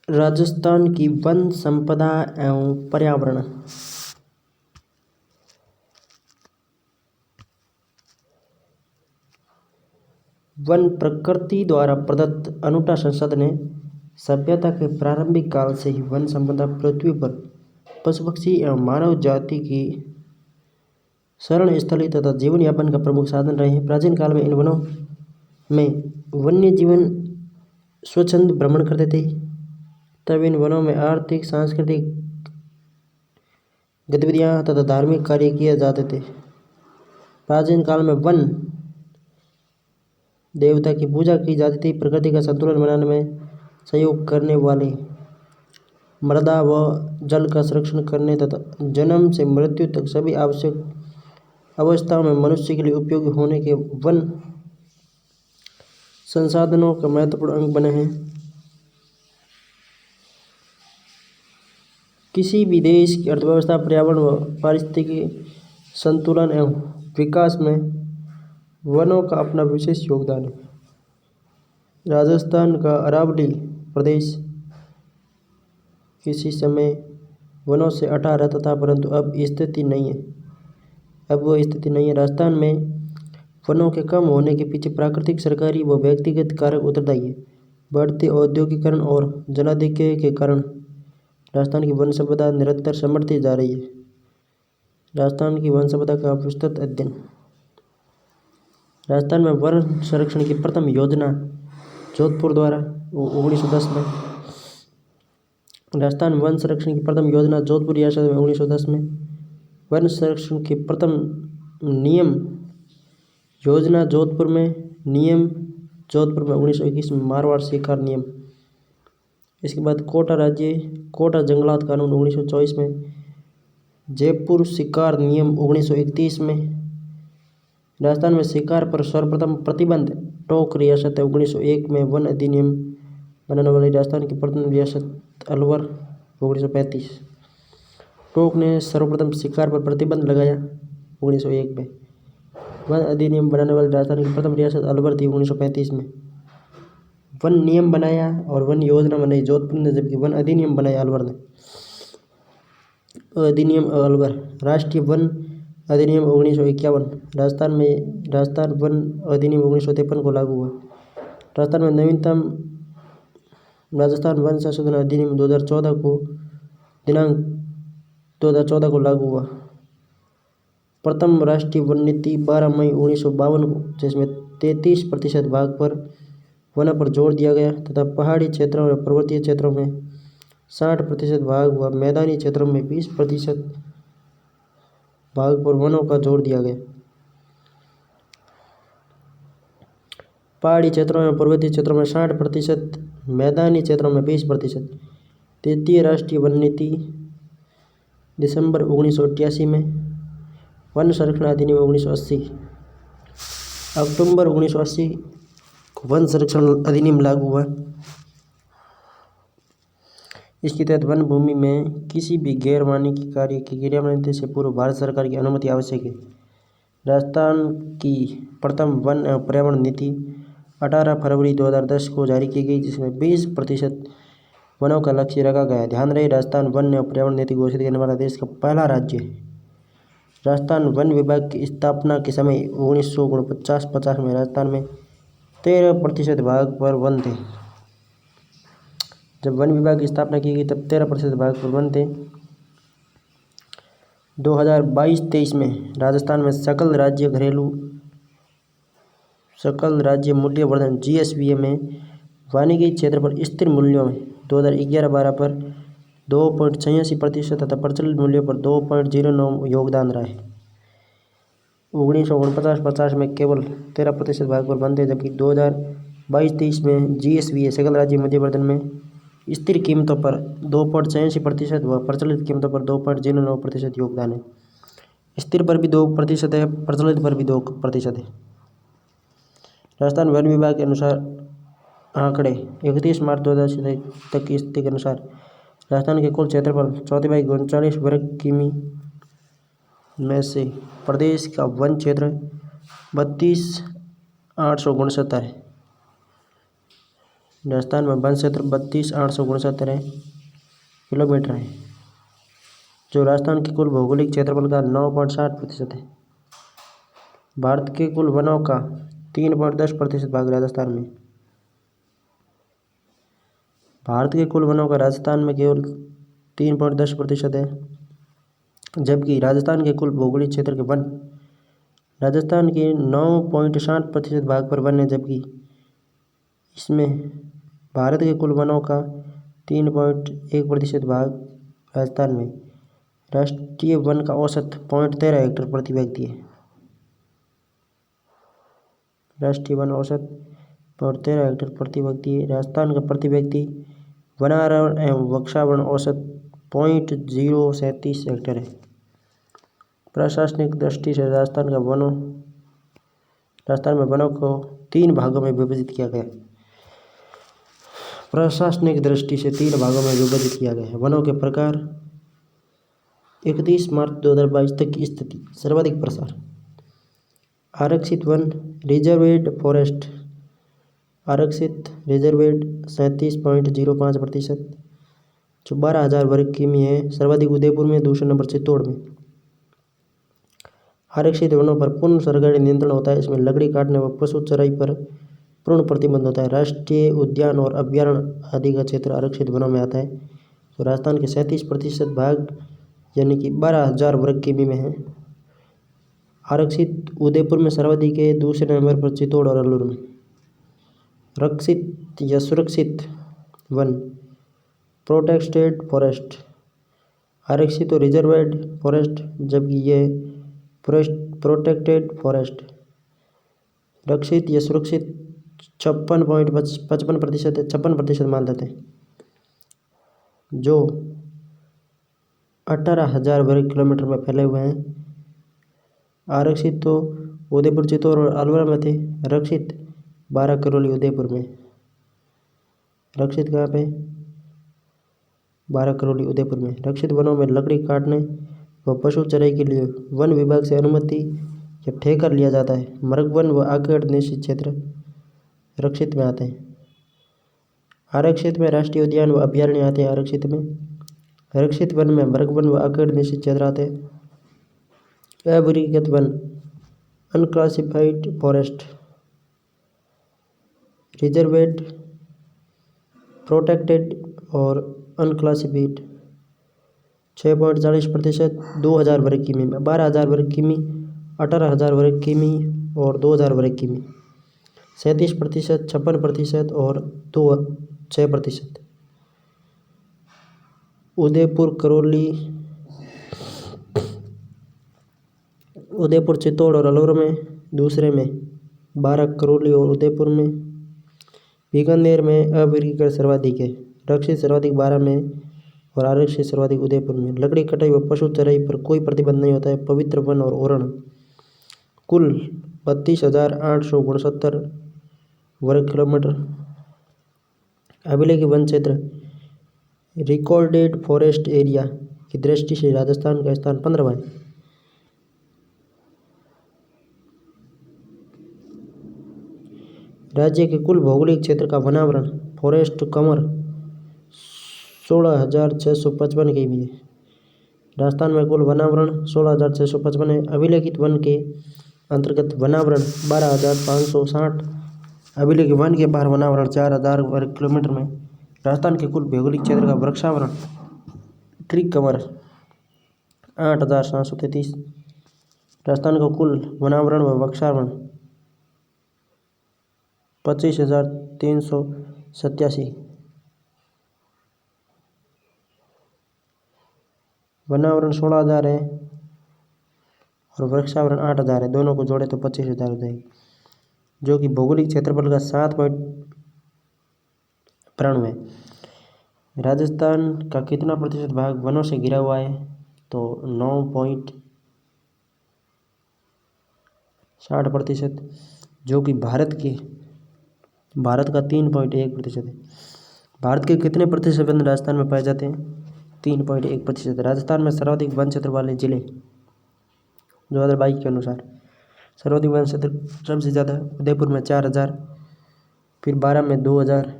राजस्थान की वन संपदा एवं पर्यावरण। वन प्रकृति द्वारा प्रदत्त अनूठा संसाधन है। सभ्यता के प्रारंभिक काल से ही वन संपदा पृथ्वी पर पशु पक्षी एवं मानव जाति की शरण स्थली तथा जीवन यापन का प्रमुख साधन रहे हैं। प्राचीन काल में इन वनों में वन्य जीवन स्वच्छंद भ्रमण करते थे। तब इन वनों में आर्थिक सांस्कृतिक गतिविधियां तथा धार्मिक कार्य किए जाते थे। प्राचीन काल में वन देवता की पूजा की जाती थी। प्रकृति का संतुलन बनाने में सहयोग करने वाले, मृदा व जल का संरक्षण करने तथा जन्म से मृत्यु तक सभी आवश्यक अवस्थाओं में मनुष्य के लिए उपयोगी होने के वन संसाधनों का महत्वपूर्ण अंग बने हैं। किसी भी देश की अर्थव्यवस्था, पर्यावरण व पारिस्थितिकी संतुलन एवं विकास में वनों का अपना विशेष योगदान है। राजस्थान का अरावली प्रदेश किसी समय वनों से अटा रहता था, परंतु अब वह स्थिति नहीं है। राजस्थान में वनों के कम होने के पीछे प्राकृतिक, सरकारी व व्यक्तिगत कारक उत्तरदायी है। बढ़ते औद्योगिकरण और जलाधिक्य के कारण राजस्थान की वन संपदा निरंतर समृद्धि जा रही है। राजस्थान की वन संपदा का विस्तृत अध्ययन। राजस्थान में वन संरक्षण की प्रथम योजना जोधपुर द्वारा 1910 में। राजस्थान वन संरक्षण की प्रथम योजना जोधपुर रियासत में 1910 में। वन संरक्षण की प्रथम नियम योजना जोधपुर में। नियम जोधपुर में 1921 में। मारवाड़ शिकार नियम। इसके बाद कोटा जंगलात कानून 1924 में। जयपुर शिकार नियम 1931 में। राजस्थान में शिकार पर सर्वप्रथम प्रतिबंध टोंक रियासत 1901 में। वन अधिनियम बनाने वाली राजस्थान की प्रथम रियासत अलवर 1935। टोंक ने सर्वप्रथम शिकार पर प्रतिबंध लगाया 1901 में। वन अधिनियम बनाने वाली राजस्थान की प्रथम रियासत अलवर थी 1935 में। वन नियम बनाया और वन योजना बनाई जोधपुर ने, जबकि वन अधिनियम बनाया अलवर ने। अधिनियम अलवर। राष्ट्रीय वन अधिनियम 1951। राजस्थान वन अधिनियम 1953 को लागू हुआ। राजस्थान में नवीनतम राजस्थान वन संशोधन अधिनियम 2014 को दिनांक 2014 को लागू हुआ। प्रथम राष्ट्रीय वन नीति 12 मई 1952 को, जिसमें 33% भाग पर वनों पर जोर दिया गया तथा पहाड़ी क्षेत्रों और पर्वतीय क्षेत्रों में 60% भाग व मैदानी क्षेत्रों में 20% भाग पर वनों का जोर दिया गया। पहाड़ी क्षेत्रों में पर्वतीय क्षेत्रों में 60%, मैदानी क्षेत्रों में 20%। तृतीय राष्ट्रीय वन नीति दिसंबर 1988 में। वन संरक्षण अधिनियम 1980। अक्टूबर 1980 को वन संरक्षण अधिनियम लागू हुआ। इसके तहत वन भूमि में किसी भी गैर वानिकी कार्य की क्रियान्वयन से पूर्व भारत सरकार की अनुमति आवश्यक है। राजस्थान की प्रथम वन एवं पर्यावरण नीति 18 फरवरी 2010 को जारी की गई, जिसमें 20% वनों का लक्ष्य रखा गया है। ध्यान रहे, राजस्थान वन एवं पर्यावरण नीति घोषित करने वाला देश का पहला राज्य है। राजस्थान वन विभाग की स्थापना के समय 1949-50 में राजस्थान में 13% भाग पर वन थे। जब वन विभाग की स्थापना की गई तब 13% भाग पर वन थे। 2022-23 में राजस्थान में सकल राज्य मूल्यवर्धन GSVA में वानिकी क्षेत्र पर स्थिर मूल्यों में 2011-12 पर 2.86% तथा प्रचलित मूल्यों पर 2.09 योगदान रहा है। 1949-50 में केवल 13% भाग पर वन थे, जबकि 2022-23 में GSVA सकल राज्य मूल्यवर्धन में स्थिर कीमतों पर 2.86% व प्रचलित कीमतों पर 2.09% योगदान है। स्थिर पर भी 2% है, प्रचलित पर भी 2% है। राजस्थान वन विभाग के अनुसार आंकड़े 31 मार्च 2000 तक की स्थिति के अनुसार राजस्थान के कुल क्षेत्रफल 34/39 वर्ग किमी में से प्रदेश का वन क्षेत्र 32,869 है। राजस्थान में वन क्षेत्र 32,869 किलोमीटर है, जो राजस्थान के कुल भौगोलिक क्षेत्रफल का 9.60% है। भारत के कुल वनों का 3.10% भाग राजस्थान में। भारत के कुल वनों का राजस्थान में केवल 3.10% है, जबकि राजस्थान के कुल भौगोलिक क्षेत्र के वन राजस्थान के 9.60% भाग पर वन है, जबकि इसमें भारत के कुल वनों का 3.1% भाग राजस्थान में। राष्ट्रीय वन का औसत 0.13 हेक्टेयर प्रति व्यक्ति है। राष्ट्रीय वन औसत 0.13 हेक्टेयर प्रति व्यक्ति है। राजस्थान का प्रति व्यक्ति वनारण एवं वृक्षावरण औसत 0.037 हेक्टेयर है। प्रशासनिक दृष्टि से राजस्थान में वनों को 3 भागों में विभाजित किया गया। प्रशासनिक दृष्टि से 3 भागों में विभाजित किया गया है। वनों के प्रकार 31 मार्च 2022 तक की स्थिति। सर्वाधिक प्रसार आरक्षित वन रिजर्वेड फॉरेस्ट आरक्षित रिजर्वेड 37.05%, जो 12,000 वर्ग किमी है। सर्वाधिक उदयपुर में, दूसरे नंबर चित्तौड़ में। आरक्षित वनों पर पूर्ण सरकारी नियंत्रण होता है। इसमें लकड़ी काटने व पशु चराई पर पूर्ण प्रतिबंध होता है। राष्ट्रीय उद्यान और अभ्यारण्य आदि का क्षेत्र आरक्षित वनों में आता है, तो राजस्थान के 37% भाग यानी कि 12,000 वर्ग किमी में है। आरक्षित उदयपुर में सर्वाधिक है, दूसरे नंबर पर चित्तौड़ और अलवर में। रक्षित या सुरक्षित वन प्रोटेक्टेड फॉरेस्ट आरक्षित और रिजर्वेड फॉरेस्ट, जबकि ये प्रोटेक्टेड फॉरेस्ट। रक्षित या सुरक्षित 56.55% 56% मान लेते हैं, जो 18,000 वर्ग किलोमीटर में फैले हुए हैं। आरक्षित तो उदयपुर, चित्तौड़ और अलवर में थे। रक्षित 12 करौली उदयपुर में। रक्षित कहाँ पे? 12 करौली उदयपुर में। रक्षित वनों में लकड़ी काटने व पशु चराई के लिए वन विभाग से अनुमति या ठेका लिया जाता है। मृगवन व आकड़ निश्चित क्षेत्र रक्षित में आते हैं। आरक्षित में राष्ट्रीय उद्यान व अभ्यारण्य आते हैं। आरक्षित वन में मृगवन व आकड़ निश्चित क्षेत्र आते हैं। अवर्गीकृत वन अनक्लासिफाइड फॉरेस्ट, रिजर्वेड, प्रोटेक्टेड और अनक्लासिफाइड 6.40%, 2,000 वर्ग किमी में। 12,000 वर्ग किमी, 18,000 वर्ग किमी और 2,000 वर्ग किमी। 37%, 56% और 6%। उदयपुर, करौली, उदयपुर, चित्तौड़ और अलवर में। दूसरे में 12 करौली और उदयपुर में। बीकानेर में अवर्गीकृत सर्वाधिक है। रक्षित सर्वाधिक 12 में और आरक्षित सर्वाधिक उदयपुर में। लकड़ी कटाई व पशु चराई पर कोई प्रतिबंध नहीं होता है। पवित्र वन और ओरण कुल 32,869 वर्ग किलोमीटर। अभिलेखित वन क्षेत्र रिकॉर्डेड फॉरेस्ट एरिया की दृष्टि से राजस्थान का स्थान 15वां है। राज्य के कुल भौगोलिक क्षेत्र का वनावरण फॉरेस्ट कवर 16,655 किमी है। राजस्थान में कुल वनावरण 16,655 है। अभिलेखित वन के अंतर्गत वनावरण 12,560। अभिलेखित वन के बाहर वनावरण 4,000 वर्ग किलोमीटर में। राजस्थान के कुल भौगोलिक क्षेत्र का वृक्षावरण ट्री कवर 8,733। राजस्थान का कुल वनावरण व वृक्षावरण 25,387। वनावरण 16,000 है और वृक्षावरण 8,000 है। दोनों को जोड़े तो 25,000 हो जाएगी, जो कि भौगोलिक क्षेत्रफल का 7.93 है। राजस्थान का कितना प्रतिशत भाग वनों से घिरा हुआ है? तो 9.60%, जो कि भारत का 3.1% है। भारत के कितने प्रतिशत वन राजस्थान में पाए जाते हैं? 3.1%। राजस्थान में सर्वाधिक वन क्षेत्र वाले जिले 2022 के अनुसार सर्वाधिक वन क्षेत्र सबसे ज़्यादा उदयपुर में 4,000, फिर 12 में 2,000,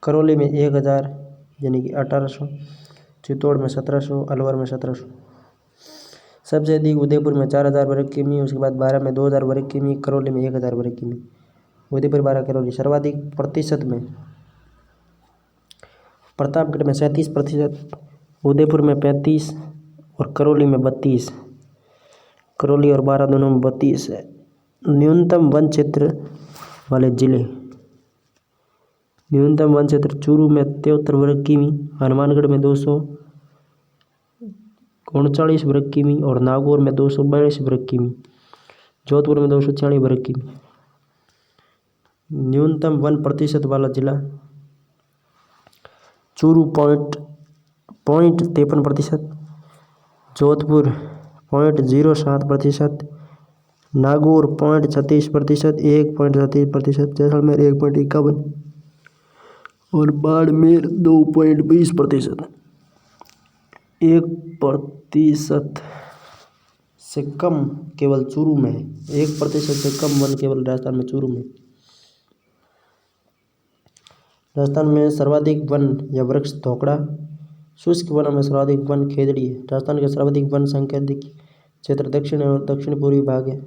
करौली में 1000 यानी कि 1800, चित्तौड़ में 1700, अलवर में 1700। सबसे अधिक उदयपुर में 4000 वर्ग किमी, उसके बाद 12 में 2000 वर्ग किमी, करौली में 1000 वर्ग किमी। उदयपुर 12 करौली। सर्वाधिक प्रतिशत में प्रतापगढ़ में 37%, उदयपुर में 35 और करौली में 32। करौली और बारां दोनों में 32 है। न्यूनतम वन क्षेत्र वाले जिले। न्यूनतम वन क्षेत्र चूरू में 73 वर्ग किमी, हनुमानगढ़ में 239 वर्ग किमी और नागौर में 242 वर्ग किमी, जोधपुर में 246 वर्ग किमी। न्यूनतम वन प्रतिशत वाला जिला चूरू 0.53%, जोधपुर 0.07%, नागौर 0.36%, 1.37%, जैसलमेर 1.51% और बाड़मेर 2.20%। 1% से कम केवल चूरू में है। 1% से कम वन केवल राजस्थान में चूरू में। राजस्थान में सर्वाधिक वन या वृक्ष धोकड़ा। शुष्क वनों में सर्वाधिक वन खेजड़ी है। राजस्थान के सर्वाधिक वन संकेतिक क्षेत्र दक्षिण और दक्षिण पूर्वी भाग है।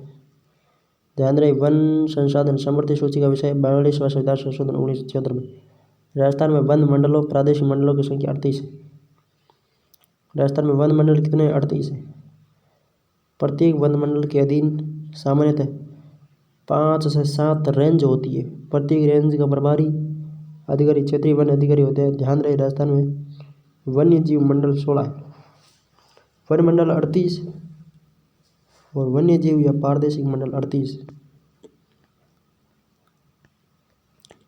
ध्यान रहे, वन संसाधन समृद्धि सूची का विषय 42वां संविधान संशोधन 1976 में। राजस्थान में वन मंडलों प्रादेशिक मंडलों की संख्या 38 है। राजस्थान में वन मंडल कितने? 38 है। प्रत्येक वन मंडल के अधीन सामान्यतः 5 से 7 रेंज होती है। प्रत्येक रेंज का प्रभारी अधिकारी क्षेत्रीय वन अधिकारी होते हैं। ध्यान रहे, राजस्थान में वन्य जीव मंडल 16 है, वन मंडल 38 और वन्य जीव या प्रादेशिक मंडल 38।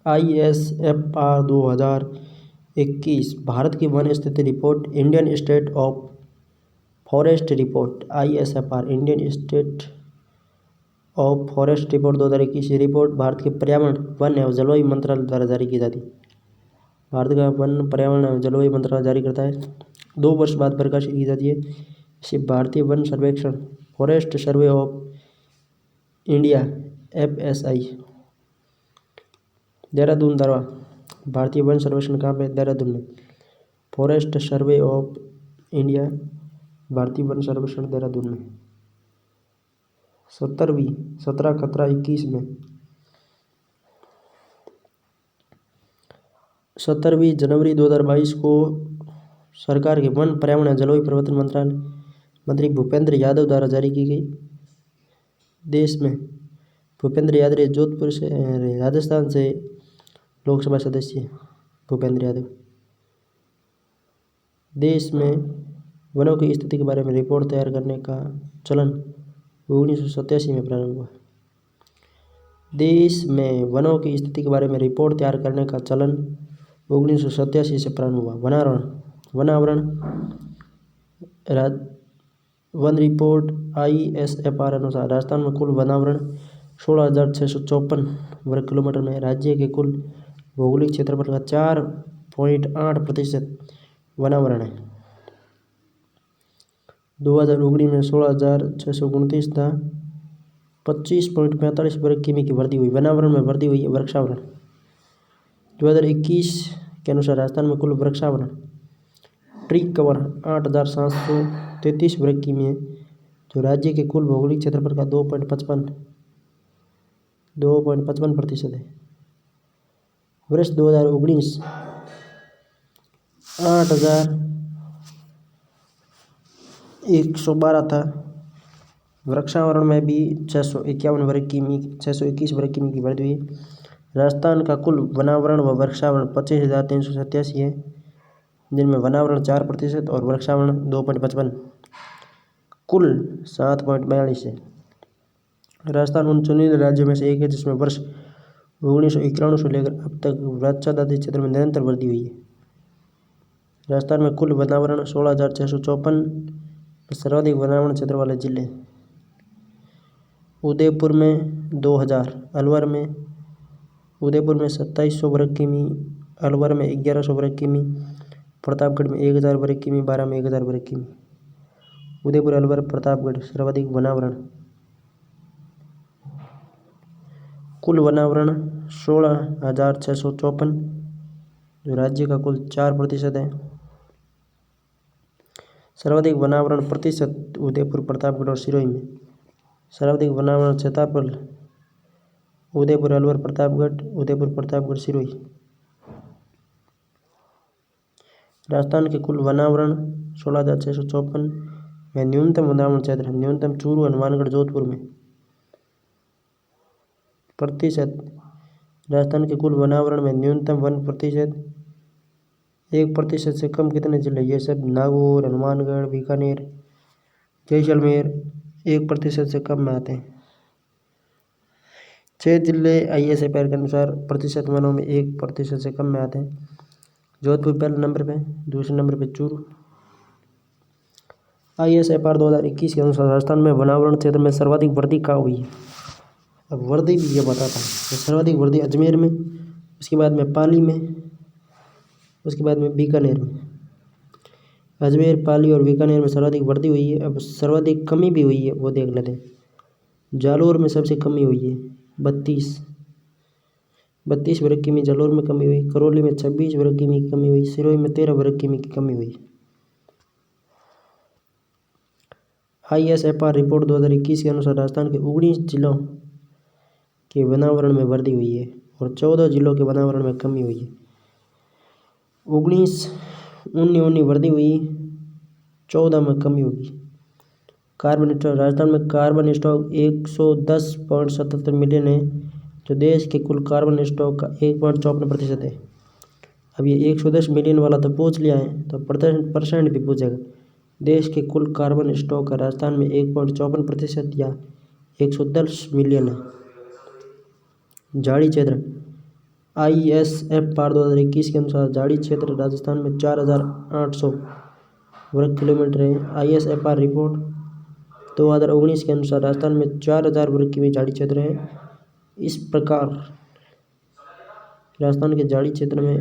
ISFR 2021 भारत की वन स्थिति report, Indian state of forest report. ISFR Indian state of forest report 2021। ये रिपोर्ट भारत के पर्यावरण, वन एवं जलवायु मंत्रालय द्वारा जारी की जाती है। भारत का वन, पर्यावरण एवं जलवायु मंत्रालय जारी करता है। 2 वर्ष बाद प्रकाशित की जाती है। इसे भारतीय वन सर्वेक्षण, forest survey of India FSI। Dehradun दरवा। भारतीय वन सर्वेक्षण कहाँ पे? देहरादून में। फॉरेस्ट सर्वे ऑफ इंडिया, भारतीय वन सर्वेक्षण देहरादून में। 17 खतरा 21 में। 17 जनवरी 2022 को सरकार के वन, पर्यावरण एवं जलवायु परिवर्तन मंत्रालय मंत्री भूपेंद्र यादव द्वारा जारी की गई। देश में भूपेंद्र यादव जोधपुर से, राजस्थान से लोकसभा सदस्य भूपेंद्र यादव। देश में वनों की स्थिति के बारे में रिपोर्ट तैयार करने का चलन 1987 में प्रारंभ हुआ। देश में वनों की स्थिति के बारे में रिपोर्ट तैयार करने का चलन 1987 से प्रारंभ हुआ। वनावरण वन रिपोर्ट ISFR अनुसार राजस्थान में कुल वनावरण 16,654 वर्ग किलोमीटर में। राज्य के कुल भौगोलिक क्षेत्रफल का 4.8% वनावरण है। 2019 में 16,629 था। 25.45 वर्ग किमी की वृद्धि हुई। वनावरण में वृद्धि हुई है। वृक्षावरण 2021 के अनुसार राजस्थान में कुल वृक्षावरण, ट्री कवर 8,733 वर्ग किमी है, जो राज्य के कुल भौगोलिक क्षेत्रफल का 2.55% है। वर्ष 2019 8,112 था। वृक्षावरण में भी 621 वर्ग किमी की वृद्धि हुई। राजस्थान का कुल वनावरण व वृक्षावरण 25,387 है, जिनमें वनावरण 4% और वृक्षावरण 2.55, कुल 7.42 है। राजस्थान उन चुनिंदा राज्यों में से एक है जिसमें वर्ष 1991 से लेकर अब तक वृक्षाच्छादित क्षेत्र में निरंतर वृद्धि हुई है। राजस्थान में कुल वनावरण 16,654, सर्वाधिक वनावरण क्षेत्र वाले जिले उदयपुर में 2000, अलवर में 2700 वर्ग किमी, अलवर में 1100 वर्ग किमी, प्रतापगढ़ में 1000 वर्ग किमी, बारां में 1000 वर्ग किमी। उदयपुर, अलवर, प्रतापगढ़ सर्वाधिक वनावरण। कुल वनावरण 16,654, जो राज्य का कुल 4% है। सर्वाधिक वनावरण प्रतिशत उदयपुर, प्रतापगढ़ और सिरोही में। सर्वाधिक वनावरण क्षेत्रफल उदयपुर, अलवर, प्रतापगढ़, उदयपुर, प्रतापगढ़, सिरोही। राजस्थान के कुल वनावरण 16,654 में न्यूनतम वनावरण क्षेत्र, न्यूनतम चूरू, हनुमानगढ़, जोधपुर में। प्रतिशत राजस्थान के कुल वनावरण में न्यूनतम 1%, 1% से कम कितने जिले? ये सब नागौर, हनुमानगढ़, बीकानेर, जैसलमेर 1% से कम में आते हैं। 6 जिले ISFR के अनुसार प्रतिशत वनों में 1% से कम में आते हैं। जोधपुर पहले नंबर पे, दूसरे नंबर पे चूरू। ISFR 2021 के अनुसार राजस्थान में वनावरण क्षेत्र में सर्वाधिक वृद्धि कहाँ हुई है? अब वृद्धि भी ये बताता है। तो सर्वाधिक वृद्धि अजमेर में, उसके बाद में पाली में, उसके बाद में बीकानेर में। अजमेर, पाली और बीकानेर में सर्वाधिक वृद्धि हुई है। अब सर्वाधिक कमी भी हुई है, वो देख लेते हैं। जालोर में सबसे कमी हुई है 32 वर्ग किमी जालोर में कमी हुई। करौली में 26 वर्ग किमी की कमी हुई। सिरोही में 13 वर्ग किमी की कमी हुई। ISFR रिपोर्ट 2021 के अनुसार राजस्थान के 19 जिलों के वनावरण में वृद्धि हुई है और 14 जिलों के वनावरण में कमी हुई है। 19 वृद्धि हुई, 14 में कमी होगी। कार्बन स्टॉक राजस्थान में कार्बन स्टॉक 110.77 मिलियन है, जो देश के कुल कार्बन स्टॉक का 1.54% है। अब ये 110 मिलियन वाला तो पूछ लिया है, तो परसेंट भी पूछेगा। देश के कुल कार्बन स्टॉक का राजस्थान में 1.54% या 110 मिलियन है। झाड़ी क्षेत्र ISFR 2021 के अनुसार झाड़ी क्षेत्र राजस्थान में 4,800 वर्ग किलोमीटर है। ISFR रिपोर्ट 2019 के अनुसार राजस्थान में 4,000 वर्ग किमी झाड़ी क्षेत्र है। इस प्रकार राजस्थान के झाड़ी क्षेत्र में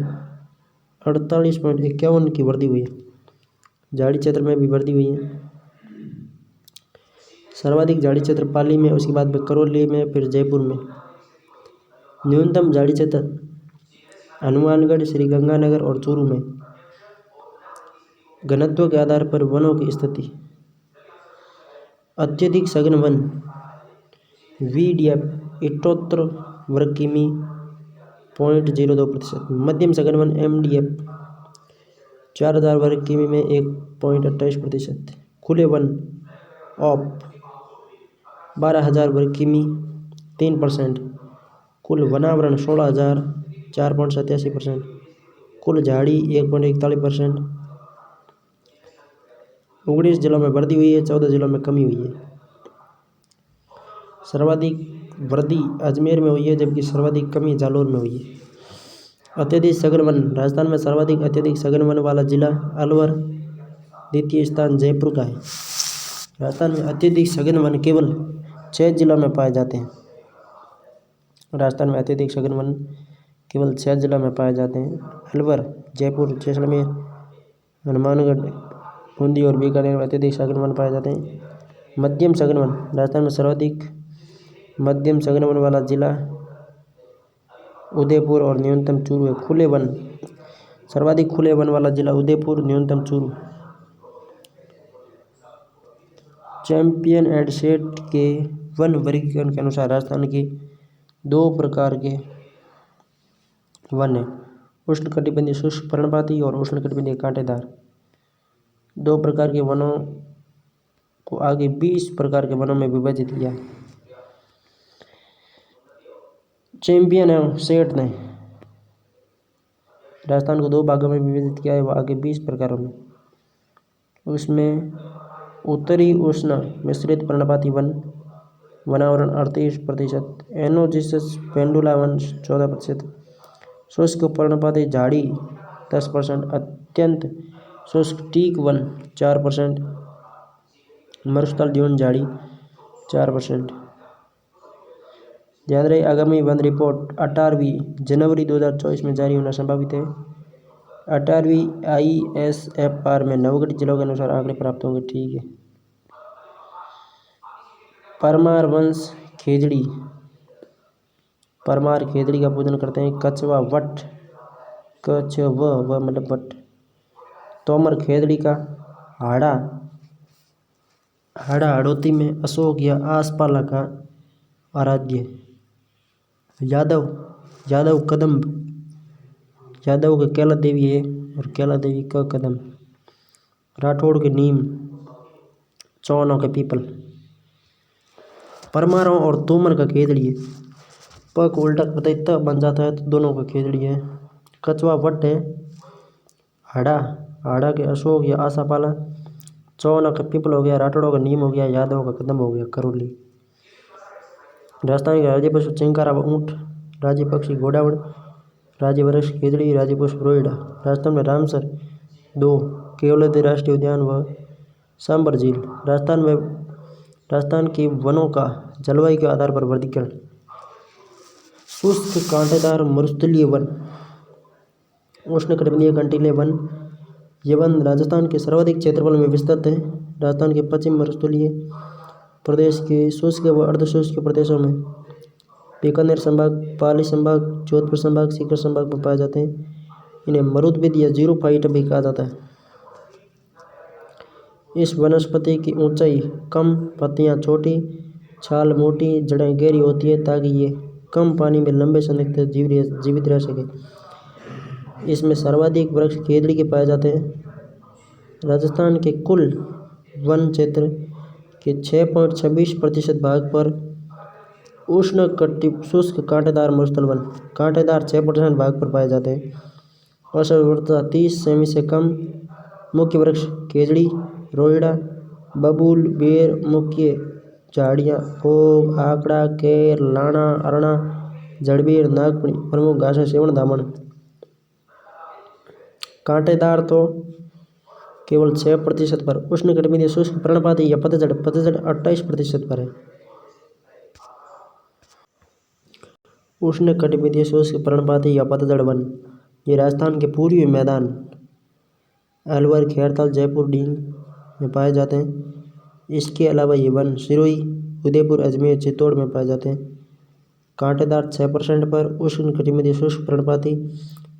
48.51 की वृद्धि हुई है। झाड़ी क्षेत्र में भी वृद्धि हुई है। सर्वाधिक झाड़ी क्षेत्र पाली में, उसके बाद में करौली में, फिर जयपुर में। न्यूनतम झाड़ी क्षेत्र हनुमानगढ़, श्रीगंगानगर और चूरू में। घनत्व के आधार पर वनों की स्थिति। अत्यधिक सघन वन VDF 78 वर्ग किमी 0.02%। मध्यम सघन वन MDF 4,000 वर्ग किमी में 1.28%। खुले वन ऑफ 12,000 वर्ग किमी 3%। कुल वनावरण 16,000 4.87%। कुल झाड़ी 1.41%। 19 जिलों में वृद्धि हुई है, 14 जिलों में कमी हुई है। सर्वाधिक वृद्धि अजमेर में हुई है, जबकि सर्वाधिक कमी जालोर में हुई है। अत्यधिक सघन वन राजस्थान में सर्वाधिक अत्यधिक सघन वन वाला जिला अलवर, द्वितीय स्थान जयपुर का है। राजस्थान में अत्यधिक सघन वन केवल 6 जिलों में पाए जाते हैं। राजस्थान में अत्यधिक सघन वन केवल 6 जिलों में पाए जाते हैं। अलवर, जयपुर, जैसलमेर, हनुमानगढ़, बूंदी और बीकानेर में अत्यधिक सघन वन पाए जाते हैं। मध्यम सघन वन राजस्थान में सर्वाधिक मध्यम सघन वन वाला जिला उदयपुर और न्यूनतम चूरू है। खुले वन सर्वाधिक खुले वन वाला जिला उदयपुर, न्यूनतम चूरू। चैंपियन एंड सेट के वन वर्गीकरण के अनुसार राजस्थान के 2 प्रकार के वन है, उष्णकटिबंधीय शुष्क पर्णपाती और उष्णकटिबंधीय कांटेदार। 2 प्रकार के वनों को आगे 20 प्रकार के वनों में विभाजित किया है। चैंपियन एवं सेठ ने राजस्थान को 2 भागों में विभाजित किया है, वो आगे 20 प्रकारों में। उसमें उत्तरी उष्ण मिश्रित पर्णपाती वन वनावरण 38%, एनोजिसस पेंडुला वन 14%, शुष्क पर्णपाती झाड़ी 10%, अत्यंत शुष्क टीक वन 4%, मरुस्थल ड्यून झाड़ी 4%। ध्यान रहे, आगामी वन रिपोर्ट 18वीं जनवरी 2024 में जारी होना संभावित है। 18वीं ISFR में नवगठित जिलों के अनुसार आंकड़े प्राप्त होंगे। ठीक है। परमार वंश खेजड़ी, परमार खेजड़ी का पूजन करते हैं। कछवा वट क छ व मतलब वट। तोमर खेतड़ी का हाड़ा हाड़ौती में अशोक या आसपाला का आराध्य। यादव कदम्ब यादव के कैला देवी है और कैला देवी का कदम। राठौड़ के नीम, चौहानों के पीपल। परमारों और तोमर का खेतड़ी है। प को उल्टा बताइए त बन जाता है तो दोनों का खेतड़ी है। कछवा वट है। हाड़ा के अशोक या आसापाला। चौहानों का पीपल हो गया। राठौड़ों का नीम हो गया। यादव का कदम हो गया करोली। राजस्थान के राज्य पशु चिंकारा व ऊँट। राज्य पक्षी घोड़ावड़। राज्य वृक्ष खेतड़ी। राज्य पुष्प रोहिड़ा। राजस्थान में रामसर 2 केवलादेव राष्ट्रीय उद्यान व सांबर झील। राजस्थान के वनों का जलवायु के आधार पर वर्गीकरण। शुष्क कांटेदार मरुस्थलीय वन। उष्णकटिबंधीय कंटीले वन। ये वन राजस्थान के सर्वाधिक क्षेत्रफल में विस्तृत है। राजस्थान के पश्चिम मरुस्थलीय प्रदेश के शुष्क व अर्धशुष्क प्रदेशों में बीकानेर संभाग, पाली संभाग, जोधपुर संभाग, सीकर संभाग में पाए जाते हैं। इन्हें मरुद्भिद या जीरो फाइट भी कहा जाता है। इस वनस्पति की ऊंचाई कम, पत्तियां छोटी, छाल मोटी, जड़ें गहरी होती है ताकि ये कम पानी में लंबे समय तक जीवित रह सके। इसमें सर्वाधिक वृक्ष खेतड़ी के पाए जाते हैं। राजस्थान के कुल वन क्षेत्र के 6.26% भाग पर शुष्क कांटेदार मरुस्थल वन, कांटेदार 6% भाग पर पाए जाते हैं। औसत उर्वरता 30 सेमी से कम। मुख्य वृक्ष खेजड़ी, रोहिड़ा, बबूल, बेर। मुख्य झाड़ियाँ ओक, आकड़ा, केर, लाना, अरना, जड़बीर, नागफनी। प्रमुख घासें सेवण, दामन। कांटेदार तो केवल 6% पर। उष्णकटिबंधीय शुष्क पर्णपाती या पतझड़ 28% पर है। उष्णकटिबंधीय शुष्क पर्णपाती या पतझड़ वन ये राजस्थान के पूर्वी मैदान अलवर, खैरताल, जयपुर, डींग में पाए जाते हैं। इसके अलावा ये वन सिरोही, उदयपुर, अजमेर, चित्तौड़ में पाए जाते हैं। कांटेदार 6% पर। उष्णकटिबंधीय शुष्क पर्णपाती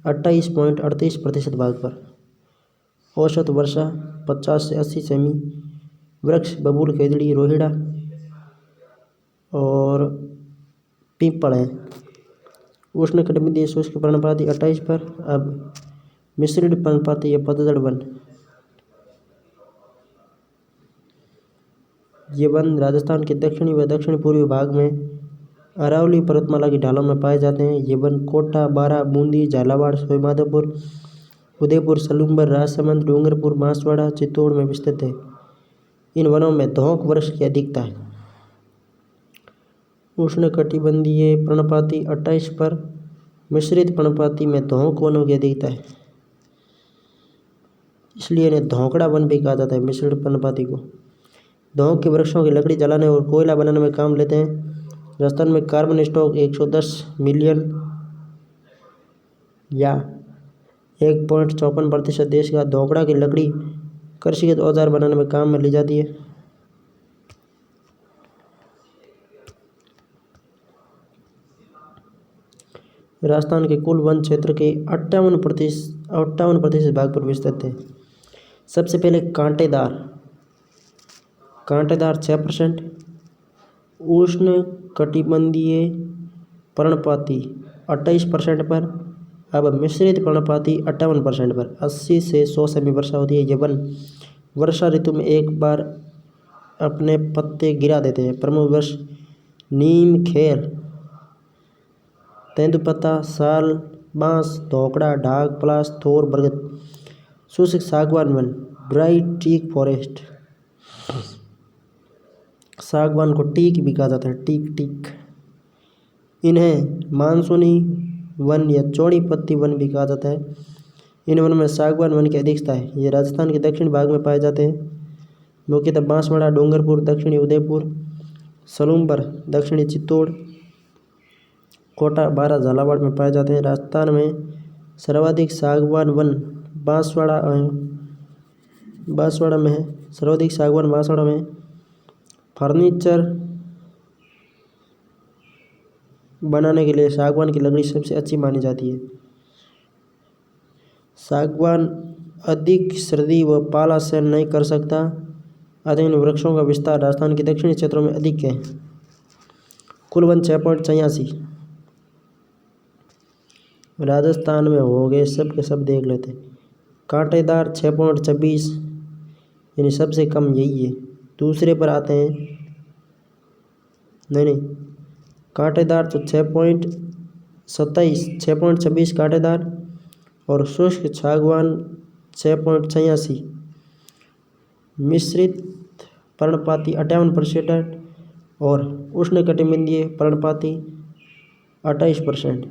28.38% भाग पर। औसत वर्षा 50 से 80 सेमी। वृक्ष बबूल, खेजड़ी, रोहिड़ा और पीपल है। उष्णकटिबंधीय शुष्क पर्णपाती 28 पर। अब मिश्रित पर्णपाती या पतझड़ वन। ये वन राजस्थान के दक्षिणी व दक्षिण पूर्वी भाग में अरावली पर्वतमाला की ढालों में पाए जाते हैं। ये वन कोटा, बारा, बूंदी, झालावाड़, सवाईमाधोपुर, उदयपुर, सलूंबर, राजसमंद, डूंगरपुर, बांसवाड़ा, चित्तौड़ में विस्तृत है। इन वनों में धौंक वृक्ष की अधिकता है। उष्णकटिबंधीय पर्णपाती 28 पर। मिश्रित पर्णपाती में धौंक वनों की अधिकता है, इसलिए इन्हें धौंकड़ा वन भी कहा जाता है। मिश्रित पर्णपाती को धौंक के वृक्षों की लकड़ी जलाने और कोयला बनाने में काम लेते हैं। राजस्थान में कार्बन स्टॉक 110 मिलियन या 1.54% देश का धौंकड़ा की लकड़ी कृषिगत औजार बनाने में काम में ली जाती है। राजस्थान के कुल वन क्षेत्र के 58% भाग पर विस्तृत है। सबसे पहले कांटेदार 6%। उष्णकटिबंधीय पर्णपाती 28% पर। अब मिश्रित पर्णपाती 58% पर। 80 से 100 सेमी वर्षा होती है। ये वन वर्षा ऋतु में एक बार अपने पत्ते गिरा देते हैं। प्रमुख वृक्ष नीम, खेर, तेंदुपत्ता, साल, बांस, धोकड़ा, ढाक, पलास, थोर, बरगद। शुष्क सागवान वन ड्राई टीक फॉरेस्ट। सागवान को टीक भी कहा जाता है। टीक। इन्हें मानसूनी वन या चौड़ी पत्ती वन भी कहा जाता है। इन वनों में सागवान वन की अधिकता है। ये राजस्थान के दक्षिण भाग में पाए जाते हैं। मुख्यतः बांसवाड़ा, डूंगरपुर, दक्षिणी उदयपुर, सलूंबर, दक्षिणी चित्तौड़, कोटा, बारा, झालावाड़ में पाए जाते हैं। राजस्थान में सर्वाधिक सागवान वन बांसवाड़ा में है। सर्वाधिक सागवान बांसवाड़ा में। फर्नीचर बनाने के लिए सागवान की लकड़ी सबसे अच्छी मानी जाती है। सागवान अधिक सर्दी व पाला सहन नहीं कर सकता, अतः इन वृक्षों का विस्तार राजस्थान के दक्षिणी क्षेत्रों में अधिक है। कुल वन 6.86 राजस्थान में हो गए, सब के सब देख लेते। कांटेदार 6.26, यानी सबसे कम यही है। दूसरे पर आते हैं, नहीं, कांटेदार तो 6.26 कांटेदार, और शुष्क सागवान 6.86, मिश्रित पर्णपाती 58% और उष्णकटिबंधीय पर्णपाती 28%।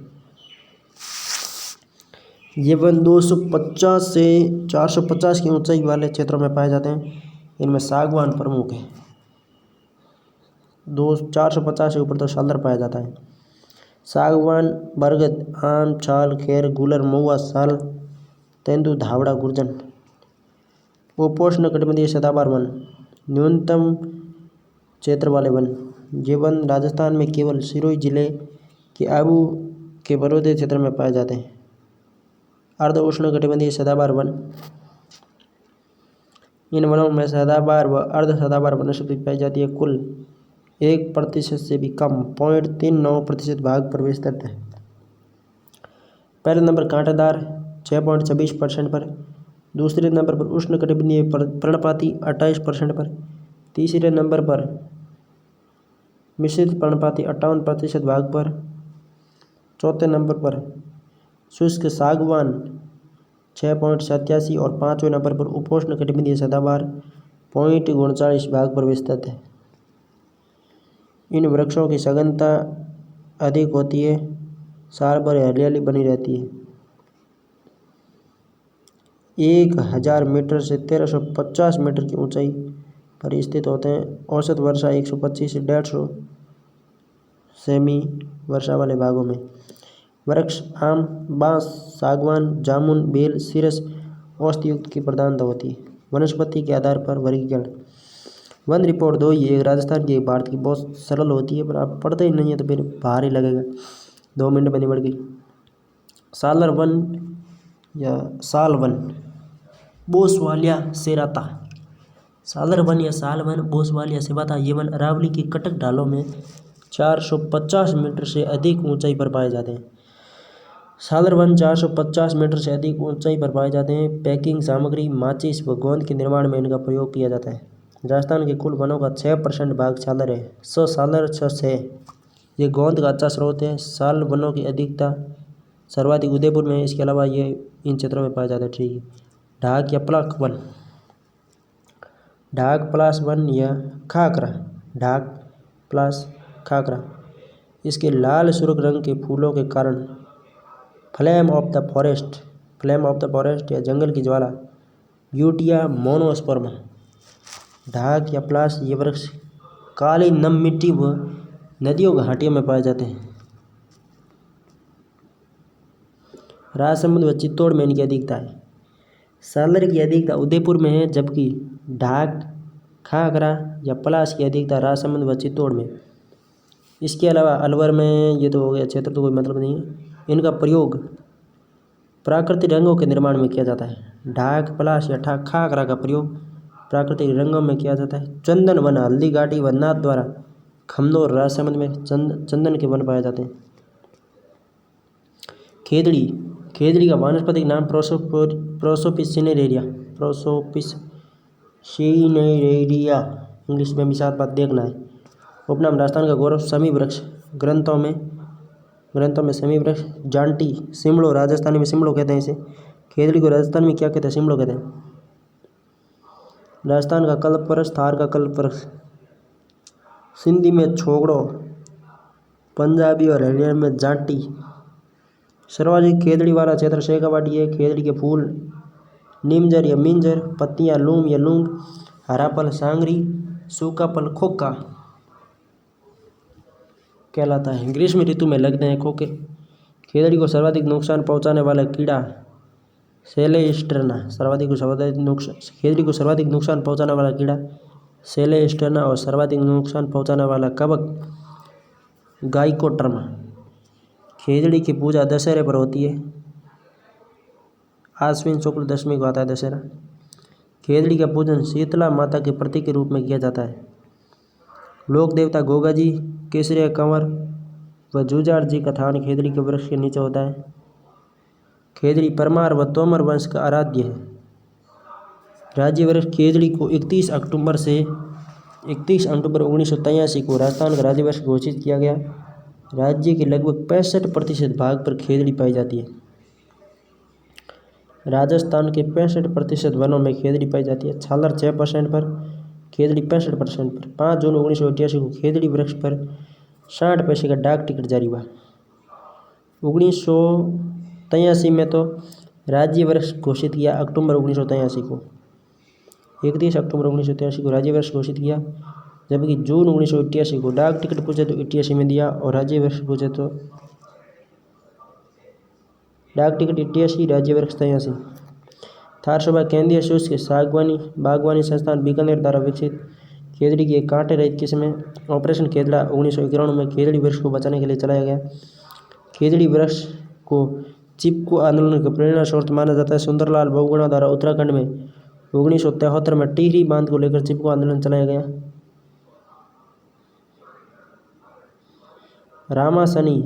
ये वन 250 से 450 की ऊंचाई वाले क्षेत्रों में पाए जाते हैं। इनमें सागवान प्रमुख है। 450 से ऊपर तो सालर पाया जाता है। सागवान, बरगद, आम, छाल, खैर, गूलर, महुआ, साल, तेंदु, धावड़ा, गुर्जन। उपोष्णकटिबंधीय सदाबहार वन, न्यूनतम क्षेत्र वाले वन। ये वन राजस्थान में केवल सिरोही जिले के आबू के पर्वतीय क्षेत्र में पाए जाते हैं। अर्ध उष्णकटिबंधीय सदाबहार वन, इन वनों में सदाबहार व अर्ध सदाबहार वनस्पति पाई जाती है। कुल 1% से भी कम 0.39% भाग पर विस्तृत है। पहले नंबर कांटेदार 6.26% पर, दूसरे नंबर पर उष्णकटिबंधीय पर्णपाती 28% पर, तीसरे नंबर पर मिश्रित पर्णपाती 58% भाग पर, चौथे नंबर पर शुष्क सागवान 6.87 और पाँचवें नंबर पर उपोष्णकटिबंधीय सदाबहार 0.39 भाग पर विस्तृत है। इन वृक्षों की सघनता अधिक होती है, साल भर हरियाली बनी रहती है। 1000 मीटर से 1350 मीटर की ऊंचाई पर स्थित होते हैं। औसत वर्षा 125 से 150 सेमी वर्षा वाले भागों में। वृक्ष आम, बांस, सागवान, जामुन, बेल, सीरस, औषधि युक्त की प्रधानता होती है। वनस्पति के आधार पर वर्गीकरण। वन रिपोर्ट 2 ये राजस्थान की, एक भारत की, बहुत सरल होती है, पर आप पढ़ते ही नहीं है तो फिर भारी लगेगा। 2 मिनट में निबड़ गई। सालर वन या साल वन, बोसवालिया सेराता। सालर वन या साल वन, बोसवालिया सेराता, ये वन अरावली की कटक ढालों में 450 मीटर से अधिक ऊंचाई पर पाए जाते हैं। सालर वन 450 मीटर से अधिक ऊंचाई पर पाए जाते हैं। पैकिंग सामग्री, माचिस व गोंद के निर्माण में इनका प्रयोग किया जाता है। राजस्थान के कुल वनों का 6% भाग सालर है। सालर 6 ये गोंद का अच्छा स्रोत है। साल वनों की अधिकता सर्वाधिक उदयपुर में है। इसके अलावा ये इन क्षेत्रों में पाया जाता है। ठीक है। ढाक या प्लाक वन, ढाक प्लास वन या खाकरा, ढाक प्लास खाकरा, इसके लाल सुर्ख रंग के फूलों के कारण फ्लेम ऑफ द फॉरेस्ट या जंगल की ज्वाला, ब्यूटिया मोनोस्पर्मा। ढाक या प्लास ये वृक्ष काली नम मिट्टी व नदियों घाटियों में पाए जाते हैं। राजसमंद व चित्तौड़ में इनकी अधिकता है। सालर की अधिकता उदयपुर में है, जबकि ढाक, खाकरा या पलास की अधिकता राजसमंद व चित्तौड़ में। इसके अलावा अलवर में, ये तो हो गया क्षेत्र, तो कोई मतलब नहीं है। इनका प्रयोग प्राकृतिक रंगों के निर्माण में किया जाता है। ढाक, पलास या खाकरा का प्रयोग प्राकृतिक रंगों में किया जाता है। चंदन वन, हल्दी घाटी व नाथ द्वारा खमनोर, राजसमंद में चंदन के वन पाए जाते हैं। खेजड़ी का वानस्पतिक नाम प्रोसोपिस सिनेरेरिया, इंग्लिश में भी साथ बात देखना है। उपनाम राजस्थान का गौरव, समी वृक्ष, ग्रंथों में समी वृक्ष। जांटी, सिमड़ो, राजस्थानी में सिमड़ो कहते हैं इसे। खेजड़ी को राजस्थान में क्या कहते हैं? सिमड़ो कहते हैं। राजस्थान का कल्पवृक्ष, थार का कल्पवृक्ष, सिंधी में छोगड़ो, पंजाबी और हरियाणा में जांटी। सर्वाधिक खेजड़ी वाला क्षेत्र शेखावाटी है। खेजड़ी के फूल नीमजर या मिंजर, पत्तियां लूम या लूंग, हरा फल सांगरी, सूखा फल खोखा कहलाता है। ग्रीष्म ऋतु में लगते हैं खोखे। खेजड़ी को सर्वाधिक नुकसान पहुंचाने वाला कीड़ा सेलेस्टर्ना, खेजड़ी को सर्वाधिक नुकसान पहुंचाने वाला कीड़ा सेलेस्टर्ना और सर्वाधिक नुकसान पहुंचाने वाला कवक गाइकोटर्मा। खेजड़ी की पूजा दशहरे पर होती है। आश्विन शुक्ल दशमी को आता है दशहरा। खेजड़ी का पूजन शीतला माता के प्रतीक के रूप में किया जाता है। लोक देवता गोगा जी, केसरिया कंवर व जुजाड़ जी का स्थान खेजड़ी के वृक्ष के नीचे होता है। खेजड़ी परमार व तोमर वंश का आराध्य है। राज्य वृक्ष खेजड़ी को 31 अक्टूबर 1983 को राजस्थान का राज्य वृक्ष घोषित किया गया। राज्य के लगभग 65% भाग पर खेजड़ी पाई जाती है। राजस्थान के 65% वनों में खेजड़ी पाई जाती है। छालर 6% पर, खेजड़ी 65% पर। 5 जून 1988 को खेजड़ी वृक्ष पर 60 पैसे का डाक टिकट जारी हुआ। 1983 में तो राज्य वृक्ष घोषित किया अक्टूबर 1983 को। 31 अक्टूबर 1983 को राज्य वृक्ष घोषित किया, जबकि जून 1988 को डाक टिकट पूछे तो 88 में दिया और राज्य वृक्ष पूछे तो डाक टिकट 88, राज्य वृक्ष 83। थार शोभा केंद्रीय शुष्क बागवानी संस्थान बीकानेर द्वारा विकसित खेजड़ी की एक कांटे रहित किस्म है। ऑपरेशन खेजड़ा 1991 में खेजड़ी वृक्ष को बचाने के लिए चलाया गया। खेजड़ी वृक्ष को चिपको आंदोलन का प्रेरणा स्रोत माना जाता है। सुंदरलाल बहुगुणा द्वारा उत्तराखंड में 1973 में टिहरी बांध को लेकर चिपको आंदोलन चलाया गया। रामासनी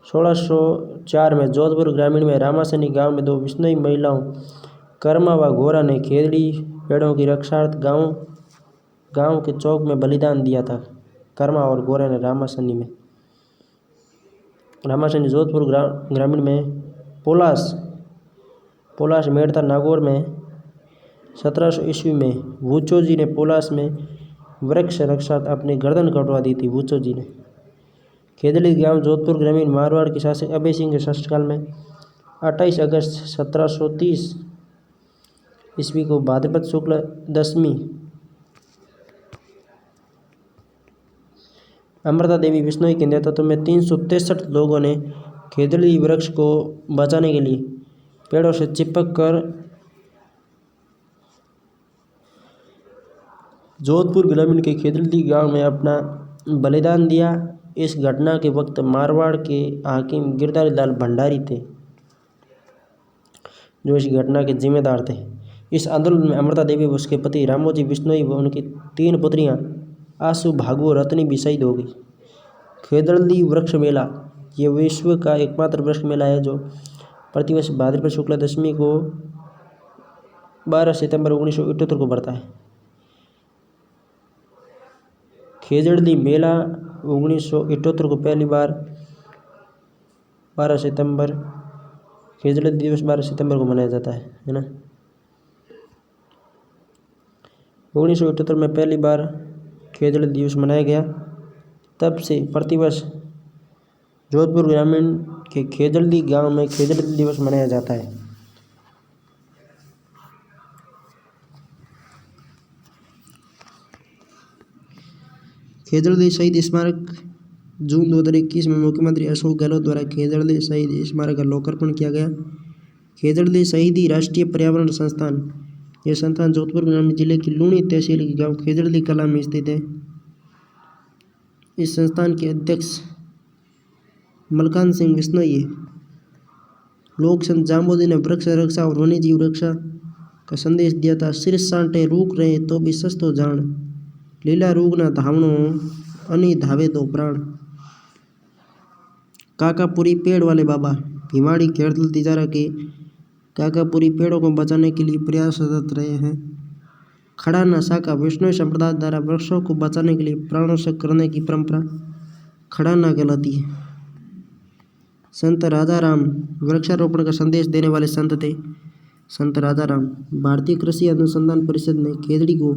1604 में जोधपुर ग्रामीण में रामासनी गांव में 2 विश्नोई महिलाओं कर्मा व घोरा ने खेजड़ी पेड़ों की रक्षार्थ गांव के चौक में बलिदान दिया था। कर्मा और घोरा ने रामासनी जोधपुर ग्रामीण में पोलास मेड़ता नागौर में 1700 ईस्वी में वूचो जी ने पोलास में वृक्ष रक्षार्थ अपनी गर्दन कटवा दी थी। वूचो जी ने खेजड़ी गांव जोधपुर ग्रामीण मारवाड़ के शासक अभय सिंह के शासनकाल में 28 अगस्त 1730 ईस्वी को भाद्रपद शुक्ल दशमी अमृता देवी बिश्नोई के नेतृत्व में 363 लोगों ने खेजड़ी वृक्ष को बचाने के लिए पेड़ों से चिपक कर जोधपुर ग्रामीण के खेजड़ी गांव में अपना बलिदान दिया। इस घटना के वक्त मारवाड़ के हाकिम गिरधारी लाल भंडारी थे जो इस घटना के जिम्मेदार थे। इस आंदोलन में अमृता देवी व उसके पति रामोजी बिश्नोई व उनकी 3 पुत्रियां आशु, भागु और रत्नी भी शहीद हो गई। खेजड़ी वृक्ष मेला ये विश्व का एकमात्र वृक्ष मेला है जो प्रतिवर्ष भाद्रपद शुक्ला दशमी को 12 सितंबर 1978 को बढ़ता है। खेजड़ी मेला 1978 को पहली बार 12 सितंबर खेजड़ी दिवस 12 सितंबर को मनाया जाता है ना। 1978 में पहली बार खेजड़ी दिवस मनाया गया। तब से प्रतिवर्ष जोधपुर ग्रामीण के खेजड़ी गांव में खेजड़ी दिवस मनाया जाता है। खेजड़ी शहीद स्मारक जून 2021 में मुख्यमंत्री अशोक गहलोत द्वारा खेजड़ी शहीद स्मारक का लोकार्पण किया गया। खेजड़ी शहीदी राष्ट्रीय पर्यावरण संस्थान यह संस्थान जोधपुर ग्रामीण जिले की लूणी तहसील के गांव खेजड़ी कला में स्थित है। इस संस्थान के अध्यक्ष मलकान सिंह बिश्नोई है। लोक संत जाम्बोजी ने वृक्ष रक्षा और वन्य जीव रक्षा का संदेश दिया था। सिर सांटे रूक रहे तो भी सस्तो जान, लीला रूग ना धावणो अनि धावे दो प्राण। काकापुरी पेड़ वाले बाबा भिवाड़ी खेड़दल तिजारा के काकापुरी पेड़ों को बचाने के लिए प्रयासरत रहे हैं। खड़ा न शाखा विष्णु संप्रदाय द्वारा वृक्षों को बचाने के लिए प्राणोत्सव करने की परंपरा खड़ा न कहलाती है। संत राजाराम वृक्षारोपण का संदेश देने वाले संत थे। संत राजाराम भारतीय कृषि अनुसंधान परिषद ने खेजड़ी को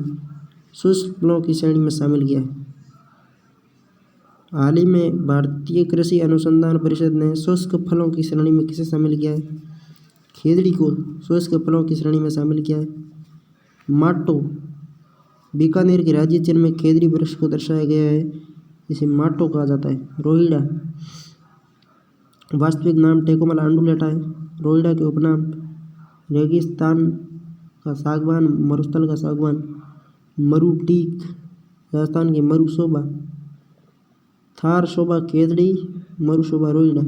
शुष्क फलों की श्रेणी में शामिल किया है। हाल ही में भारतीय कृषि अनुसंधान परिषद ने शुष्क फलों की श्रेणी में किसे शामिल किया है? खेजड़ी को शुष्क फलों की श्रेणी में शामिल किया है। माटो बीकानेर के राज्य चिन्ह में खेजड़ी वृक्ष को दर्शाया गया है, इसे माटो कहा जाता है। रोहिड़ा वास्तविक नाम टेकोमल आंडुलेटा है। रोहिड़ा के उपनाम रेगिस्तान का सागवान, मरुस्थल का सागवान, मरु टीक, राजस्थान की मरु शोभा, थार शोभा खेजड़ी, मरु शोभा रोहिड़ा।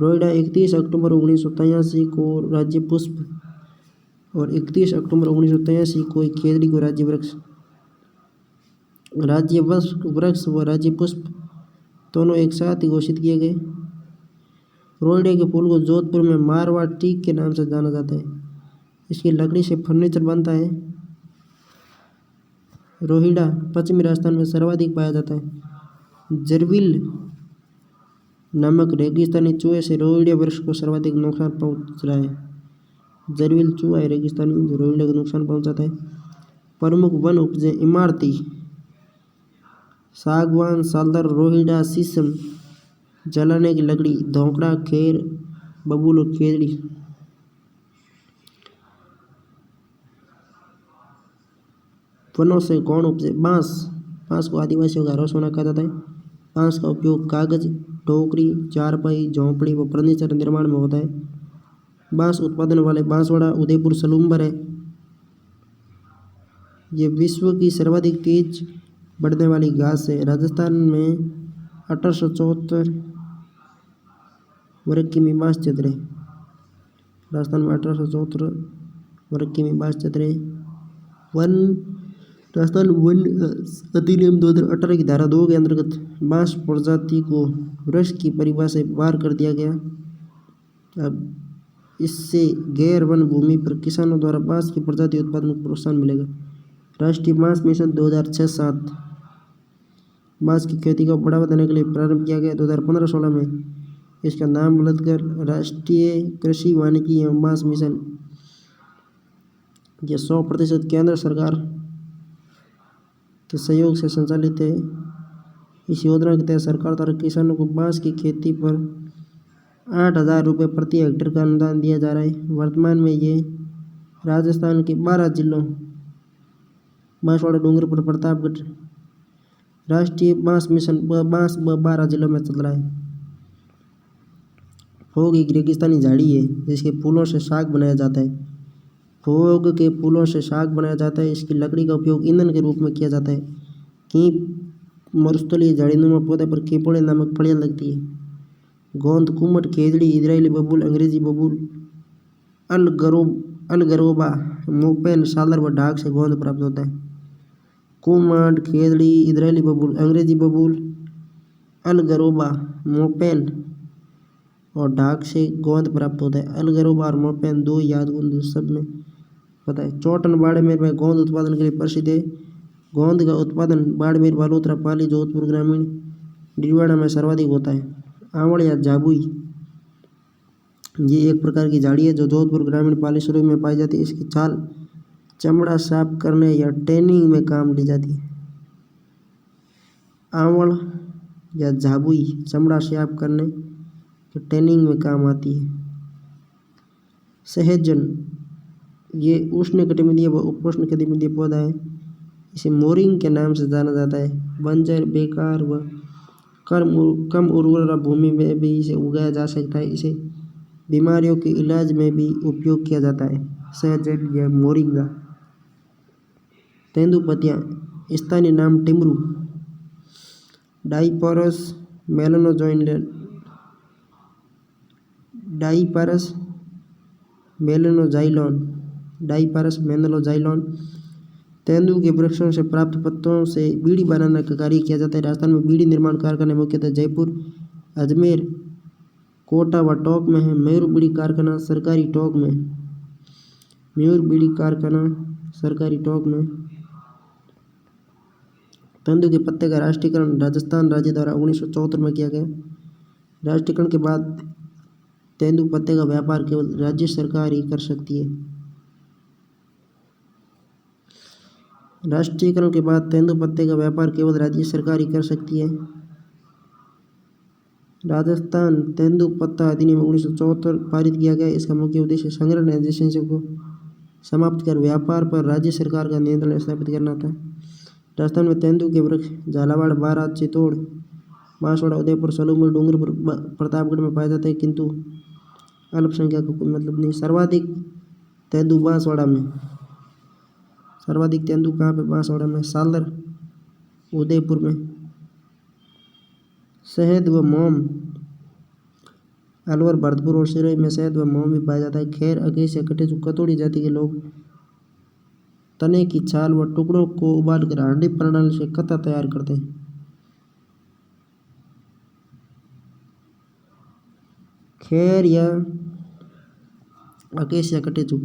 रोहिड़ा 31 अक्टूबर 1983 को राज्य पुष्प और 31 अक्टूबर 1983 को खेजड़ी को राज्य वृक्ष व राज्य पुष्प दोनों एक साथ ही घोषित किए गए। रोहिड़े के फूल को जोधपुर में मारवाड़ टीक के नाम से जाना जाता है। इसकी लकड़ी से फर्नीचर बनता है। रोहिड़ा पश्चिमी राजस्थान में सर्वाधिक पाया जाता है। जरविल नामक रेगिस्तानी चूहे से रोहिड़े वृक्ष को सर्वाधिक नुकसान पहुंच रहा है। जरविल चूहा है रेगिस्तानी जो रोहिड़े को नुकसान पहुंचाता है। प्रमुख वन उपजे इमारती सागवान, सालदार, रोहिड़ा, शीशम, जलाने की लकड़ी, धोकड़ा, खेर, बबूल और खेजड़ी। वनों से गौण उपजे बांस को आदिवासियों का रोसोना कहा जाता है। बांस का उपयोग कागज, टोकरी, चारपाई, झोंपड़ी व फर्नीचर निर्माण में होता है। बांस उत्पादन वाले बांसवाड़ा, उदयपुर, सलूम्बर है। ये विश्व की सर्वाधिक तेज बढ़ने वाली घास है। राजस्थान में 1874 वर्ग किमी बांस क्षेत्र है। राजस्थान में 1874 वर्ग किमी बांस क्षेत्र है। राजस्थान वन अधिनियम 2018 की धारा 2 के अंतर्गत बांस प्रजाति को वृक्ष की परिभाषा से बाहर कर दिया गया। अब इससे गैर वन भूमि पर किसानों द्वारा बांस की प्रजाति उत्पादन को प्रोत्साहन मिलेगा। राष्ट्रीय बांस मिशन 2006-07 बांस की खेती को बढ़ावा देने के लिए प्रारंभ किया गया। 2015-16 में इसका नाम बदलकर राष्ट्रीय कृषि वानिकी एवं बांस मिशन यह 100% केंद्र सरकार के सहयोग से संचालित है। इस योजना के तहत सरकार द्वारा किसानों को बांस की खेती पर 8,000 रुपये प्रति हेक्टेयर का अनुदान दिया जा रहा है। वर्तमान में ये राजस्थान के 12 जिलों बांसवाड़ा, डूंगरपुर, प्रतापगढ़ राष्ट्रीय बांस मिशन बांस 12 जिलों में चल रहा है। फोग एक रेगिस्तानी झाड़ी है जिसके फूलों से साग बनाया जाता है। फोग के फूलों से साग बनाया जाता है। इसकी लकड़ी का उपयोग ईंधन के रूप में किया जाता है। कीप मरुस्थलीय झाड़ीनुमा पौधे पर केपोड़े नामक फलियां लगती है। गोंद, कुमट, खेजड़ी, इजरायली बबूल, अंग्रेजी बबूल, अलगरोबा, मोपेन, सालर व ढाक से गोंद प्राप्त होता है। कुमट, खेजड़ी, इजरायली बबूल, अंग्रेजी बबूल, अलगरोबा, मोपेन और ढाक से गोंद प्राप्त होता है। अलगरोबा और मोपेन दो याद गोंद सब में पता है। चौटन बाड़मेर में गोंद उत्पादन के लिए प्रसिद्ध है। गोंद का उत्पादन बाड़मेर, बालोतरा, पाली, जोधपुर ग्रामीण, डीडवाड़ा में सर्वाधिक होता है। आंवल या जाबुई ये एक प्रकार की झाड़ी है जो जोधपुर ग्रामीण, पाली, सरूई में पाई जाती है। इसकी छाल चमड़ा साफ करने या टैनिंग में काम ली जाती है। आंवल या जाबुई चमड़ा साफ करने या टैनिंग में काम आती है। सहजन ये उष्णकटिबंधीय व उपोष्णकटिबंधीय पौधा है। इसे मोरिंग के नाम से जाना जाता है। बंजर, बेकार व कम उर्वरा भूमि में भी इसे उगाया जा सकता है। इसे बीमारियों के इलाज में भी उपयोग किया जाता है। सहजन या मोरिंगा। तेंदुपत्तियाँ स्थानीय नाम टिमरू, डाइपरस मेलनोजाइलॉन। तेंदू के वृक्षों से प्राप्त पत्तों से बीड़ी बनाने का कार्य किया जाता है। राजस्थान में बीड़ी निर्माण कारखाने मुख्यतः जयपुर, अजमेर, कोटा व टोंक में है। मयूर बीड़ी कारखाना सरकारी टोंक में। तेंदू के पत्ते का राष्ट्रीयकरण राजस्थान राज्य द्वारा 1974 में किया गया। राष्ट्रीयकरण के बाद तेंदू पत्ते का व्यापार केवल राज्य सरकार ही कर सकती है। राष्ट्रीयकरण के बाद तेंदू पत्ते का व्यापार केवल राज्य सरकार ही कर सकती है। राजस्थान तेंदू पत्ता अधिनियम 1974 पारित किया गया। इसका मुख्य उद्देश्य संग्रहण एजेंसी को समाप्त कर व्यापार पर राज्य सरकार का नियंत्रण स्थापित करना था। राजस्थान में तेंदू के वृक्ष झालावाड़, बारां, चित्तौड़, बांसवाड़ा, उदयपुर, सलूमपुर, डूंगरपुर, प्रतापगढ़ में पाए जाते हैं, किंतु अल्पसंख्यक का कोई मतलब नहीं। सर्वाधिक तेंदू बांसवाड़ा में। सर्वाधिक तेंदू कहाँ पे? बांसवाड़ा में। सालर उदयपुर में। शहद व मोम अलवर, भरतपुर और सिरोही में शहद व मऊ भी पाया जाता है। खैर, अकेसिया कटेचु कतोड़ी जाति के लोग तने की छाल व टुकड़ों को उबालकर हांडी प्रणाली से कत्ता तैयार करते हैं। खैर या अकेसिया कटेचु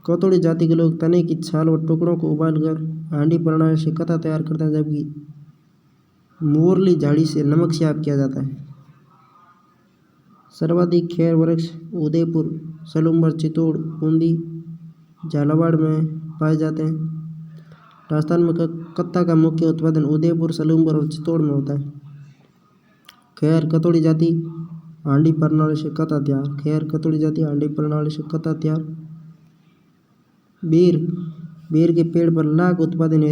कतोड़ी जाति के लोग तने की छाल व टुकड़ों को उबालकर हांडी प्रणाली से कत्ता तैयार करते हैं, जबकि मोरली झाड़ी से नमक स्याप किया जाता है। सर्वाधिक खैर वृक्ष उदयपुर, सलूम्बर, चित्तौड़, बूंदी, झालावाड़ में पाए जाते हैं। राजस्थान में कत्ता का मुख्य उत्पादन उदयपुर, सलूम्बर और चित्तौड़ में होता है। खैर कतोड़ी जाति हांडी प्रणाली से कत्ता तैयार। खैर कतोड़ी जाति हांडी प्रणाली से कत्ता तैयार। बेर के पेड़ पर लाख उत्पादन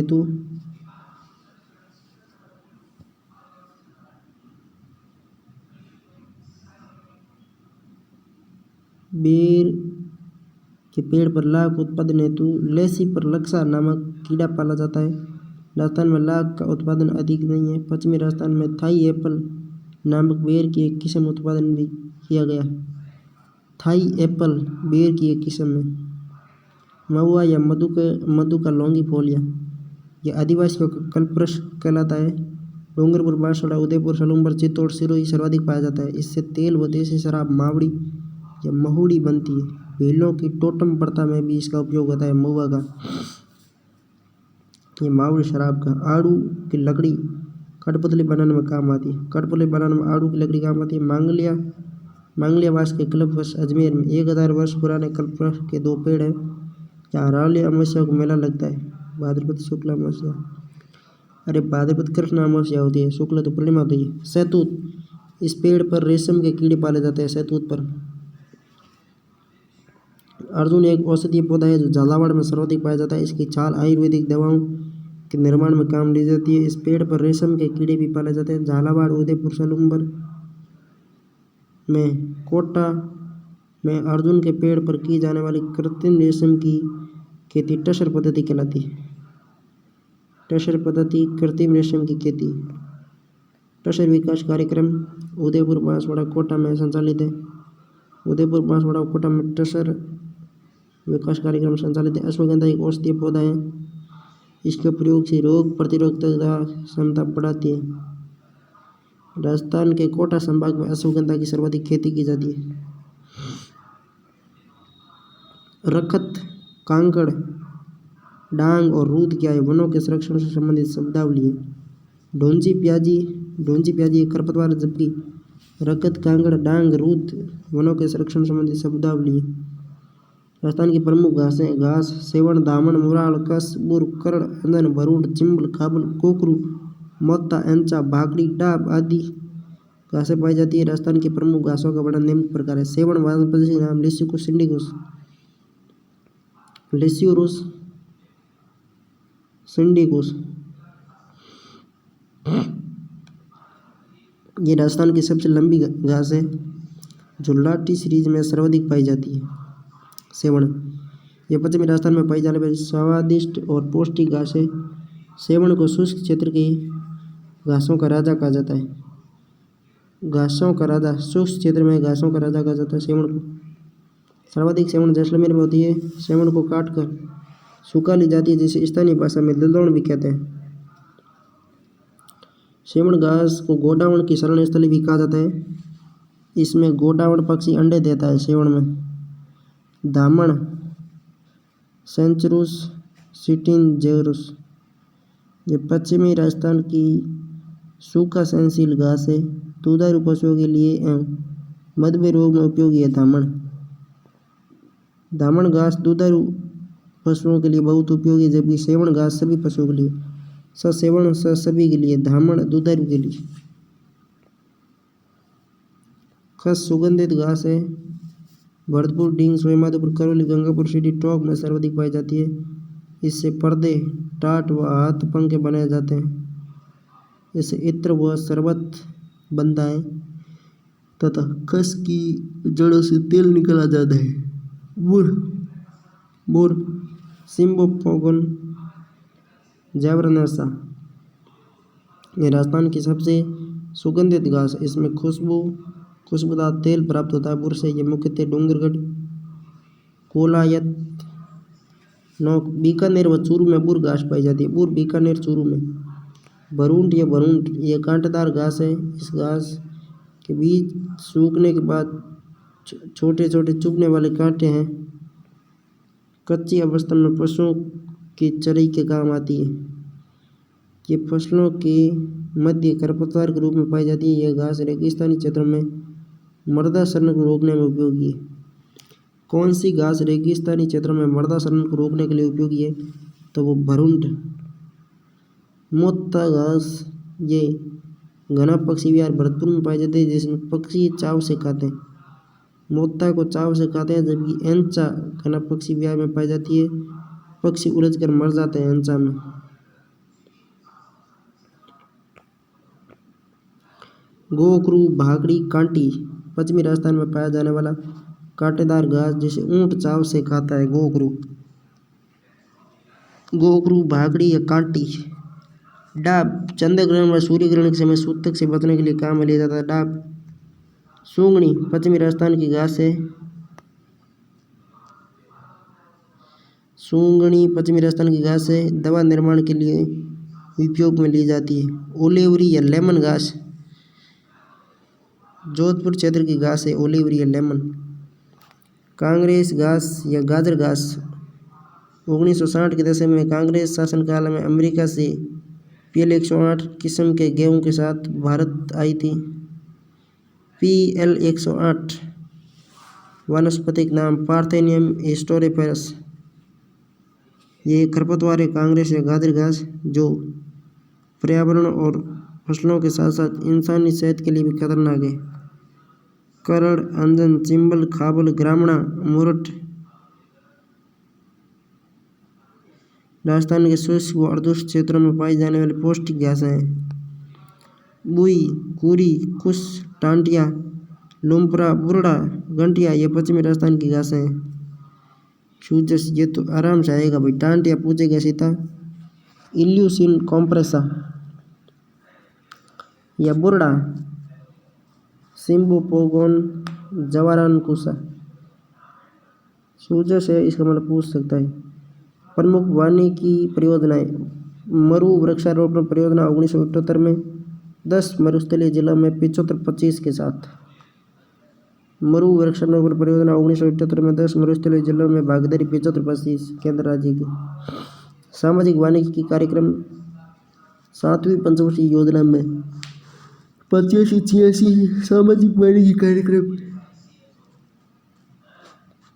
हेतु लेसी पर लक्सा नामक कीड़ा पाला जाता है। राजस्थान में लाख का उत्पादन अधिक नहीं है। पश्चिमी राजस्थान में थाई एप्पल नामक बेर की एक किस्म उत्पादन भी किया गया। थाई एप्पल बेर की एक किस्म है। महुआ या मधु का लौंगीफोलिया यह आदिवासियों का कल्पवृक्ष कहलाता है। डूंगरपुर, बांसवाड़ा, उदयपुर, सलूम्बर, चित्तौड़, सिरोही सर्वाधिक पाया जाता है। इससे तेल व देसी शराब मावड़ी या महुड़ी बनती है। भीलों की टोटम प्रथा में भी इसका उपयोग होता है। महुआ का ये मावड़ी शराब का। आड़ू की लकड़ी कठपुतली बनाने में काम आती है। कठपुतली बनाने में आड़ू की लकड़ी काम आती है। मांगलियावास के कल्पवृक्ष अजमेर में 1000 वर्ष पुराने कल्पवृक्ष के 2 पेड़ हैं। यहाँ रावली अमावस्या को मेला लगता है। भाद्रपद शुक्ला अमावस्या, अरे भाद्रपद कृष्ण अमावस्या होती है, शुक्ला तो पूर्णिमा होती है। शहतूत, इस पेड़ पर रेशम के कीड़े पाले जाते हैं। शहतूत पर अर्जुन एक औषधीय पौधा है जो झालावाड़ में सर्वाधिक पाया जाता है। इसकी छाल आयुर्वेदिक दवाओं के निर्माण में काम ली जाती है। इस पेड़ पर रेशम के कीड़े भी पाले जाते हैं। झालावाड़, उदयपुर, सलूम्बर में कोटा में अर्जुन के पेड़ पर की जाने वाली कृत्रिम रेशम की खेती टसर पद्धति कहलाती है। टसर पद्धति, कृत्रिम रेशम की खेती। टसर विकास कार्यक्रम उदयपुर, बांसवाड़ा, कोटा में संचालित है। उदयपुर, बांसवाड़ा, कोटा में टसर विकास कार्यक्रम संचालित है। अश्वगंधा एक औषधीय पौधा है। इसके प्रयोग से रोग प्रतिरोधकता क्षमता बढ़ाती है। राजस्थान के कोटा संभाग में अश्वगंधा की सर्वाधिक खेती की जाती है। रखत, कांकड़, डांग और रूद क्या है? वनों के संरक्षण से संबंधित शब्दावली है। ढोंजी प्याजी एक खरपतवार, जबकि रखत, कांकड़, डांग, रूद वनों के संरक्षण संबंधित शब्दावली है। राजस्थान की प्रमुख घासें घास सेवण, दामन, मुराल, कस, बुर, करण, अंजन, भरूड, चिम्बल, खाबल, कोकरू, मोत्ता, एंचा, भाकड़ी, डाब आदि घासें पाई जाती है। राजस्थान की प्रमुख घासों का वर्णन निम्न प्रकार है। सेवण वानस्पतिक नाम लिसिकुस सिंडिकुस, लिसियोरुस सिंडिकुस। ये राजस्थान की सबसे लंबी घास है जो लाठी सीरीज में सर्वाधिक पाई जाती है। सेवण, यह पश्चिमी राजस्थान में पाई जाने वाली स्वादिष्ट और पौष्टिक घास है। सेवण को शुष्क क्षेत्र की घासों का राजा कहा जाता है। शुष्क क्षेत्र में घासों का राजा कहा जाता है सेवण को। सर्वाधिक सेवण जैसलमेर में होती है। सेवण को काटकर सूखा ली जाती है, जिसे स्थानीय भाषा में दलदौन भी कहते हैं। सेवण घास को गोडावण की शरण स्थली भी कहा जाता है। इसमें गोडावण पक्षी अंडे देता है। सेवण में दामन, सेंचुरुस सिटिनजेरुस, ये पश्चिमी राजस्थान की सूखा सहनशील घास है। दुधारू पशुओं के लिए एवं मधुमेह रोग में उपयोगी है। दामन घास दुधारू पशुओं के लिए बहुत उपयोगी है, जबकि सेवण घास सभी पशुओं के लिए, सेवण सभी के लिए, धामण दुधारू के लिए। खस सुगंधित घास है। भरतपुर, डींग, सवाईमाधोपुर, करौली, गंगापुर, सीधी, टोंक में सर्वाधिक पाई जाती है। इससे पर्दे, टाट व हाथ पंखे बनाए जाते हैं। इससे इत्र व शरबत बनता है तथा खस की जड़ों से तेल निकाला जाता है। मुर, सिम्बोपोगन जैवरनेसा, ये राजस्थान की सबसे सुगंधित घास है। इसमें खुशबू खुशबूदार तेल प्राप्त होता है बुर से। ये मुख्यतः डूंगरगढ़, कोलायत, नौक, बीकानेर व चूरू में बुर घास पाई जाती है। बुर बीकानेर चूरू में। भरूंट या भरूंट ये कांटेदार घास है। इस घास के बीज सूखने के बाद छोटे छोटे चुभने वाले कांटे हैं। कच्ची अवस्था में पशुओं की चराई के काम आती है। ये फसलों के मध्य खरपतवार के रूप में पाई जाती है। यह घास रेगिस्तानी क्षेत्रों में मृदा क्षरण को रोकने में उपयोगी है। कौन सी घास रेगिस्तानी क्षेत्रों में मृदा क्षरण को रोकने के लिए उपयोगी है? तो वो भरूंट। मोत्ता घास ये घना पक्षी विहार भरतपुर में पाए जाते हैं, जिसमें पक्षी चाव से खाते हैं। मोत्ता को चाव से खाते हैं, जबकि एंचा घना पक्षी विहार में पाई जाती है। पक्षी उलझकर मर जाते हैं एंचा में। गोखरू, भाकड़ी, कांटी पश्चिमी राजस्थान में पाया जाने वाला कांटेदार घास जिसे ऊंट चाव से खाता है। गोखरू, भाकड़ी या कांटी। डाब चंद्र ग्रहण व सूर्य ग्रहण के समय सूतक से बचने के लिए काम में लिया जाता है। डाब। सूंगनी पश्चिमी राजस्थान की घास है। सूंगनी पश्चिमी राजस्थान की घास है। दवा निर्माण के लिए उपयोग में ली जाती है। ओलेवरी या लेमन घास जोधपुर क्षेत्र की घास है। ओलेवरी या लेमन। कांग्रेस घास या गाजर घास 1960 के दशक में कांग्रेस शासनकाल में अमेरिका से PL 108 किस्म के गेहूं के साथ भारत आई थी। PL 108 वानस्पतिक नाम पार्थेनियम स्टोरेफेरस। ये खरपतवार है। कांग्रेस या गाजर घास जो पर्यावरण और फसलों के साथ साथ इंसानी सेहत के लिए भी खतरनाक है। करड़, अंजन, चिंबल, खाबल, ग्रामणा, मुरट राजस्थान के शुष्क व अर्धशुष्क क्षेत्रों में पाई जाने वाली पौष्टिक घासें हैं। बुई, कुरी, कुश, टांटिया, लुम्परा, बुरड़ा, गंटिया ये पश्चिमी राजस्थान की घासें हैं। सूजस ये तो आराम से आएगा भाई। टांटिया पूछेगा सीता। इल्यूसिन कॉम्प्रेसा या बुरड़ा, सिम्बुपोगोन, जवारानकुसा। सूजस है, इसका मतलब पूछ सकता है। प्रमुख वानिकी परियोजनाएं। मरु वृक्षारोपण परियोजना 1978 में 10 मरुस्थलीय जिलों में 75-25 के साथ। मरु वृक्षारोपण परियोजना 1978 में 10 मरुस्थलीय जिलों में भागीदारी 75-25 केंद्र राज्य की। सामाजिक वानिकी कार्यक्रम 7वीं पंचवर्षीय योजना में 85-86 सामाजिक वानिकी कार्यक्रम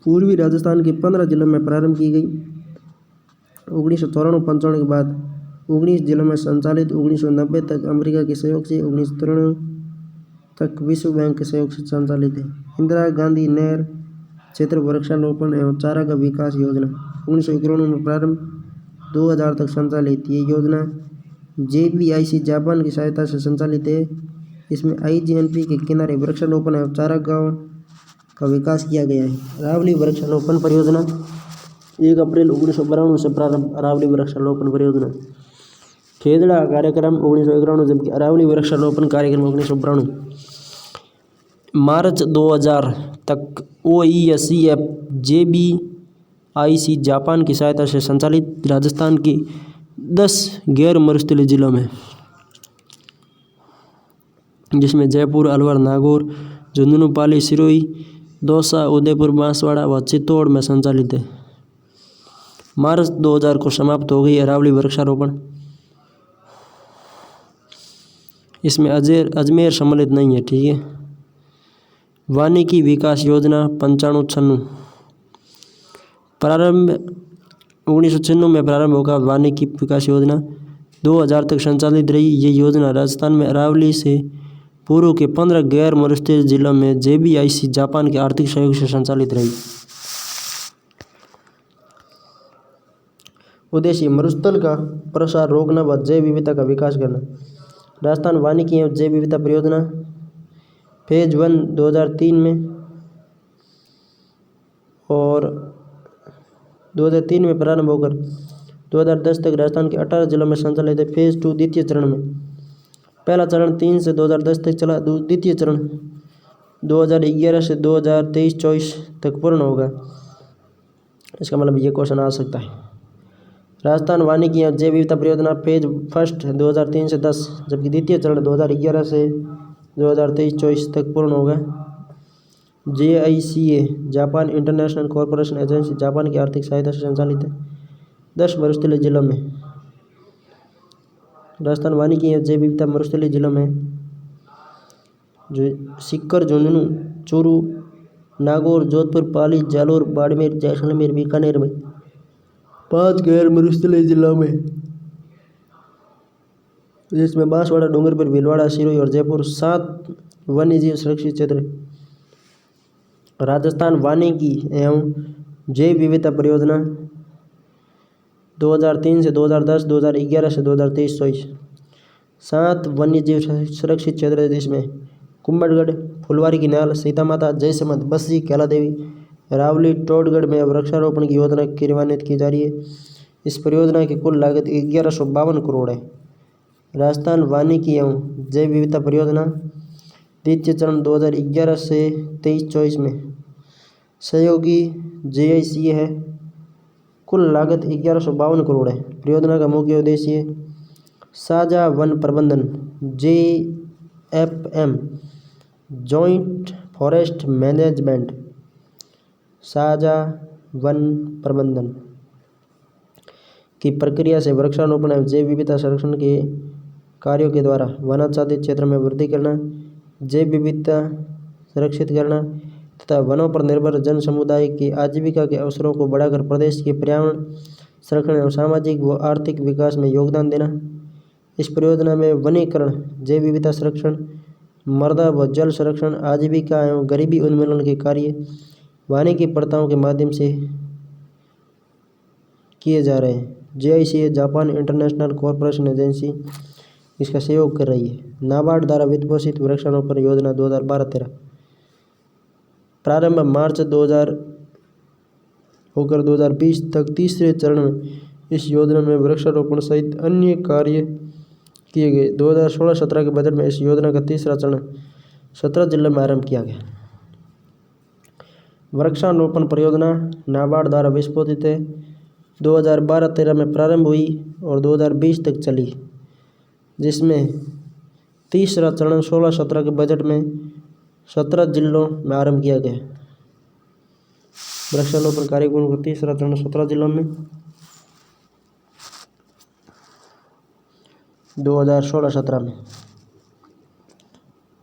पूर्वी राजस्थान के 15 जिलों में प्रारंभ की गई। 1994-95 के बाद 19 जिलों में संचालित। 1990 तक अमेरिका के सहयोग से, 1993 तक विश्व बैंक के सहयोग से संचालित है। इंदिरा गांधी नहर क्षेत्र वृक्षारोपण एवं चारा का विकास योजना 1991 में प्रारंभ, 2000 तक संचालित। ये योजना JBIC जापान की सहायता से संचालित है। इसमें IGNP के किनारे वृक्षारोपण एवं चारागाहों का विकास किया गया है। अरावली वृक्षारोपण परियोजना 1 अप्रैल 1992 से प्रारंभ। अरावली वृक्षारोपण परियोजना। खेदड़ा कार्यक्रम 1991, जबकि अरावली वृक्षारोपण कार्यक्रम 1992। मार्च 2000 तक OESCF JBIC जापान की सहायता से संचालित। राजस्थान के 10 गैर मरुस्थलीय जिलों में, जिसमें जयपुर, अलवर, नागौर, झुंझुनू, पाली, सिरोही, दौसा, उदयपुर, बांसवाड़ा व चित्तौड़ में संचालित है। मार्च 2000 को समाप्त हो गई अरावली वृक्षारोपण। इसमें अजमेर सम्मिलित नहीं है। ठीक है। वानिकी विकास योजना 95-96 प्रारंभ 1996 में प्रारंभ होगा। वानिकी विकास योजना 2000 तक संचालित रही। ये योजना राजस्थान में अरावली से पूर्व के 15 गैर मरुस्थलीय जिलों में JBIC जापान के आर्थिक सहयोग से संचालित रही। उद्देश्य मरुस्थल का प्रसार रोकना व जैव विविधता का विकास करना। राजस्थान वानिकी एवं जैव विविधता परियोजना फेज 1 2003 में और 2003 में प्रारंभ होकर 2010 तक राजस्थान के 18 जिलों में संचालित है। फेज 2 द्वितीय चरण में। पहला चरण 3 से 2010 तक चला। द्वितीय चरण 2011 से 2023-24 तक पूर्ण होगा। इसका मतलब ये क्वेश्चन आ सकता है। राजस्थान वानिकी एवं जैव विविधता परियोजना फेज फर्स्ट 2003 से 10, जबकि द्वितीय चरण 2011 से 2023-24 तक पूर्ण होगा। JICA Japan international corporation agency Japan की आर्थिक सहायता से संचालित है। 10 मरुस्थलीय जिलों में राजस्थान वानिकी एवं जैव विविधता मरुस्थलीय जिलों में जो सीकर, झुंझुनू, चूरू, नागौर, जोधपुर, पाली, जालोर, बाड़मेर, जैसलमेर, बीकानेर में 5 गैर मरुस्थलीय जिलों में, जिसमें बांसवाड़ा, डूंगरपुर, भीलवाड़ा, सिरोही और जयपुर 7 वन्यजीव सुरक्षित क्षेत्र। राजस्थान वानिकी एवं जैव विविधता परियोजना 2003 से 2010, 2011 से 2023-24 7 वन्यजीव सुरक्षित क्षेत्र है, जिसमें कुंभलगढ़, फुलवारी की नाल, सीता माता, जयसमंद, बस्सी, कैला देवी, रावली, टोडगढ़ में वृक्षारोपण की योजना क्रियान्वित की जा रही है। इस परियोजना की कुल लागत 1152 करोड़ है। राजस्थान वानिकी एवं जैव विविधता परियोजना द्वितीय चरण 2011 से 23-24 में सहयोगी JICA है। कुल लागत 1152 करोड़ है। परियोजना का मुख्य उद्देश्य साझा वन प्रबंधन JFM जॉइंट फॉरेस्ट मैनेजमेंट, साझा वन प्रबंधन की प्रक्रिया से वृक्षारोपण एवं जैव विविधता संरक्षण के कार्यों के द्वारा वनाच्छादित क्षेत्र में वृद्धि करना, जैव विविधता सुरक्षित करना तथा वनों पर निर्भर जन समुदाय की आजीविका के अवसरों को बढ़ाकर प्रदेश के पर्यावरण संरक्षण एवं सामाजिक व आर्थिक विकास में योगदान देना। इस परियोजना में वनीकरण, जैव विविधता संरक्षण, मृदा व जल संरक्षण, आजीविका एवं गरीबी उन्मूलन के कार्य वानिकी प्रथाओं के माध्यम से किए जा रहे हैं। JICA Japan international corporation agency इसका सहयोग कर रही है। नाबार्ड द्वारा वित्त पोषित वृक्षारोपण योजना 2012-13 प्रारंभ मार्च 2000 होकर 2020 तक तीसरे चरण में इस योजना में वृक्षारोपण सहित अन्य कार्य किए गए। 2016-17 के बजट में इस योजना का तीसरा चरण 17 जिलों में आरंभ किया गया। वृक्षारोपण परियोजना नाबार्ड द्वारा विस्फोटित है। 2012-13 में प्रारंभ हुई और 2020 तक चली, जिसमें तीसरा चरण 16-17 के बजट में 17 जिलों में आरंभ किया गया। वृक्षारोपण कार्यक्रम का तीसरा चरण 17 जिलों में 2016-17 में।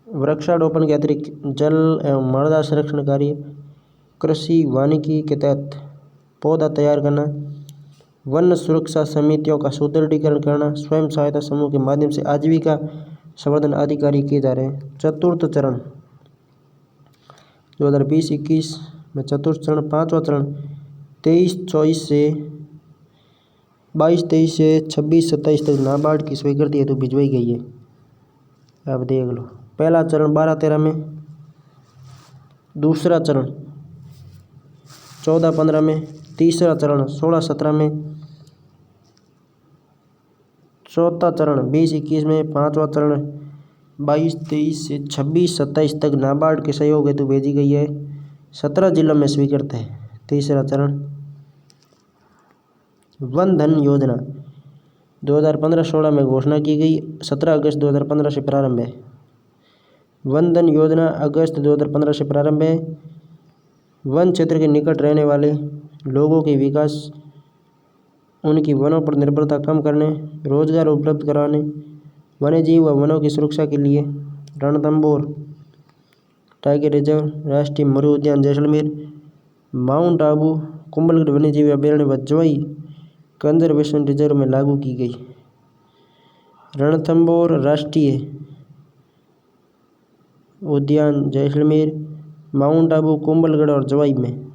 वृक्षारोपण के अतिरिक्त जल एवं मृदा संरक्षण कार्य, कृषि वानिकी के तहत पौधा तैयार करना, वन सुरक्षा समितियों का सुदृढ़ीकरण करना, स्वयं सहायता समूह के माध्यम से आजीविका संवर्धन आदि कार्य किए जा रहे हैं। चतुर्थ चरण 2020-21 में चतुर्थ चरण, पांचवा चरण 23-24 से 22-23 से 26-27 तक नाबार्ड की स्वीकृति हेतु भिजवाई गई है। अब देख लो, पहला चरण 12-13 में, दूसरा चरण 14-15 में, तीसरा चरण 16-17 में, चौथा चरण 20-21 में, पांचवा चरण 22-23 से 26-27 तक नाबार्ड के सहयोग हेतु भेजी गई है। 17 जिलों में स्वीकृत है। तीसरा चरण वन धन योजना 2015-16 में घोषणा की गई, 17 अगस्त 2015 से प्रारंभ है। वन धन योजना अगस्त 2015 से प्रारंभ है। वन क्षेत्र के निकट रहने वाले लोगों के विकास, उनकी वनों पर निर्भरता कम करने, रोजगार उपलब्ध कराने, वन्यजीव व वनों की सुरक्षा के लिए रणथंभौर टाइगर रिजर्व, राष्ट्रीय मरु उद्यान जैसलमेर, माउंट आबू, कुंभलगढ़ वन्यजीव अभयारण्य व जवाई कंजर्वेशन रिजर्व में लागू की गई। रणथंभौर राष्ट्रीय उद्यान जैसलमेर, माउंट आबू, कुंभलगढ़ और जवाई में।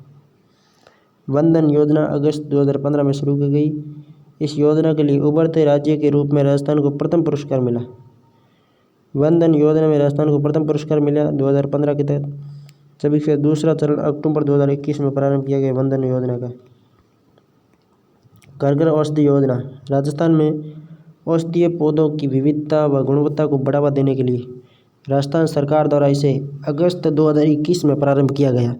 वन धन योजना अगस्त 2015 में शुरू की गई। इस योजना के लिए उभरते राज्य के रूप में राजस्थान को प्रथम पुरस्कार मिला। वन धन योजना में राजस्थान को प्रथम पुरस्कार मिला 2015 के तहत, जबकि फिर दूसरा चरण अक्टूबर 2021 में प्रारंभ किया गया। वन धन योजना का कारगर औषधि योजना राजस्थान में औषधीय पौधों की विविधता व गुणवत्ता को बढ़ावा देने के लिए राजस्थान सरकार द्वारा इसे अगस्त 2021 में प्रारंभ किया गया।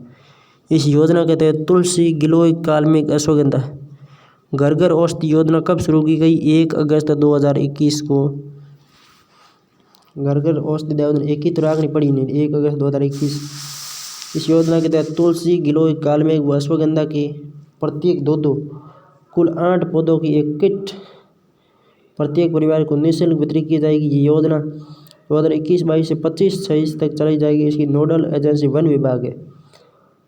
इस योजना के तहत तुलसी, गिलोय, काल्मिक, अश्वगंधा घर घर औषधि योजना कब शुरू की गई? 1 अगस्त 2021 को घर घर औषधि योजना एक ही तो रागनी पड़ी नहीं, 1 अगस्त 2021। इस योजना के तहत तुलसी, गिलोय, काल्मिक व अश्वगंधा के प्रत्येक 2-2 कुल 8 पौधों की एक किट प्रत्येक परिवार को निःशुल्क वितरित की जाएगी। ये योजना 2021-22 से 25-26 तक चलाई जाएगी। इसकी नोडल एजेंसी वन विभाग है।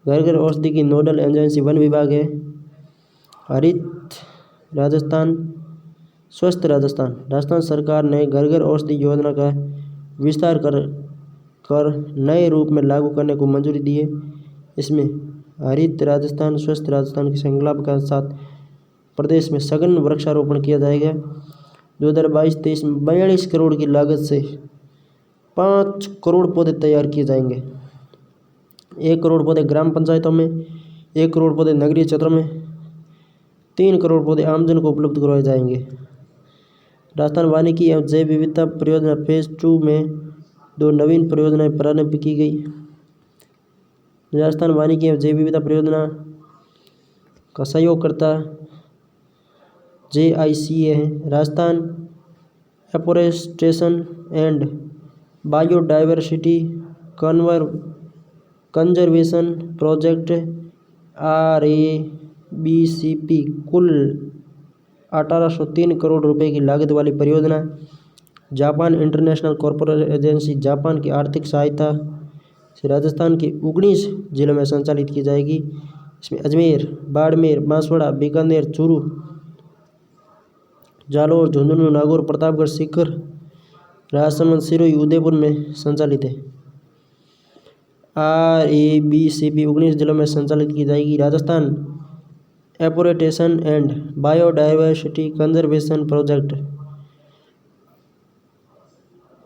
घर घर औषधि की नोडल एजेंसी वन विभाग है। हरित राजस्थान, स्वस्थ राजस्थान। राजस्थान सरकार ने घर घर औषधि योजना का विस्तार कर नए रूप में लागू करने को मंजूरी दी है। इसमें हरित राजस्थान, स्वस्थ राजस्थान के संकल्प के साथ प्रदेश में सघन वृक्षारोपण किया जाएगा। 2022-23 में 42 करोड़ की लागत से 5 करोड़ पौधे तैयार किए जाएंगे। 1 करोड़ पौधे ग्राम पंचायतों में, 1 करोड़ पौधे नगरीय क्षेत्रों में, 3 करोड़ पौधे आमजन को उपलब्ध करवाए जाएंगे। राजस्थान वानिकी एवं जैव विविधता परियोजना फेज 2 में 2 नवीन परियोजनाएं प्रारंभ की गई। राजस्थान वानिकी एवं जैव विविधता परियोजना का सहयोगकर्ता JICA है। Rajasthan afforestation and biodiversity conservation project RABCP कुल 1803 करोड़ रुपए की लागत वाली परियोजना Japan international corporate agency Japan की आर्थिक सहायता से राजस्थान के 19 जिलों में संचालित की जाएगी। इसमें अजमेर, बाड़मेर, बांसवाड़ा, बीकानेर, चूरू, जालोर, झुंझुनू, नागौर, प्रतापगढ़, सीकर, राजसमंद, सिरोही, उदयपुर में संचालित है। RABCP 19 जिलों में संचालित की जाएगी। Rajasthan afforestation and biodiversity conservation project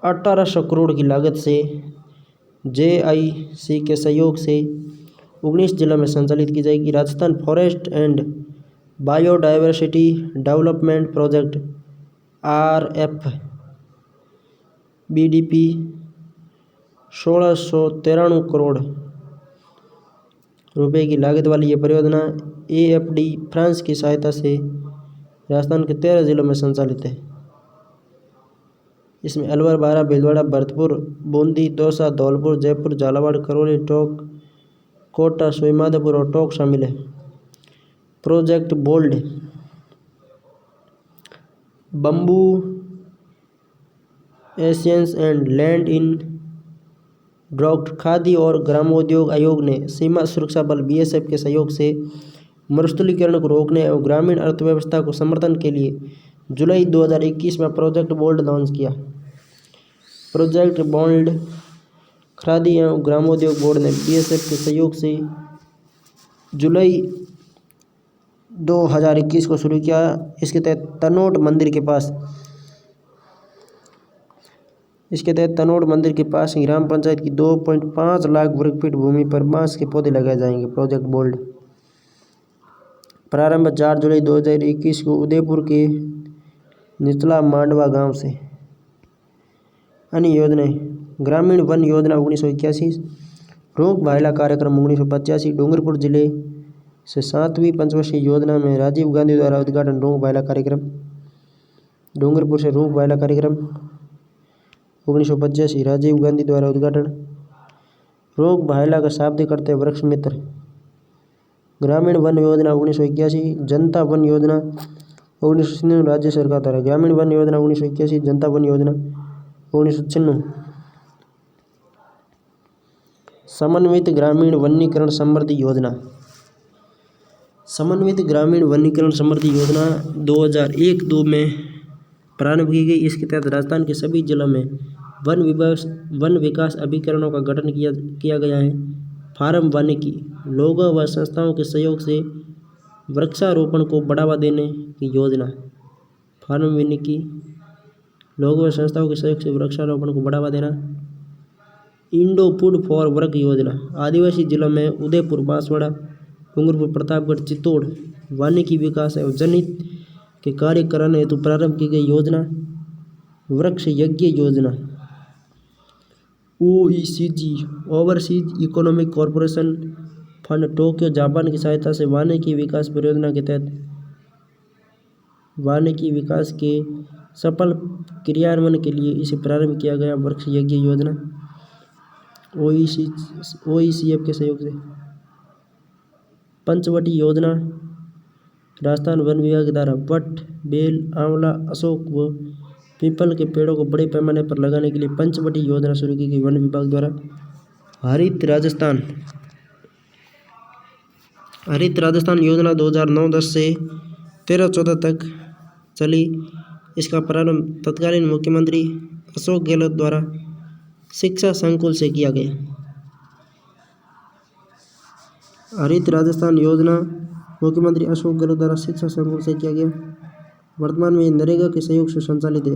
1800 crore की लागत से JIC के सहयोग से 19 जिलों में संचालित की जाएगी। Rajasthan forest and biodiversity development project RFBDP 1693 crore रुपए की लागत वाली ये परियोजना AFD फ्रांस की सहायता से राजस्थान के 13 जिलों में संचालित है। इसमें अलवर, बारा, भीलवाड़ा, भरतपुर, बूंदी, दौसा, धौलपुर, जयपुर, झालावाड़, करौली, टोंक, कोटा, सवाईमाधोपुर और टोंक शामिल है। प्रोजेक्ट बोल्ड बम्बू एशियंस and land in drought Khadi और ग्रामोद्योग आयोग ने सीमा सुरक्षा बल BSF के सहयोग से मरुस्थलीकरण को रोकने एवं ग्रामीण अर्थव्यवस्था को समर्थन के लिए जुलाई 2021 में प्रोजेक्ट बोल्ड लॉन्च किया। प्रोजेक्ट बोल्ड खादी एवं ग्रामोद्योग बोर्ड ने BSF के सहयोग से जुलाई 2021 को शुरू किया। इसके तहत तनोट मंदिर के पास ग्राम पंचायत की 2.5 लाख वर्ग फीट भूमि पर बांस के पौधे लगाए जाएंगे। प्रोजेक्ट बोल्ड प्रारंभ 4 जुलाई 2021 को उदयपुर के निचला मांडवा गांव से। अन्य योजनाएं ग्रामीण वन योजना 1981, रोक भायला कार्यक्रम 1985, डूंगरपुर जिले से 7वीं पंचवर्षीय योजना में राजीव गांधी द्वारा उद्घाटन रोक भायला कार्यक्रम। डूंगरपुर से रोक भायला कार्यक्रम 1985 राजीव गांधी द्वारा उद्घाटन। रोक भायला का शाब्दिक अर्थ है वृक्ष मित्र। ग्रामीण वन योजना 1981, जनता वन योजना 1996 राज्य सरकार द्वारा। ग्रामीण वन योजना 1981, जनता वन योजना 1996। समन्वित ग्रामीण वनीकरण समृद्धि योजना। समन्वित ग्रामीण वनीकरण समृद्धि योजना 2001-2 में प्रारंभ की गई। इसके तहत राजस्थान के सभी जिलों में वन विकास अभिकरणों का गठन किया गया है। फार्म वानिकी लोगों व संस्थाओं के सहयोग से वृक्षारोपण को बढ़ावा देने की योजना। फार्म वानिकी लोगों व संस्थाओं के सहयोग से वृक्षारोपण को बढ़ावा देना। इंडो फूड फॉर वर्क योजना आदिवासी जिलों में उदयपुर, बांसवाड़ा, डूंगरपुर, प्रतापगढ़, चित्तौड़ वानिकी विकास एवं जनहित के कार्य कराने हेतु प्रारंभ की गई योजना। वृक्ष यज्ञ योजना OECD overseas economic corporation fund Tokyo Japan की सहायता से वानिकी विकास परियोजना के तहत वानिकी विकास के सफल क्रियान्वयन के लिए इसे प्रारंभ किया गया। वृक्ष यज्ञ योजना OECF के सहयोग से। पंचवटी योजना राजस्थान वन विभाग द्वारा वट, बेल, आंवला, अशोक व पीपल के पेड़ों को बड़े पैमाने पर लगाने के लिए पंचवटी योजना शुरू की गई वन विभाग द्वारा। हरित राजस्थान योजना 2009-10 से 13-14 तक चली। इसका प्रारंभ तत्कालीन मुख्यमंत्री अशोक गहलोत द्वारा शिक्षा संकुल से किया गया। हरित राजस्थान योजना मुख्यमंत्री अशोक गहलोत द्वारा शिक्षा संकुल से किया गया। वर्तमान में नरेगा के सहयोग से संचालित है।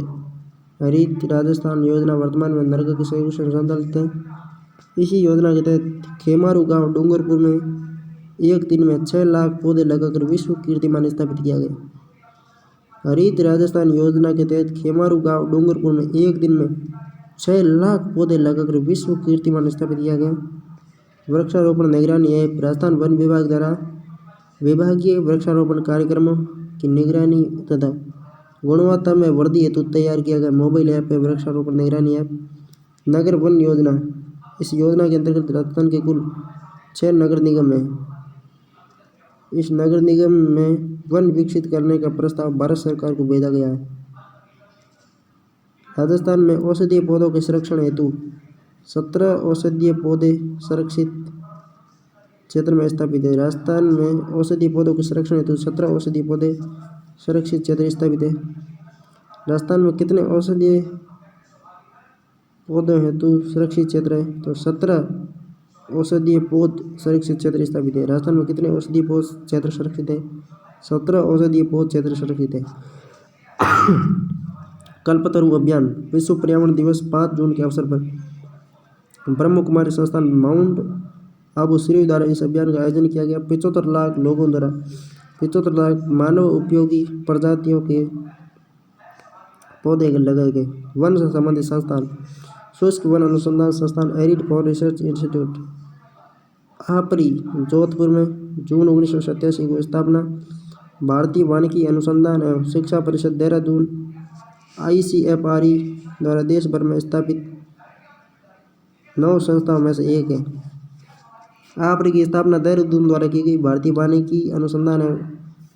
हरित राजस्थान योजना वर्तमान में नरेगा के सहयोग से संचालित है। इसी योजना के तहत खेमारू गांव डूंगरपुर में एक दिन में 6 लाख पौधे लगाकर विश्व कीर्तिमान स्थापित किया गया। हरित राजस्थान योजना के तहत खेमारू गांव डूंगरपुर में एक दिन में 6 लाख पौधे लगाकर विश्व कीर्तिमान स्थापित किया गया। वृक्षारोपण निगरानी ऐप राजस्थान वन विभाग द्वारा विभागीय वृक्षारोपण कार्यक्रमों की निगरानी तथा गुणवत्ता में वृद्धि हेतु तैयार किया गया मोबाइल ऐप है वृक्षारोपण निगरानी ऐप। नगर वन योजना, इस योजना के अंतर्गत राजस्थान के कुल 6 नगर निगम हैं। इस नगर निगम में वन विकसित करने का प्रस्ताव भारत सरकार को भेजा गया है। राजस्थान में औषधीय पौधों के संरक्षण हेतु 17 औषधीय पौधे संरक्षित क्षेत्र में स्थापित है। राजस्थान में औषधीय पौधों के संरक्षण हेतु 17 औषधीय पौधे संरक्षित क्षेत्र स्थापित है। राजस्थान में कितने औषधीय पौधों हेतु सुरक्षित क्षेत्र है? तो 17 औषधीय पौध संरक्षित क्षेत्र स्थापित है। राजस्थान में कितने औषधीय पौध क्षेत्र सुरक्षित है? 17 औषधीय पौध क्षेत्र सुरक्षित है। कल्पतरु अभियान, विश्व पर्यावरण दिवस 5 जून के अवसर पर ब्रह्म कुमारी संस्थान माउंट आबू श्री द्वारा इस अभियान का आयोजन किया गया। 75 लाख लोगों द्वारा 75 लाख मानव उपयोगी प्रजातियों के पौधे लगाए गए। वन से संबंधित संस्थान, शुष्क वन अनुसंधान संस्थान, एरिड फॉर रिसर्च इंस्टीट्यूट आपरी जोधपुर में जून 1987 को स्थापना। भारतीय वानिकी अनुसंधान एवं शिक्षा परिषद देहरादून ICFRE द्वारा देश भर में स्थापित 9 संस्थाओं में से एक है। आपरी की स्थापना देहरादून द्वारा की गई। भारतीय वानिकी अनुसंधान एवं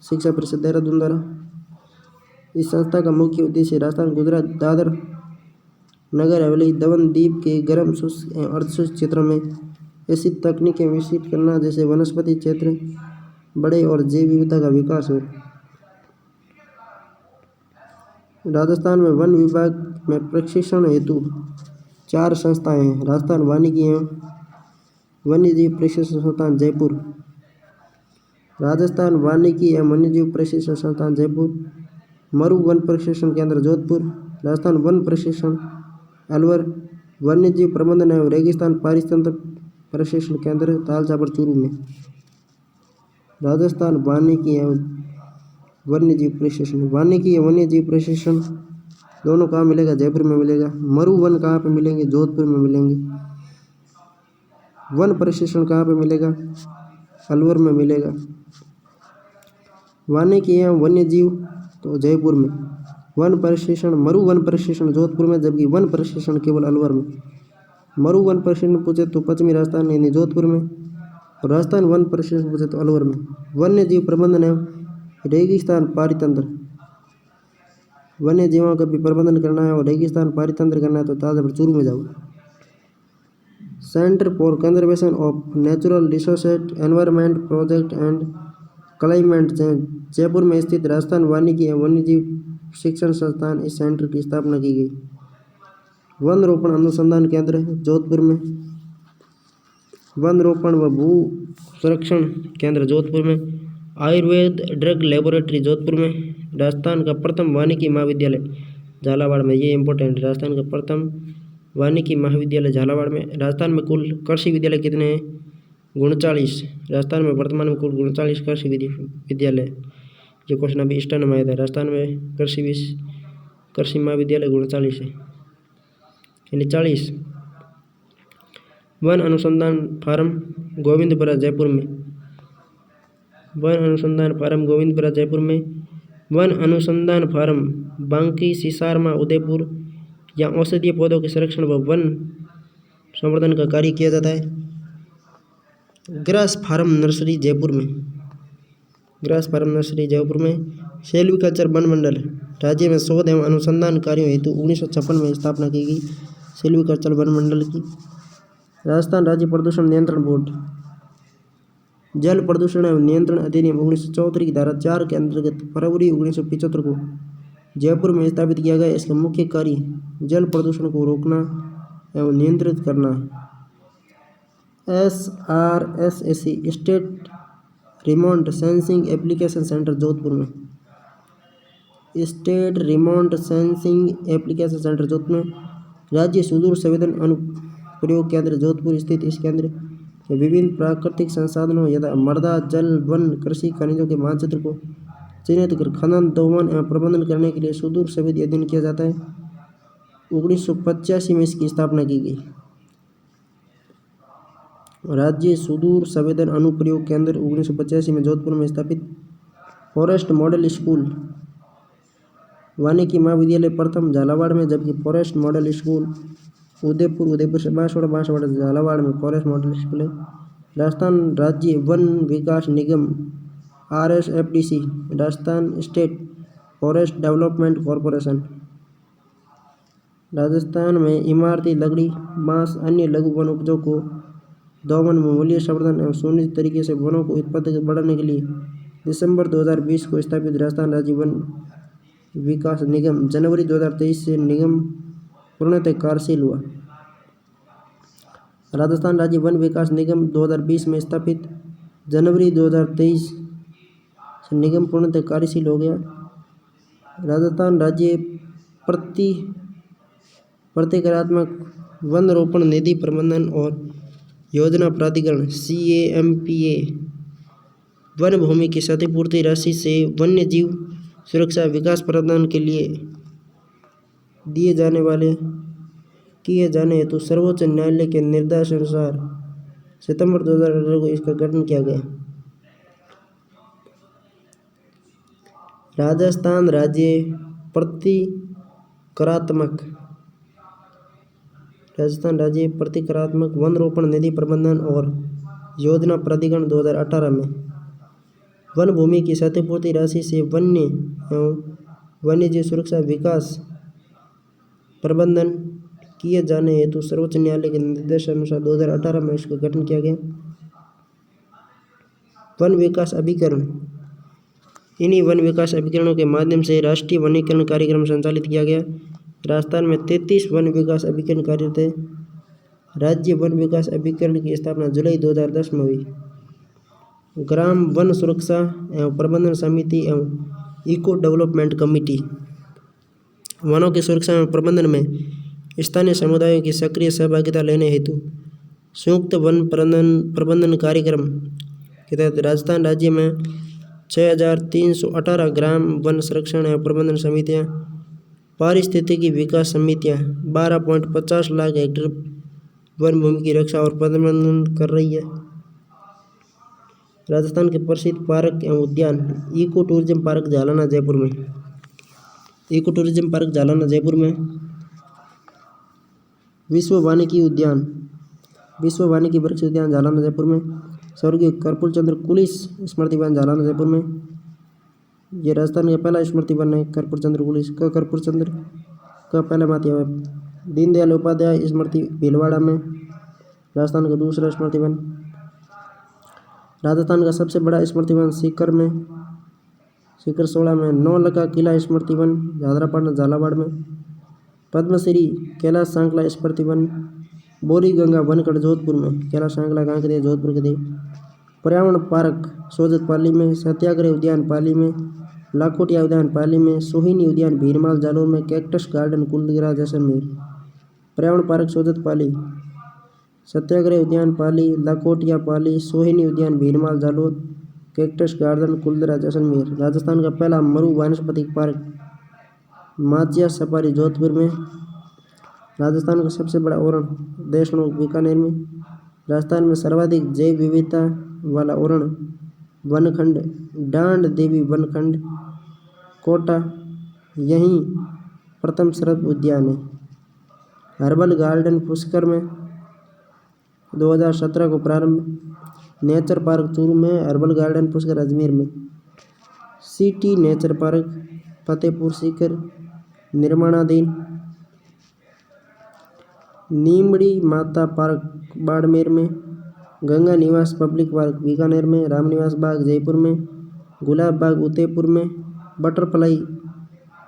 शिक्षा परिषद देहरादून द्वारा। इस संस्था का मुख्य उद्देश्य राजस्थान, गुजरात, दादर नगर हवेली, दमन द्वीप के गर्म शुष्क एवं अर्धशुष्क क्षेत्रों में ऐसी तकनीकें विकसित करना जैसे वनस्पति क्षेत्र बड़े और जैव विविधता का विकास हो। राजस्थान में वन विभाग में प्रशिक्षण हेतु 4 संस्थाएं हैं। राजस्थान वानिकी एवं वन्यजीव प्रशिक्षण संस्थान जयपुर, राजस्थान वानिकी एवं वन्यजीव प्रशिक्षण संस्थान जयपुर, मरु वन प्रशिक्षण केंद्र जोधपुर, राजस्थान वन प्रशिक्षण अलवर, वन्यजीव प्रबंधन एवं रेगिस्तान पारितंत्र प्रशिक्षण केंद्र तालचापर चूरू में। राजस्थान वानिकी एवं वन्यजीव प्रशिक्षण, वानिकी एवं वन्यजीव प्रशिक्षण दोनों कहाँ मिलेगा? जयपुर में मिलेगा। मरु वन कहाँ पे मिलेंगे? जोधपुर में मिलेंगे। वन प्रशिक्षण कहाँ पे मिलेगा? अलवर में मिलेगा। वानिकी एवं वन्यजीव तो जयपुर में, वन प्रशिक्षण मरु वन प्रशिक्षण जोधपुर में, जबकि वन प्रशिक्षण केवल अलवर में। मरु वन प्रशिक्षण पूछे तो पश्चिमी राजस्थान यानी जोधपुर में, और राजस्थान वन प्रशिक्षण पूछे तो अलवर में। वन्य जीव प्रबंधन एवं रेगिस्तान पारितंत्र, वन्य जीवों का भी प्रबंधन करना है और रेगिस्तान पारितंत्र करना है तो तालचापर चूरू में जाओ। Centre for conservation of natural resources environment project and climate change Jaipur में स्थित राजस्थान वानिकी एवं वन्यजीव शिक्षण संस्थान, इस सेंटर की स्थापना की गई। वन रोपण अनुसंधान केंद्र जोधपुर में, वन रोपण व भू संरक्षण केंद्र जोधपुर में, आयुर्वेद ड्रग लेबोरेटरी जोधपुर में, राजस्थान का प्रथम वानिकी महाविद्यालय झालावाड़ में, ये इंपॉर्टेंट, राजस्थान का प्रथम वानिकी महाविद्यालय झालावाड़ में। राजस्थान में कुल कृषि विद्यालय कितने हैं? 39। राजस्थान में वर्तमान में कुल 39 कृषि विद्यालय। जो क्वेश्चन अभी स्टैंड में आया था, राजस्थान में कृषि महाविद्यालय 39 है यानी 40। वन अनुसंधान फार्म गोविंदपुरा जयपुर में। वन अनुसंधान फार्म गोविंदपुरा जयपुर में। वन अनुसंधान फार्म बांकी सिसारमा उदयपुर या औषधीय पौधों के संरक्षण व वन संवर्धन का कार्य किया जाता है। ग्रास फार्म नर्सरी जयपुर में। ग्रास फार्म नर्सरी जयपुर में। सेल्वीकल्चर वन मंडल राज्य में शोध एवं अनुसंधान कार्यों हेतु 1956 में स्थापना की गई सेल्वीकल्चर वन मंडल की। राजस्थान राज्य प्रदूषण नियंत्रण बोर्ड। जल प्रदूषण एवं नियंत्रण अधिनियम 1974 की धारा 4 के अंतर्गत फरवरी 1975 को जयपुर में स्थापित किया गया। इसका मुख्य कार्य जल प्रदूषण को रोकना एवं नियंत्रित करना। SRSSC state remote sensing application centre Jodhpur में। State remote sensing application centre Jodhpur में। राज्य सुदूर संवेदन अनुप्रयोग केंद्र जोधपुर स्थित इस केंद्र के विभिन्न प्राकृतिक संसाधनों यथा मृदा जल वन कृषि खनिजों के मानचित्र को चिन्हित कर खनन दोहन एवं प्रबंधन करने के लिए सुदूर संवेदी अध्ययन किया जाता है। 1985 में इसकी स्थापना की गई। राज्य सुदूर संवेदन अनुप्रयोग केंद्र 1985 में जोधपुर में स्थापित। फॉरेस्ट मॉडल स्कूल वानिकी महाविद्यालय प्रथम झालावाड़ में, जबकि फॉरेस्ट मॉडल स्कूल उदयपुर से बांसवाड़ा झालावाड़ में फॉरेस्ट मॉडल स्कूल है। राजस्थान राज्य वन विकास निगम RSFDC Rajasthan state forest development corporation. Rajasthan में इमारती लकड़ी बांस अन्य लघु वन उपजों को दोवन में मूल्य संवर्धन एवं सुनिश्चित तरीके से वनों को उत्पादक बढ़ाने के लिए दिसंबर 2020 को स्थापित राजस्थान राज्य वन विकास निगम जनवरी 2023 से निगम पूर्णतः कार्यशील हुआ। राजस्थान राज्य वन विकास निगम 2020 में स्थापित, जनवरी 2023 से निगम पूर्णतः कार्यशील हो गया। राजस्थान राज्य प्रतिक्रियात्मक वन रोपण निधि प्रबंधन और योजना प्राधिकरण CAMPA वन भूमि की क्षतिपूर्ति राशि से वन्य जीव सुरक्षा विकास प्रदान के लिए किए जाने हेतु सर्वोच्च न्यायालय के निर्देशानुसार सितंबर 2018 को इसका गठन किया गया। राजस्थान राज्य प्रतिक्रियात्मक वन रोपण निधि प्रबंधन और योजना प्राधिकरण 2018 में वन भूमि की क्षतिपूर्ति राशि से वन्य एवं वन्यजीव सुरक्षा विकास प्रबंधन किए जाने हेतु सर्वोच्च न्यायालय के निर्देशानुसार 2018 में इसका गठन किया गया। वन विकास अभिकरण। इन्हीं वन विकास अभिकरणों के माध्यम से राष्ट्रीय वनीकरण कार्यक्रम संचालित किया गया। राजस्थान में 33 वन विकास अभिकरण कार्यरत है। राज्य वन विकास अभिकरण की स्थापना जुलाई 2010 में हुई। ग्राम वन सुरक्षा एवं प्रबंधन समिति एवं इको डेवलपमेंट कमेटी वनों की सुरक्षा एवं प्रबंधन में स्थानीय समुदायों की सक्रिय सहभागिता लेने हेतु संयुक्त वन प्रबंधन कार्यक्रम के तहत राजस्थान राज्य में 6318 ग्राम वन संरक्षण एवं प्रबंधन समितियां, पारिस्थितिकी विकास समितियां 12.50 लाख हेक्टेयर वन भूमि की रक्षा और प्रबंधन कर रही है। राजस्थान के प्रसिद्ध पार्क एवं उद्यान इको टूरिज्म पार्क जालाना जयपुर में। इको टूरिज्म पार्क जालाना जयपुर में। विश्व वानिकी वृक्ष उद्यान जालाना जयपुर में। स्वर्गीय कर्पूर चंद्र कुलिस स्मृति वन जालाना जयपुर में। ये राजस्थान का पहला स्मृति वन है कर्पूर चंद्र कुलिस का। कर्पूर चंद्र का पहला मातिया है। दीनदयाल उपाध्याय स्मृति भीलवाड़ा में राजस्थान का दूसरा स्मृति वन। राजस्थान का सबसे बड़ा स्मृति वन सीकर 16 में। नौलखा किला स्मृति वन झादरापाटन झालावाड़ में। पद्मश्री कैलाश सांकला स्मृति वन बोरी गंगा वनखंड जोधपुर में। कैलाश सांकला कहाँ के थे? जोधपुर के थे। पर्यावरण पार्क सोजत पाली में। सत्याग्रह उद्यान पाली में। लाखोटिया उद्यान पाली में। सोहिनी उद्यान भीरमाल जालोर में। Cactus garden Kuldhara Jaisalmer. पर्यावरण पार्क सोजत पाली, सत्याग्रह उद्यान पाली, लाखोटिया पाली, सोहिनी उद्यान भीरमाल जालोर, कैक्टस गार्डन कुलदीरा जैसलमेर। राजस्थान का पहला मरु वानस्पतिक पार्क माचिया सफारी जोधपुर में। राजस्थान का सबसे बड़ा ओरण देशनोक बीकानेर में। राजस्थान में सर्वाधिक जैव विविधता वाला ओरण वनखंड डांड देवी वनखंड कोटा, यहीं प्रथम शरद उद्यान है। हर्बल गार्डन पुष्कर में 2017 को प्रारंभ। नेचर पार्क चूरू में, हर्बल गार्डन पुष्कर अजमेर में। City nature park Fatehpur Sikar निर्माणाधीन। नीमड़ी माता पार्क बाड़मेर में। गंगा निवास पब्लिक पार्क बीकानेर में। रामनिवास बाग जयपुर में। गुलाब बाग उदयपुर में।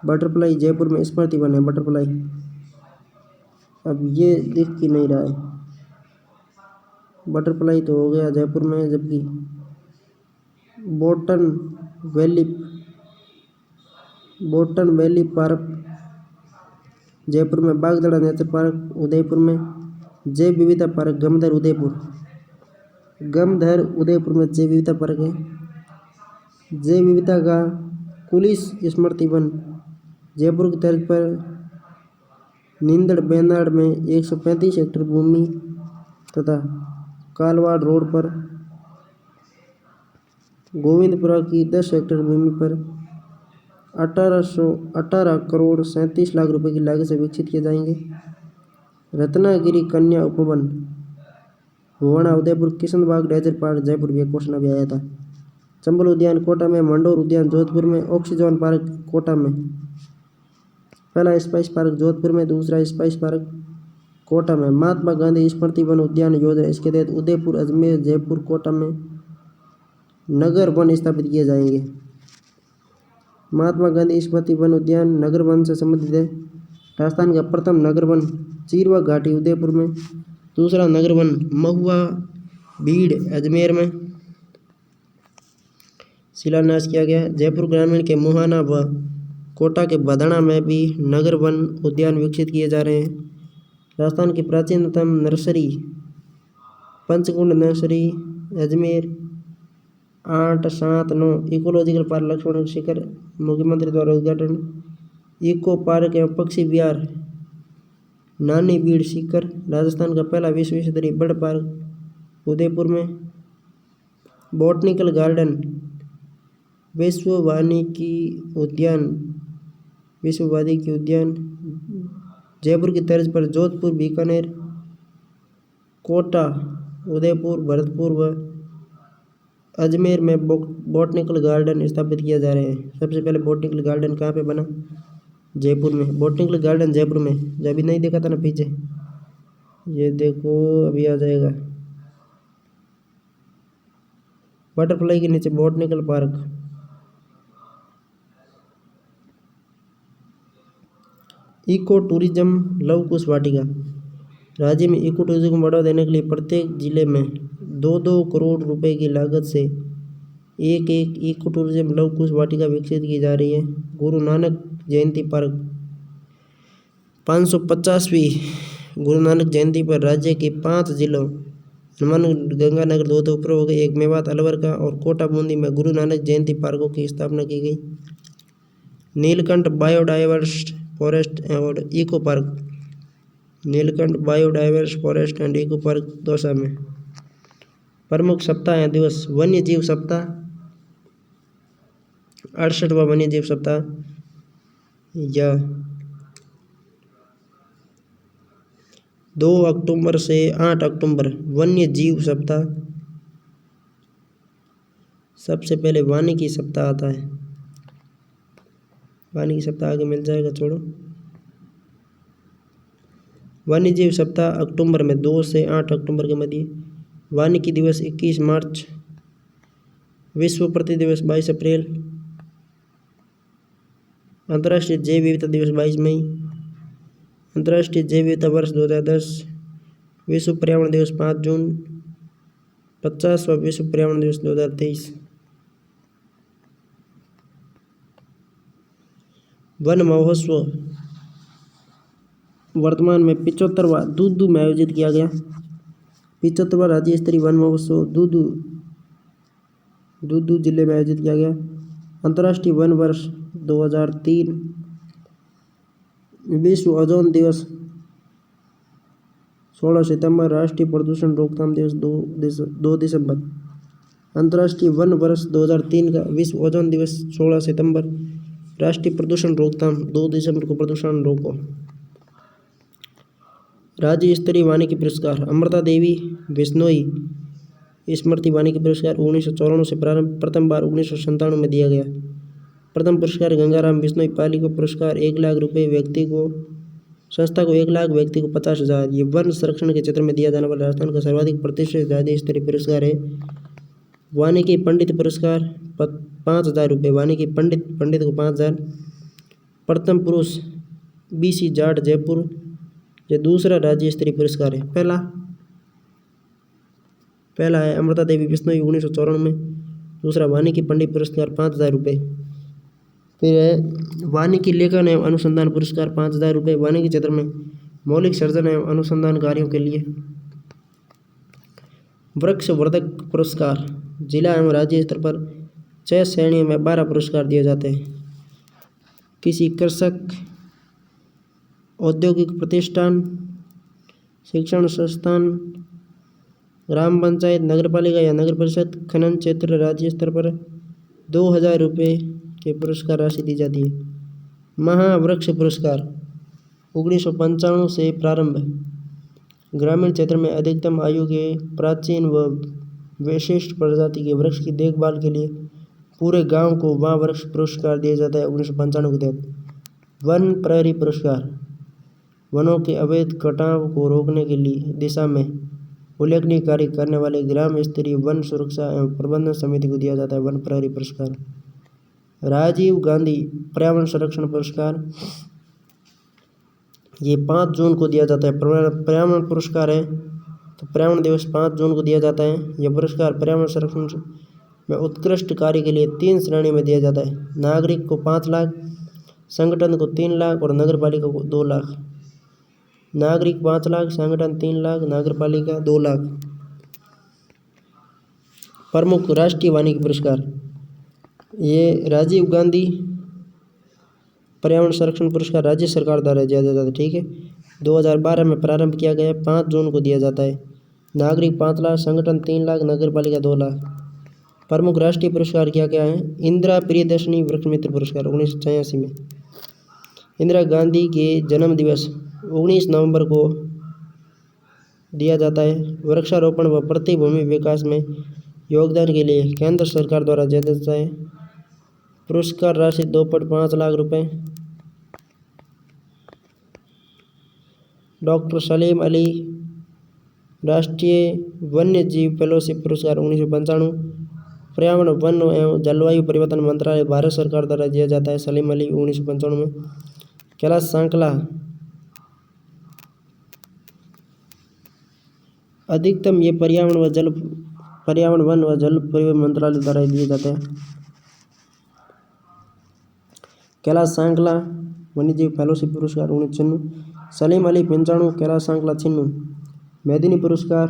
बटरफ्लाई जयपुर में स्मृति वन है बटरफ्लाई। अब ये दिख ही नहीं रहा है, बटरफ्लाई तो हो गया जयपुर में, जबकि बोटन वैली पार्क जयपुर में। बागदड़ा नेचर पार्क उदयपुर में। जैव विविधता पार्क गमधर उदयपुर में जैव विविधता पार्क है। जैव विविधता का पुलिस स्मृति वन जयपुर की तर्ज पर नींदड़ बेनाड़ में 135 हेक्टेयर भूमि तथा कालवाड़ रोड पर गोविंदपुरा की 10 हेक्टेयर भूमि पर 18 करोड़ 37 लाख रुपए की लागत से विकसित किए जाएंगे। रत्नागिरी कन्या उपवन भुवना उदयपुर। किशनबाग डेजर्ट पार्क जयपुर, भी क्वेश्चन अभी आया था। चंबल उद्यान कोटा में। मंडोर उद्यान जोधपुर में। ऑक्सीजन पार्क कोटा में। पहला स्पाइस पार्क जोधपुर में, दूसरा स्पाइस पार्क कोटा में। महात्मा गांधी स्मृति वन उद्यान योजना, इसके तहत उदयपुर अजमेर जयपुर कोटा में नगर वन स्थापित किए जाएंगे। महात्मा गांधी स्मृति वन उद्यान नगर वन से संबंधित है। राजस्थान का प्रथम नगर वन चीरवा घाटी उदयपुर में। दूसरा नगर वन महुआ भीड़ अजमेर में शिलान्यास किया गया। जयपुर ग्रामीण के मुहाना व कोटा के बधना में भी नगर वन उद्यान विकसित किए जा रहे हैं। राजस्थान की प्राचीनतम nursery Panchkund nursery Ajmer 879। Ecological park Laxman Shikhar मुख्यमंत्री द्वारा उद्घाटन। इको पार्क एवं पक्षी विहार नानी बीड़ सीकर। राजस्थान का पहला विश्व स्तरीय बर्ड पार्क उदयपुर में। बॉटनिकल गार्डन विश्व वानिकी उद्यान जयपुर की तर्ज पर जोधपुर बीकानेर कोटा उदयपुर भरतपुर व अजमेर में बॉटनिकल गार्डन स्थापित किया जा रहे हैं। सबसे पहले बॉटनिकल गार्डन कहाँ पे बना? जयपुर में। बॉटनिकल गार्डन जयपुर में, जो अभी नहीं देखा था ना पीछे, ये देखो अभी आ जाएगा। बटरफ्लाई के नीचे botanical park. Eco tourism Luv Kush Vatika. राज्य में इको टूरिज्म को बढ़ावा देने के लिए प्रत्येक जिले में 2-2 करोड़ रुपए की लागत से एक इको टूरिज्म लव कुश वाटिका विकसित की जा रही है। गुरु नानक जयंती पार्क 550वीं गुरु नानक जयंती पर राज्य के 5 जिलों हनुमानगढ़ गंगानगर दो हो गए, एक मेवात अलवर का और कोटा बूंदी में गुरु नानक जयंती पार्कों की स्थापना की गई। नीलकंठ बायोडाइवर्स फॉरेस्ट और eco park Neelkanth biodiverse forest and eco park Dausa में। प्रमुख सप्ताह या दिवस वन्य जीव सप्ताह 68वां वन्य जीव सप्ताह या 2 अक्टूबर से 8 अक्टूबर वन्य जीव सप्ताह। सबसे पहले वानिकी सप्ताह आता है। वानिकी सप्ताह आगे मिल जाएगा, छोड़ो। वन्य जीव सप्ताह अक्टूबर में 2 से 8 अक्टूबर के मध्य। वानिकी दिवस 21 मार्च। विश्व प्रति दिवस 22 अप्रैल। अंतर्राष्ट्रीय जैव विविधता दिवस 22 मई। अंतर्राष्ट्रीय जैव विविधता वर्ष 2010। विश्व पर्यावरण दिवस 5 जून। 50वां विश्व पर्यावरण दिवस 2023। वन महोत्सव वर्तमान में 75वां दूदू में आयोजित किया गया। 75वां राज्य स्तरीय वन महोत्सव दूदू जिले में आयोजित किया गया। अंतर्राष्ट्रीय वन वर्ष 2003। विश्व ओजोन दिवस 16 सितंबर। राष्ट्रीय प्रदूषण रोकथाम दिवस 2 दिसंबर। अंतर्राष्ट्रीय वन वर्ष 2003 का। विश्व ओजोन दिवस 16 सितंबर। राष्ट्रीय प्रदूषण रोकथाम 2 दिसंबर को प्रदूषण रोको। राज्य स्तरीय वानिकी पुरस्कार। अमृता देवी बिश्नोई स्मृति वानिकी पुरस्कार 1994 से प्रारंभ, प्रथम बार 1997 में दिया गया। प्रथम पुरस्कार गंगाराम बिश्नोई पालिका पुरस्कार 1 लाख रुपये व्यक्ति को, संस्था को 1 लाख, व्यक्ति को 50,000। ये वन संरक्षण के क्षेत्र में दिया जाने वाला राजस्थान का सर्वाधिक प्रतिष्ठित राज्य स्तरीय पुरस्कार है। वानिकी पंडित पुरस्कार 5,000 रुपये। वानिकी पंडित को 5,000। प्रथम पुरुष BC जाट जयपुर, ये दूसरा राज्य स्तरीय पुरस्कार है। पहला है अमृता देवी बिश्नोई 1994 में। दूसरा वानिकी पंडित पुरस्कार 5,000 रुपये। फिर है वानिकी लेखन एवं अनुसंधान पुरस्कार 5,000 रुपये। वानिकी क्षेत्र में मौलिक सर्जन एवं अनुसंधान कार्यों के लिए। वृक्ष वर्धक पुरस्कार जिला एवं राज्य स्तर पर 6 श्रेणियों में 12 पुरस्कार दिए जाते हैं। किसी कृषक, औद्योगिक प्रतिष्ठान, शिक्षण संस्थान, ग्राम पंचायत, नगरपालिका या नगर परिषद, खनन क्षेत्र, राज्य स्तर पर 2,000 रुपये के पुरस्कार राशि दी जाती है। महावृक्ष पुरस्कार 1995 से प्रारंभ। ग्रामीण क्षेत्र में अधिकतम आयु के प्राचीन व विशिष्ट प्रजाति के वृक्ष की देखभाल के लिए पूरे गांव को महावृक्ष पुरस्कार दिया जाता है 1995 के तहत। वन प्रहरी पुरस्कार वनों के अवैध कटाव को रोकने के लिए दिशा में उल्लेखनीय कार्य करने वाले ग्राम स्तरीय वन सुरक्षा एवं प्रबंधन समिति को दिया जाता है वन प्रहरी पुरस्कार। राजीव गांधी पर्यावरण संरक्षण पुरस्कार ये 5 जून को दिया जाता है। पर्यावरण पुरस्कार है तो पर्यावरण दिवस 5 जून को दिया जाता है। यह पुरस्कार पर्यावरण संरक्षण में उत्कृष्ट कार्य के लिए 3 श्रेणी में दिया जाता है। नागरिक को 5 लाख, संगठन को 3 लाख और नगर पालिका को 2 लाख। नागरिक 5 लाख, संगठन 3 लाख, नगर पालिका 2 लाख। प्रमुख राष्ट्रीय वानिकी पुरस्कार ये राजीव गांधी पर्यावरण संरक्षण पुरस्कार राज्य सरकार द्वारा दिया जाता है। ठीक है, 2012 में प्रारंभ किया गया, 5 जून को दिया जाता है। नागरिक 5 लाख, संगठन 3 लाख, नगर पालिका 2 लाख। प्रमुख राष्ट्रीय पुरस्कार क्या क्या है? इंदिरा प्रियदर्शनी वृक्ष मित्र पुरस्कार 1986 में। इंदिरा गांधी के जन्म दिवस 19 नवंबर को दिया जाता है। वृक्षारोपण व प्रतिभूमि विकास में योगदान के लिए केंद्र सरकार द्वारा दिया जाता है। पुरस्कार राशि 2.5 लाख रुपए। डॉक्टर सलीम अली राष्ट्रीय वन्य जीव फेलोशिप पुरस्कार 1995। पर्यावरण, वन एवं जलवायु परिवर्तन मंत्रालय भारत सरकार द्वारा दिया जाता है सलीम अली 1995 में। कैलाश सांकला अधिकतम ये पर्यावरण, वन व जल परिवहन मंत्रालय द्वारा दिए जाते हैं। कैलाश सांकला वन्यजीव फेलोशिप पुरस्कार 1996। सलीम अली 95, कैलाश सांकला 96। मेदिनी पुरस्कार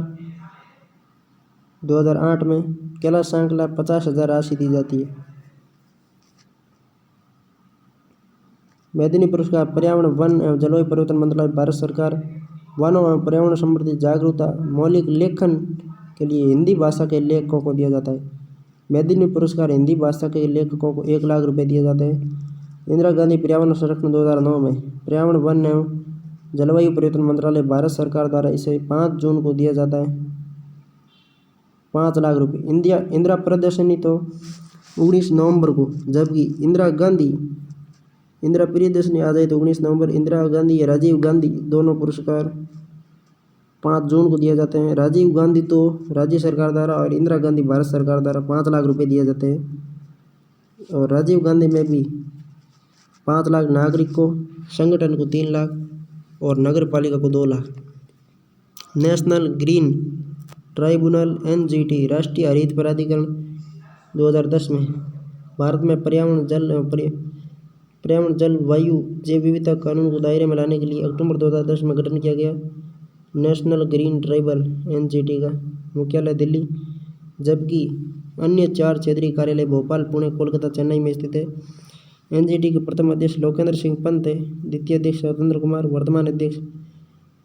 2008 में। कैलाश सांकला 50,000 राशि दी जाती है। मेदिनी पुरस्कार पर्यावरण, वन एवं जलवायु परिवर्तन मंत्रालय भारत सरकार वनों एवं पर्यावरण संबंधी जागरूकता मौलिक लेखन के लिए हिंदी भाषा के लेखकों को दिया जाता है। मेदिनी पुरस्कार हिंदी भाषा के लेखकों को 1 लाख रुपये दिए जाते हैं। इंदिरा गांधी पर्यावरण संरक्षण 2009 में। पर्यावरण, वन एवं जलवायु परिवर्तन मंत्रालय भारत सरकार द्वारा इसे 5 जून को दिया जाता है 5 लाख रुपये। इंदिरा प्रियदर्शनी तो 19 नवंबर को, जबकि इंदिरा प्रियदर्शनी आ जाए तो 19 नवंबर। इंदिरा गांधी या राजीव गांधी दोनों पुरस्कार 5 जून को दिए जाते हैं। राजीव गांधी तो राज्य सरकार द्वारा और इंदिरा गांधी भारत सरकार द्वारा 5 लाख रुपये दिए जाते हैं। और राजीव गांधी में भी 5 लाख नागरिक को, संगठन को 3 लाख और नगर पालिका को 2 lakh. National green tribunal NGT राष्ट्रीय हरित प्राधिकरण 2010 में। भारत में पर्यावरण, जल, वायु, जैव विविधता कानून को दायरे में लाने के लिए अक्टूबर 2010 में गठन किया गया नेशनल ग्रीन ट्राइब्यूनल NGT का मुख्यालय दिल्ली, जबकि अन्य 4 क्षेत्रीय कार्यालय भोपाल, पुणे, कोलकाता, चेन्नई में स्थित है। NGT के प्रथम अध्यक्ष लोकेंद्र सिंह पंत है। द्वितीय अध्यक्ष स्वतंत्र कुमार। वर्तमान अध्यक्ष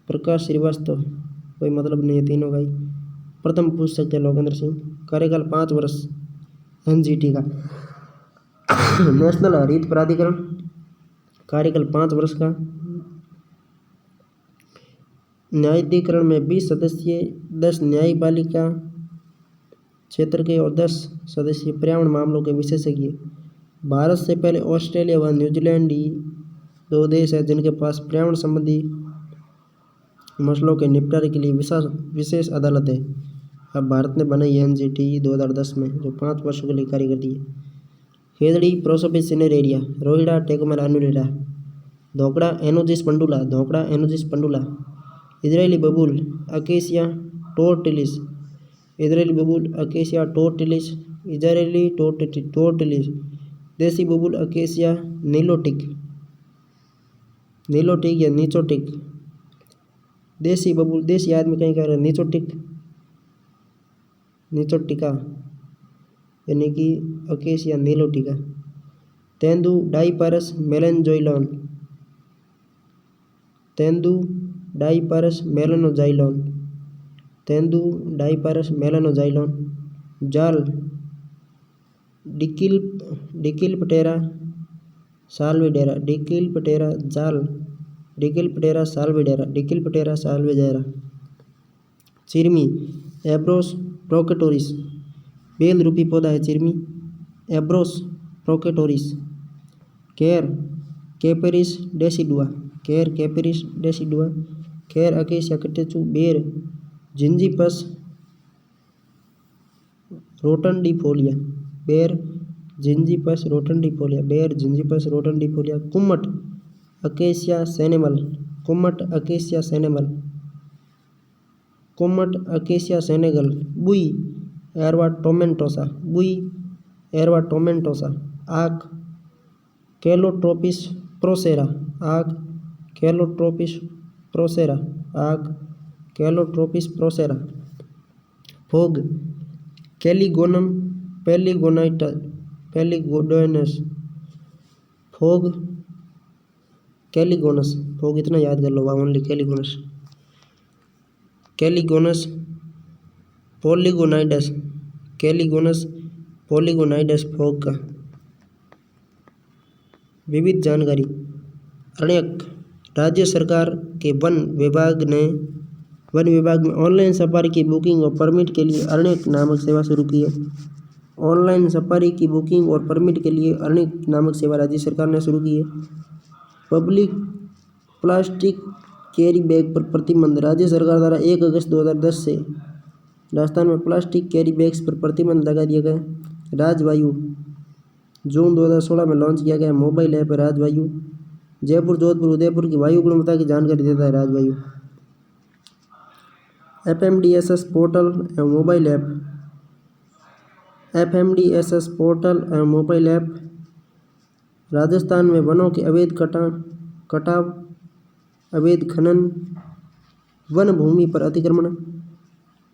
प्रकाश श्रीवास्तव। कोई मतलब नहीं है तीनों का ही। प्रथम पूछ सकते हैं लोकेंद्र सिंह। कार्यकाल 5 वर्ष एनजीटी का। नेशनल हरित प्राधिकरण कार्यकाल 5 वर्ष का। न्यायाधिकरण में 20 सदस्य, 10 न्यायपालिका क्षेत्र के और 10 सदस्य पर्यावरण मामलों के विशेषज्ञ। भारत से पहले ऑस्ट्रेलिया व न्यूजीलैंड ही 2 देश हैं जिनके पास पर्यावरण संबंधी मसलों के निपटारे के लिए विशेष अदालत है। अब भारत ने बनाई एनजीटी 2010 में, जो 5 वर्षों के लिए कार्य करती है। हेदड़ी प्रोसोपिस सिनेरेरिया, रोहिड़ा टेकोमेला अनुलेरा, धोकड़ा एनोजिस पंडुला, धोकड़ा एनोजिस पंडुला, इजरायली बबूल अकेसिया टोर्टिलिस, इजरायली बबूल अकेसिया टोर्टिलिस, इजरायली टोर्टिलिस, देसी बबूल अकेसिया नीलोटिक, नीलोटिक या निचोटिक, देसी बबूल, देसी आदमी कहीं कह रहे हैं निचोटिक, निचोटिका यानी कि अकेसिया नीलोटिका। तेंदू डाइपारस मेलेनजोइलॉन, तेंदू डाइपारस मेलेनोजाइलॉन, तेंदू डाइपारस मेलेनोजाइलॉन। जाल डिकिलपटेरा साल्विडेरा, डिकिलपटेरा जाल, डिकिलपटेरा साल्विडेरा, डिकिलपटेरा साल्विडेरा। चिरमी एब्रोस प्रोकेटोरिस, बेल रूपी पौधा है चिरमी, एब्रोस प्रोकेटोरिस। केर कैपेरिस डेसिडुआ, केर कैपेरिस डेसिडुआ, केर अकेसिया कटेचु। बेर जिंजीपस रोटनडिफोलिया, बेर जिंजीपस रोटनडिफोलिया, बेर जिंजीपस रोटनडिफोलिया। कुम्मट अकेसिया सेनेमल, कुम्मट अकेसिया सेनेमल, कुम्मट अकेसिया सेनेगल। बुई एरवा टोमेंटोसा, बुई एरवा टोमेंटोसा। आक कैलोट्रोपिस प्रोसेरा, आक कैलोट्रोपिस प्रोसेरा, आक कैलोट्रोपिस प्रोसेरा। फोग कैलिगोनम पेलिगोनाइटा, पेलिगोडोनस, फोग कैलिगोनस, फोग इतना याद कर लो, ओनली कैलिगोनस, कैलिगोनस पोलिगोनाइडस, कैलिगोनस पोलिगोनाइडस फोग का। विविध जानकारी। अरण्यक राज्य सरकार के वन विभाग में ऑनलाइन सफारी की बुकिंग और परमिट के लिए अरण्यक नामक सेवा शुरू की है। ऑनलाइन सफारी की बुकिंग और परमिट के लिए अरण्यक नामक सेवा राज्य सरकार ने शुरू की है। पब्लिक प्लास्टिक कैरी बैग पर प्रतिबंध, राज्य सरकार द्वारा 1 अगस्त 2010 से राजस्थान में प्लास्टिक कैरी बैग्स पर प्रतिबंध लगा दिया गया। राजवायु जून 2016 में लॉन्च किया गया मोबाइल ऐप राजवायु। जयपुर, जोधपुर, उदयपुर की वायु गुणवत्ता की जानकारी देता है राजवायु। FMDSS पोर्टल एवं मोबाइल ऐप, FMDSS पोर्टल एवं मोबाइल ऐप। राजस्थान में वनों के अवैध कटाव, अवैध खनन, वन भूमि पर अतिक्रमण,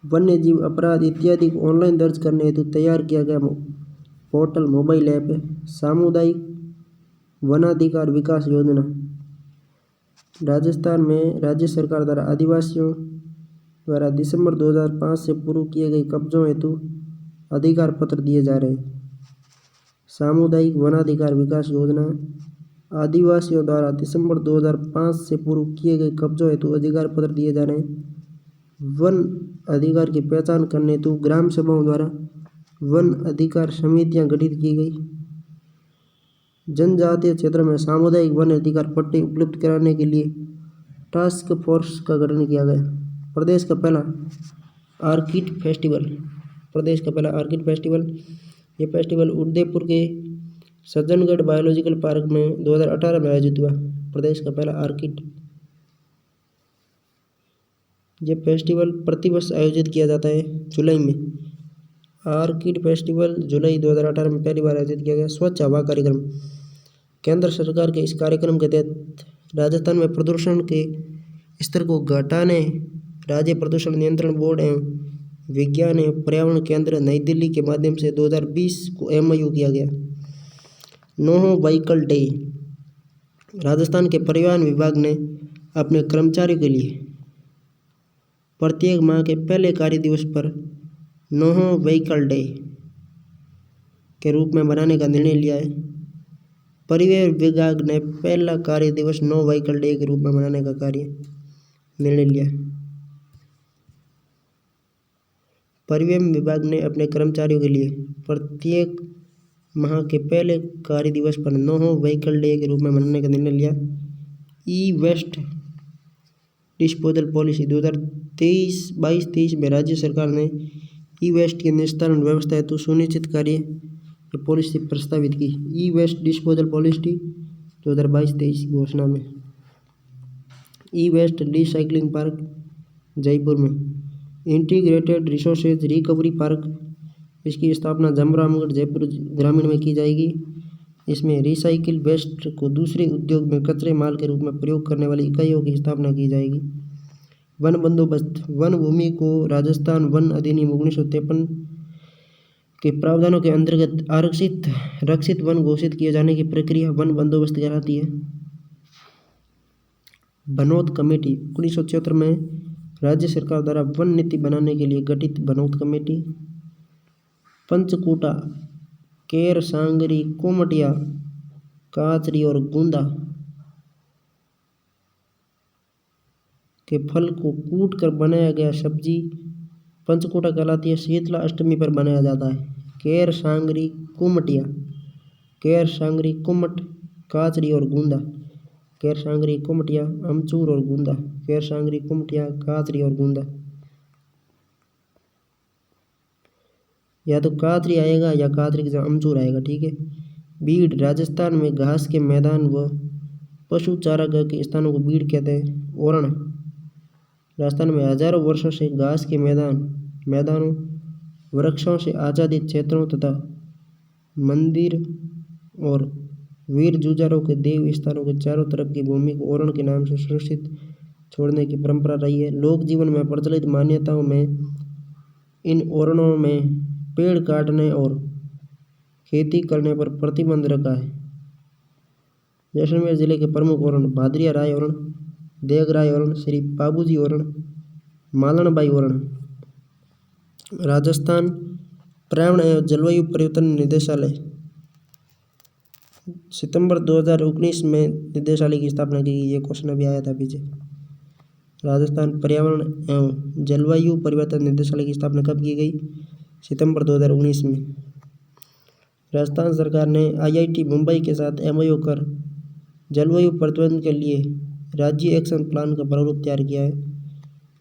वन्य जीव अपराध इत्यादि को ऑनलाइन दर्ज करने हेतु तैयार किया गया पोर्टल मोबाइल ऐप है। सामुदायिक वनाधिकार विकास योजना। राजस्थान में राज्य सरकार द्वारा आदिवासियों द्वारा दिसंबर 2005 से पूर्व किए गए कब्जों हेतु अधिकार पत्र दिए जा रहे हैं। सामुदायिक वनाधिकार विकास योजना आदिवासियों द्वारा दिसंबर 2005 से पूर्व किए गए कब्जों हेतु अधिकार पत्र दिए जा रहे हैं। वन अधिकार की पहचान करने हेतु ग्राम सभाओं द्वारा वन अधिकार समितियां गठित की गई। जनजातीय क्षेत्रों में सामुदायिक वन अधिकार पट्टे उपलब्ध कराने के लिए टास्क फोर्स का गठन किया गया। प्रदेश का पहला आर्किड फेस्टिवल, प्रदेश का पहला आर्किड फेस्टिवल, ये फेस्टिवल उदयपुर के सज्जनगढ़ बायोलॉजिकल पार्क में 2018 में आयोजित हुआ। प्रदेश का पहला आर्किड, ये फेस्टिवल प्रतिवर्ष आयोजित किया जाता है जुलाई में। आर्किड फेस्टिवल जुलाई 2018 में पहली बार आयोजित किया गया। स्वच्छ हवा कार्यक्रम, केंद्र सरकार के इस कार्यक्रम के तहत राजस्थान में प्रदूषण के स्तर को घटाने राज्य प्रदूषण नियंत्रण बोर्ड एवं विज्ञान एवं पर्यावरण केंद्र नई दिल्ली के माध्यम से 2020 को MOU किया गया। नो व्हीकल डे, राजस्थान के परिवहन विभाग ने अपने कर्मचारियों के लिए प्रत्येक माह के पहले कार्य दिवस पर नो व्हीकल डे के रूप में मनाने का निर्णय लिया है। परिवहन विभाग ने पहला कार्य दिवस नो व्हीकल डे के रूप में मनाने का निर्णय लिया है। परिवहन विभाग ने अपने कर्मचारियों के लिए प्रत्येक माह के पहले कार्य दिवस पर नो व्हीकल डे के रूप में मनाने का निर्णय लिया। ई वेस्ट डिस्पोजल पॉलिसी 2022-23 में राज्य सरकार ने ई वेस्ट के निस्तारण व्यवस्था हेतु सुनिश्चित कार्य पॉलिसी प्रस्तावित की। ई वेस्ट डिस्पोजल पॉलिसी 2022-23 घोषणा में ई वेस्ट रिसाइकलिंग पार्क जयपुर में इंटीग्रेटेड रिसोर्सेज रिकवरी पार्क, इसकी स्थापना जमरामगढ़ जयपुर ग्रामीण में की जाएगी। इसमें रिसाइकिल वेस्ट को दूसरे उद्योग में कच्चे माल के रूप में प्रयोग करने वाली इकाइयों की स्थापना की जाएगी। वन बंदोबस्त, वन भूमि को राजस्थान वन अधिनियम 1953 के प्रावधानों के अंतर्गत आरक्षित रक्षित वन घोषित किए जाने की प्रक्रिया वन बंदोबस्त कहलाती है। बनोत कमेटी 1976 में राज्य सरकार द्वारा वन नीति बनाने के लिए गठित बनोत कमेटी। पंचकूटा, केर, सांगरी, कोमटिया, काचरी और गूंदा के फल को कूट कर बनाया गया सब्जी पंचकूटा कहलाती है। शीतला अष्टमी पर बनाया जाता है। केर, सांगरी, कुमटिया, केर, सांगरी, कुमट, काचरी और गूंदा, केर, सांगरी, कुमटिया, अमचूर और गूंदा, केर, सांगरी, कुमटिया, काचरी और गूंदा। या तो काचरी आएगा या काचरी के जगह अमचूर आएगा, ठीक है। बीड़, राजस्थान में घास के मैदान व पशु चारागाह के स्थानों को बीड़ कहते हैं। ओरण, राजस्थान में हजारों वर्षों से घास के मैदानों, वृक्षों से आच्छादित क्षेत्रों तथा मंदिर और वीर जुझारों के देव स्थानों के चारों तरफ की भूमि को ओरण के नाम से सुरक्षित छोड़ने की परंपरा रही है। लोक जीवन में प्रचलित मान्यताओं में इन ओरणों में पेड़ काटने और खेती करने पर प्रतिबंध रखा है। जैसलमेर जिले के प्रमुख ओरण भादरिया राय ओरण, देगराय ओरण, श्री बाबूजी ओरण, मालनबाई ओरण। राजस्थान पर्यावरण एवं जलवायु परिवर्तन निदेशालय सितंबर 2019 में निदेशालय की स्थापना की गई। ये क्वेश्चन अभी आया था पीछे। राजस्थान पर्यावरण एवं जलवायु परिवर्तन निदेशालय की स्थापना कब की गई? सितंबर 2019 में। राजस्थान सरकार ने IIT मुंबई के साथ MOU कर जलवायु परिवर्तन के लिए राज्य एक्शन प्लान का प्रारूप तैयार किया है।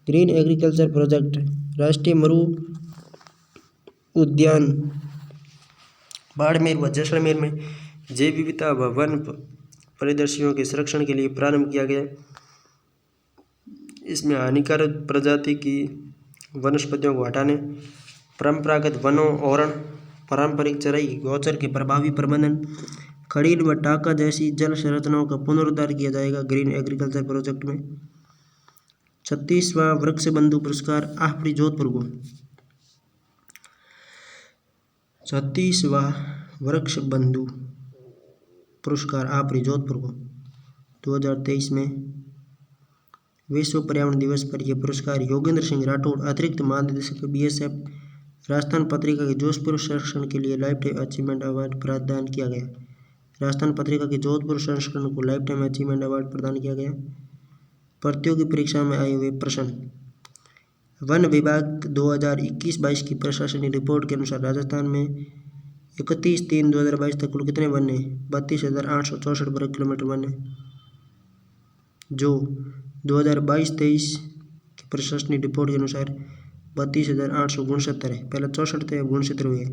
ग्रीन एग्रीकल्चर प्रोजेक्ट, राष्ट्रीय मरु उद्यान बाड़मेर व जैसलमेर में जैव विविधता व वन परिदृश्यों के संरक्षण के लिए प्रारंभ किया गया। इसमें हानिकारक प्रजाति की वनस्पतियों को हटाने, परंपरागत वनों, ओरण, पारंपरिक चराई, गोचर के प्रभावी प्रबंधन, खड़ील व टाका जैसी जल संरचनाओं का पुनरुद्धार किया जाएगा। ग्रीन एग्रीकल्चर प्रोजेक्ट में 36वां वृक्ष बंधु पुरस्कार आफरी जोधपुर को 36वां वृक्ष बंधु पुरस्कार आफरी जोधपुर को 2023 में विश्व पर्यावरण दिवस पर यह पुरस्कार योगेंद्र सिंह राठौड़, अतिरिक्त महानिदेशक BSF, राजस्थान पत्रिका के जोधपुर संस्करण के लिए लाइफ टाइम अचीवमेंट अवार्ड प्रदान किया गया। राजस्थान पत्रिका के जोधपुर संस्करण को लाइफ टाइम अचीवमेंट अवार्ड प्रदान किया गया। प्रतियोगी परीक्षा में आए हुए प्रश्न। वन विभाग 2021-22 की प्रशासनिक रिपोर्ट के अनुसार राजस्थान में 31/3/2022 तक कुल कितने वन है? 32,864 वर्ग किलोमीटर वन है, जो 2022-23 की प्रशासनिक रिपोर्ट के अनुसार 32,869 है। पहले 64 थे, अब 69 हुए।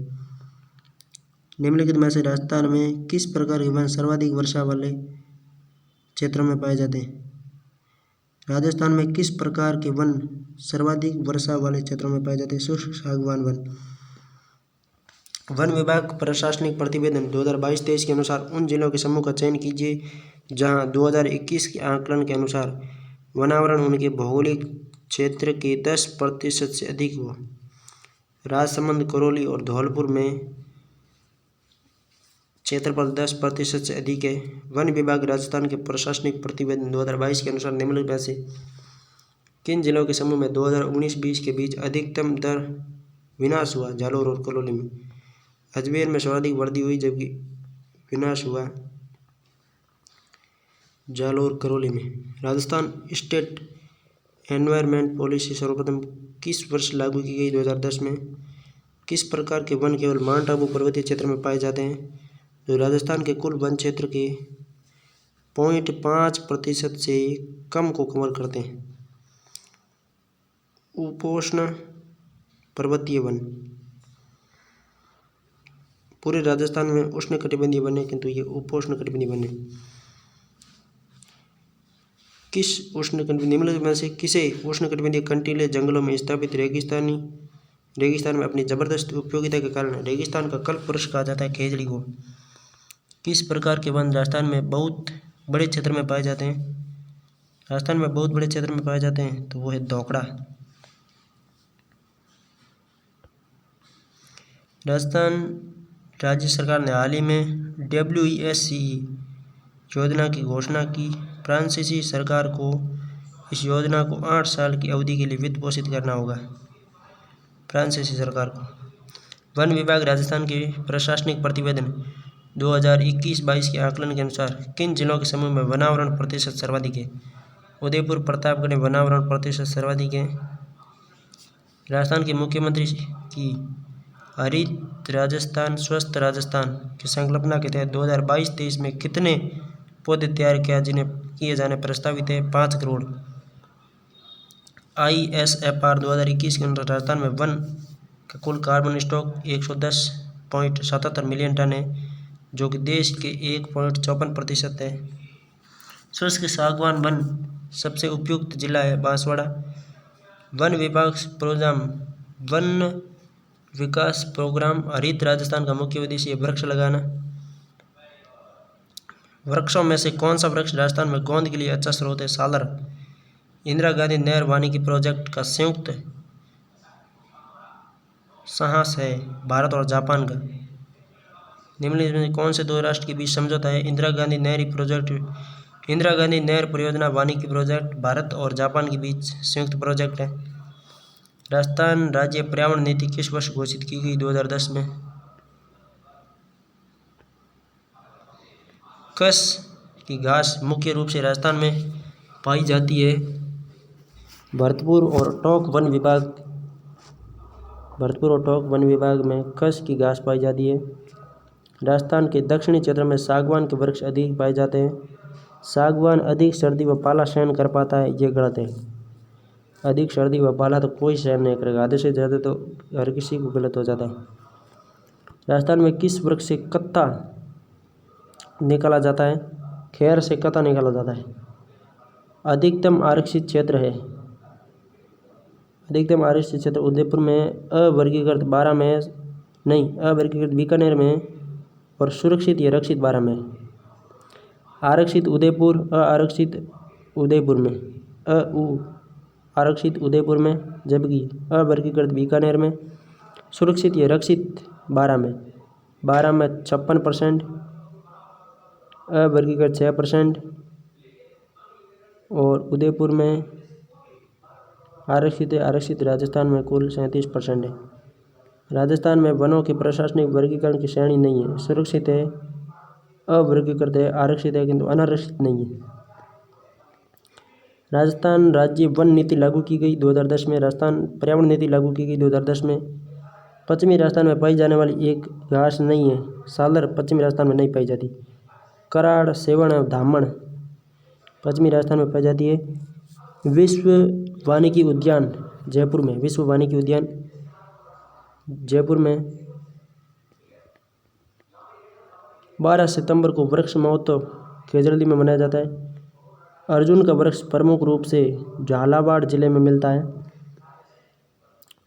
निम्नलिखित में से राजस्थान में किस प्रकार के वन सर्वाधिक वर्षा वाले क्षेत्रों में पाए जाते हैं? राजस्थान में किस प्रकार के वन सर्वाधिक वर्षा वाले क्षेत्रों में पाए जाते हैं? शुष्क सागवान वन। वन विभाग प्रशासनिक प्रतिवेदन 2022-23 के अनुसार उन जिलों के समूह का चयन कीजिए जहां 2021 के आकलन के अनुसार वनावरण उनके भौगोलिक क्षेत्र के 10% से अधिक हो। राजसमंद, करौली और धौलपुर में क्षेत्रफल 10% से अधिक है। वन विभाग राजस्थान के प्रशासनिक प्रतिवेदन 2022 के अनुसार निम्नलिखित में से किन जिलों के समूह में 2019-20 के बीच अधिकतम दर विनाश हुआ? जालौर और करौली में। अजमेर में सर्वाधिक वृद्धि हुई जबकि विनाश हुआ जालौर करौली में। राजस्थान स्टेट एनवायरमेंट पॉलिसी सर्वप्रथम किस वर्ष लागू की गई? 2010 में। किस प्रकार के वन केवल माउंट आबू पर्वतीय क्षेत्र में पाए जाते हैं, जो राजस्थान के कुल वन क्षेत्र के 0.5% से कम को कवर करते हैं? उपोष्ण पर्वतीय वन। पूरे राजस्थान में उष्णकटिबंधीय वन है, किंतु ये उपोष्ण कटिबंधीय वन है। किस उष्णकटिबंधीय निम्नलिखित में से किसे उष्णकटिबंधीय कंटीले जंगलों में स्थापित रेगिस्तान में अपनी जबरदस्त उपयोगिता के कारण रेगिस्तान का कल्प वृक्ष कहा जाता है? खेजड़ी को। किस प्रकार के वन राजस्थान में बहुत बड़े क्षेत्र में पाए जाते हैं? राजस्थान में बहुत बड़े क्षेत्र में पाए जाते हैं तो वो है दोकड़ा। राजस्थान राज्य सरकार ने हाल ही में WESCE योजना की घोषणा की। फ्रांसीसी सरकार को इस योजना को 8 साल की अवधि के लिए वित्त पोषित करना होगा। फ्रांसीसी सरकार को। वन विभाग राजस्थान के प्रशासनिक प्रतिवेदन 2021-22 के आकलन के अनुसार किन जिलों के समूह में वनावरण प्रतिशत सर्वाधिक है? उदयपुर प्रतापगढ़ में वनावरण प्रतिशत सर्वाधिक है। राजस्थान के मुख्यमंत्री की हरित राजस्थान स्वस्थ राजस्थान की संकल्पना के तहत 2022-23 में कितने पौधे तैयार किए जाने प्रस्तावित है? 5 करोड़। ISFR 2021 के अनुसार राजस्थान में वन का कुल कार्बन स्टॉक 110.77 मिलियन टन है, जो कि देश के 1.54% है। शुष्क सागवान वन सबसे उपयुक्त जिला है बांसवाड़ा। वन विकास प्रोग्राम हरित राजस्थान का मुख्य उद्देश्य वृक्ष लगाना। वृक्षों में से कौन सा वृक्ष राजस्थान में गोंद के लिए अच्छा स्रोत है? सालर। इंदिरा गांधी नहर वानिकी प्रोजेक्ट का संयुक्त साहस है भारत और जापान का। निम्नलिखित में कौन से दो राष्ट्र के बीच समझौता है? इंदिरा गांधी नहर परियोजना वानिकी प्रोजेक्ट भारत और जापान के बीच संयुक्त प्रोजेक्ट है। राजस्थान राज्य पर्यावरण नीति किस वर्ष घोषित की गई? 2010 में। कस की घास मुख्य रूप से राजस्थान में पाई जाती है। भरतपुर और टोंक वन विभाग में कस की घास पाई जाती है। राजस्थान के दक्षिणी क्षेत्र में सागवान के वृक्ष अधिक पाए जाते हैं। सागवान अधिक सर्दी व पाला सहन कर पाता है, ये गलत है। अधिक सर्दी व पाला तो कोई सहन नहीं करेगा, आधे से ज़्यादा तो हर किसी को गलत हो जाता है। राजस्थान में किस वृक्ष से कत्ता निकाला जाता है? खैर से कत्ता निकाला जाता है। अधिकतम आरक्षित क्षेत्र उदयपुर में, अवर्गीकृत बीकानेर में और सुरक्षित या रक्षित 12 में। आरक्षित उदयपुर, अआरक्षित उदयपुर में, आरक्षित उदयपुर में, जबकि अवर्गीकृत बीकानेर में, सुरक्षित या रक्षित 12 में। 12 में 56%, अवर्गीकृत 6% और उदयपुर में आरक्षित राजस्थान में कुल 37% है। राजस्थान में वनों के प्रशासनिक वर्गीकरण की श्रेणी नहीं है। सुरक्षित है, अवर्गीकृत है, आरक्षित है, किंतु अनारक्षित नहीं है। राजस्थान राज्य वन नीति लागू की गई 2010 में। राजस्थान पर्यावरण नीति लागू की गई 2010 में। पश्चिमी राजस्थान में पाई जाने वाली एक घास नहीं है, सालर पश्चिमी राजस्थान में नहीं पाई जाती। कराड़, सेवण, धामण पश्चिमी राजस्थान में पाई जाती है। विश्व वानिकी उद्यान जयपुर में, 12 सितंबर को वृक्ष महोत्सव खेजड़ी में मनाया जाता है। अर्जुन का वृक्ष प्रमुख रूप से झालावाड़ जिले में मिलता है।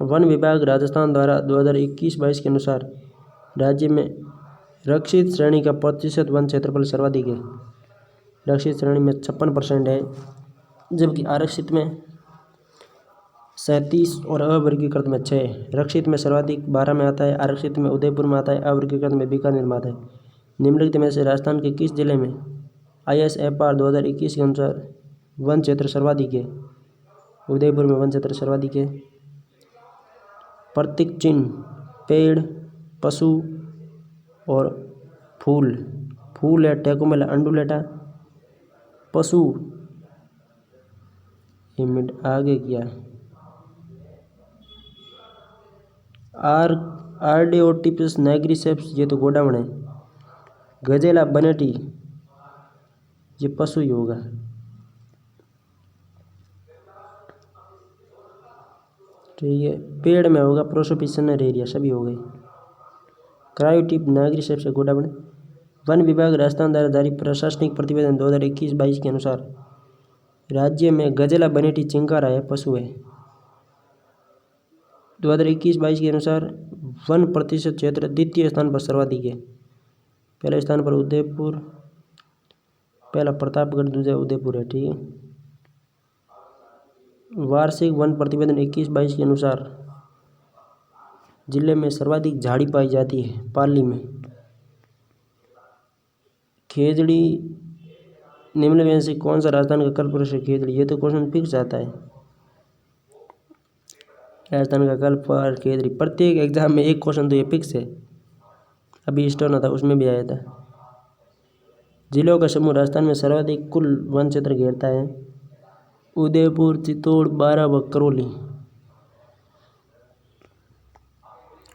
वन विभाग राजस्थान द्वारा 2021-22 के अनुसार राज्य में रक्षित श्रेणी का प्रतिशत वन क्षेत्रफल सर्वाधिक है। रक्षित श्रेणी में 56% है, जबकि आरक्षित में 37 और अवर्गीकृत में 6। रक्षित में सर्वाधिक 12 में आता है, आरक्षित में उदयपुर में आता है, अवर्गीकृत में बीकानेर में आता है। निम्नलिखित में से राजस्थान के किस जिले में ISFR 2021 के अनुसार वन क्षेत्र सर्वाधिक है? उदयपुर में वन क्षेत्र सर्वाधिक है। प्रतीक चिन्ह पेड़, पशु और फूल। फूल है टेकोमेला अंडुलेटा। पशु मिनट आगे किया आर्डियोटिपस नाइग्रिसेप्स, ये तो गोडावण है। गजेला बनेटी, ये पशु ही होगा। ठीक है, पेड़ में होगा प्रोसोपिसन एरिया, सभी हो गए। क्रायोटिप नाइग्रिसेप्स गोडावण। वन विभाग राजस्थान द्वारा जारी प्रशासनिक प्रतिवेदन 2021-22 के अनुसार राज्य में गजेला बनेटी चिंकारा है, पशु है। 2021-22 के अनुसार वन प्रतिशत क्षेत्र द्वितीय स्थान पर सर्वाधिक है। पहले स्थान पर उदयपुर, पहला प्रतापगढ़, दूसरा उदयपुर है। ठीक है, वार्षिक वन प्रतिवेदन 21-22 के अनुसार जिले में सर्वाधिक झाड़ी पाई जाती है पाली में। खेजड़ी निम्न में से कौन सा राजस्थान का कल्प वृक्ष है? खेजड़ी, ये तो क्वेश्चन फिक्स आता है। राजस्थान का कल्प और खेजड़ी, प्रत्येक एग्जाम में एक क्वेश्चन तो ये फिक्स है। अभी स्टोन था उसमें भी आया था। जिलों का समूह राजस्थान में सर्वाधिक कुल वन क्षेत्र घेरता है। उदयपुर, चित्तौड़, बारां व करौली।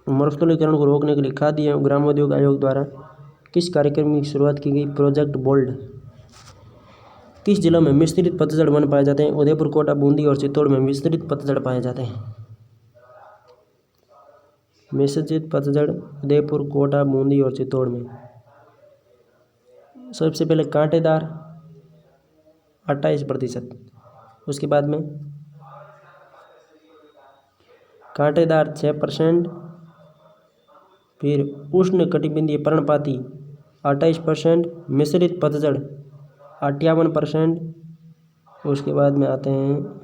मरुस्थलीकरण को रोकने के लिए खाद्य एवं ग्रामोद्योग आयोग द्वारा किस कार्यक्रम की शुरुआत की गई? Project bold. किस जिलों में मिश्रित पतझड़ वन पाए जाते हैं? उदयपुर, कोटा, बूंदी और चित्तौड़ में मिश्रित पतझड़ पाए जाते हैं। मिश्रित पतझड़ उदयपुर, कोटा, बूंदी और चित्तौड़ में। सबसे पहले कांटेदार 28%, उसके बाद में कांटेदार 6%, फिर उष्ण कटिबंधीय पर्णपाती 28%, मिश्रित पतझड़ 58%, उसके बाद में आते हैं